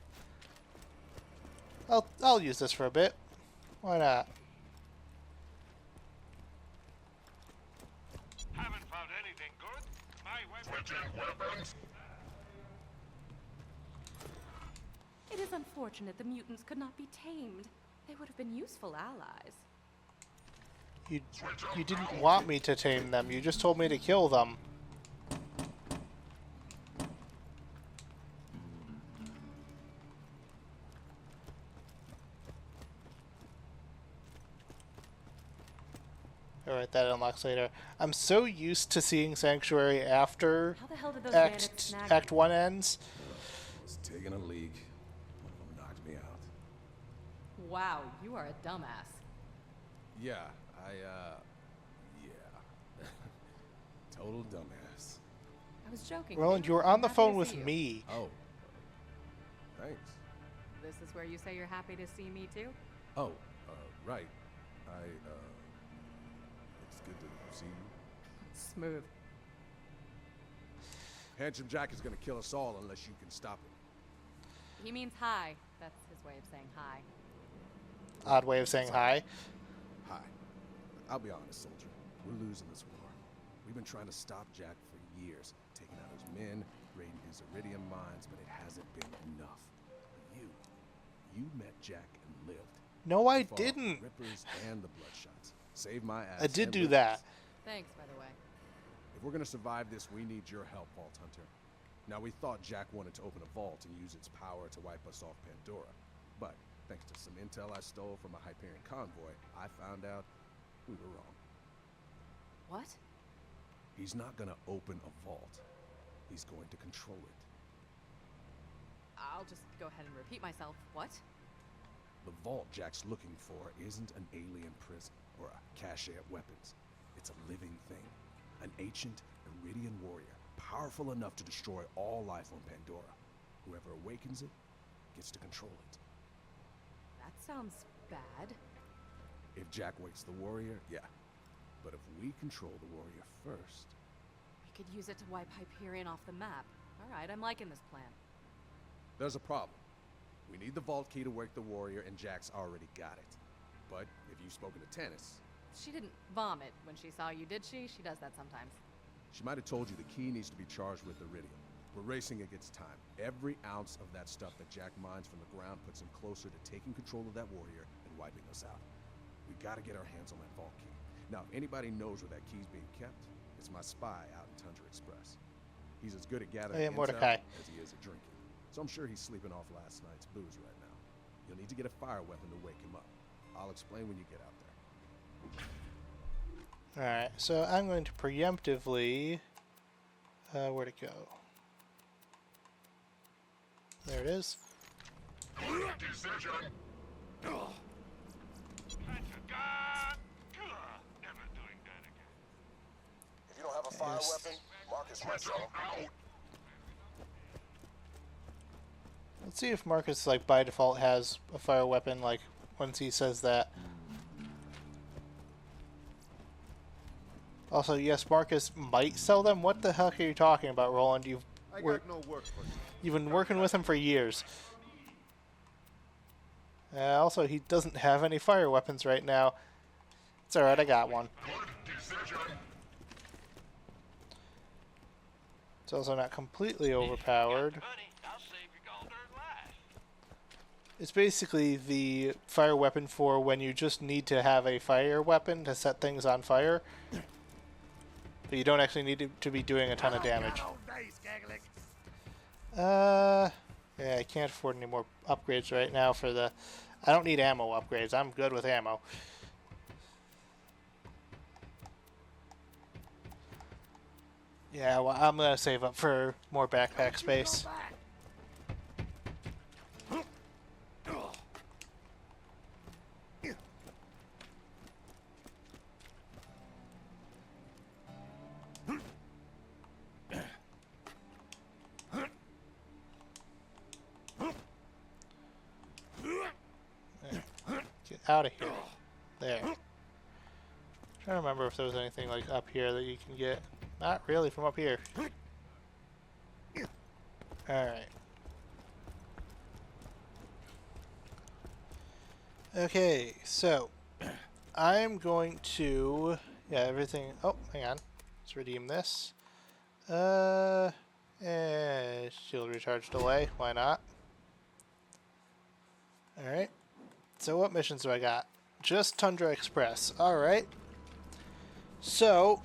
A: I'll use this for a bit. Why not?
J: Haven't found anything good. My weapon.
N: Switching weapons.
H: It is unfortunate the mutants could not be tamed. They would have been useful allies.
A: You didn't want me to tame them. You just told me to kill them. Alright, that unlocks later. I'm so used to seeing Sanctuary after
H: How the hell did those bandits snag
A: Act 1 ends.
L: It's taking a leak. One of them knocked me out.
H: Wow, you are a dumbass.
L: Yeah, yeah. Total dumbass.
H: I was joking.
A: Roland, you were on the phone with me.
L: Oh. Thanks.
H: This is where you say you're happy to see me too?
L: Oh, right. It's good to see you.
H: Smooth.
L: Handsome Jack is gonna kill us all unless you can stop him.
H: He means hi. That's his way of saying hi.
A: Odd way of saying hi.
L: Hi. I'll be honest, soldier. We're losing this war. We've been trying to stop Jack for years, taking out his men, raiding his iridium mines, but it hasn't been enough. But you met Jack and lived.
A: No, I
L: Fought
A: didn't.
L: Rippers and the Bloodshots. Saved my ass.
A: I did
L: and
A: do
L: Rippers.
A: that.
H: Thanks, by the way.
L: If we're gonna survive this, we need your help, Vault Hunter. Now, we thought Jack wanted to open a vault and use its power to wipe us off Pandora. But, thanks to some intel I stole from a Hyperion convoy, I found out we were wrong.
H: What?
L: He's not gonna open a vault. He's going to control it.
H: I'll just go ahead and repeat myself. What?
L: The vault Jack's looking for isn't an alien prison or a cache of weapons. It's a living thing. An ancient Iridian warrior, powerful enough to destroy all life on Pandora. Whoever awakens it gets to control it.
H: That sounds bad.
L: If Jack wakes the warrior, yeah. But if we control the warrior first...
H: We could use it to wipe Hyperion off the map. Alright, I'm liking this plan.
L: There's a problem. We need the vault key to wake the warrior, and Jack's already got it. But if you've spoken to Tannis...
H: She didn't vomit when she saw you, did she? She does that sometimes.
L: She might have told you the key needs to be charged with iridium. We're racing against time. Every ounce of that stuff that Jack mines from the ground puts him closer to taking control of that warrior and wiping us out. We gotta get our hands on that vault key. Now, if anybody knows where that key's being kept, it's my spy out in Tundra Express. He's as good at gathering intel
A: Mordecai.
L: as he is at drinking. So I'm sure he's sleeping off last night's booze right now. You'll need to get a fire weapon to wake him up. I'll explain when you get out there.
A: Alright, so I'm going to preemptively... where'd it go? There it is.
N: Decision.
J: Never doing that again.
F: If you don't have a fire
A: Yes.
F: weapon, Marcus will
N: Switch
F: so.
N: up now.
A: Let's see if Marcus, like, by default has a fire weapon, like, once he says that. Also, yes, Marcus might sell them. What the heck are you talking about, Roland?
B: I got no work for you.
A: You've been working with him for years. Also, he doesn't have any fire weapons right now. It's alright, I got one.
N: Good decision.
A: It's also not completely overpowered.
J: Buddy, I'll save your gold-earned life.
A: It's basically the fire weapon for when you just need to have a fire weapon to set things on fire. But you don't actually need to be doing a ton of damage. Yeah, I can't afford any more upgrades right now for the... I don't need ammo upgrades. I'm good with ammo. Yeah, well, I'm going to save up for more backpack space. Get out of here. There. Trying to remember if there was anything like up here that you can get. Not really from up here. Alright. Okay, so I'm going to... Yeah, everything... Oh, hang on. Let's redeem this. Shield recharge delay. Why not? Alright. So what missions do I got? Just Tundra Express. Alright. So,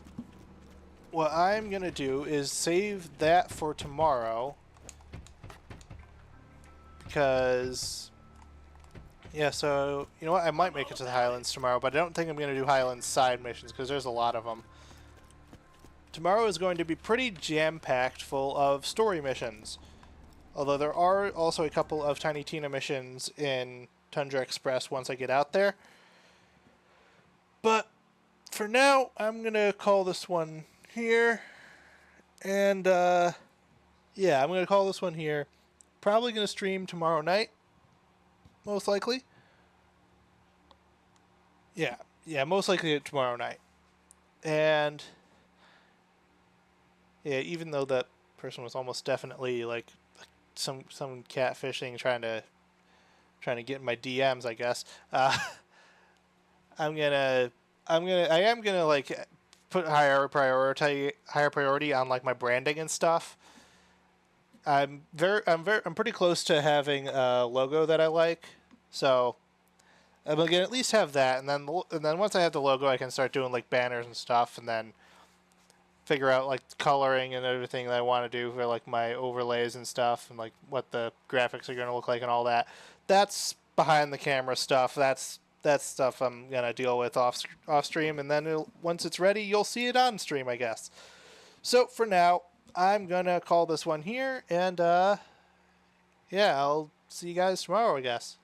A: what I'm going to do is save that for tomorrow. Because... Yeah, so, you know what? I might make it to the Highlands tomorrow, but I don't think I'm going to do Highlands side missions, because there's a lot of them. Tomorrow is going to be pretty jam-packed full of story missions. Although there are also a couple of Tiny Tina missions in Tundra Express once I get out there. But, for now, I'm going to call this one here. And, yeah, I'm going to call this one here. Probably going to stream tomorrow night. Most likely. Yeah, most likely tomorrow night. And yeah, even though that person was almost definitely like some catfishing, trying to get in my DMs, I guess. I am gonna like put higher priority on like my branding and stuff. I'm pretty close to having a logo that I like, so I'm gonna at least have that, and then once I have the logo, I can start doing like banners and stuff, and then figure out like coloring and everything that I want to do for like my overlays and stuff, and like what the graphics are gonna look like and all that. That's behind the camera stuff. That's stuff I'm gonna deal with off stream, and then once it's ready, you'll see it on stream, I guess. So for now, I'm gonna call this one here, and yeah, I'll see you guys tomorrow, I guess.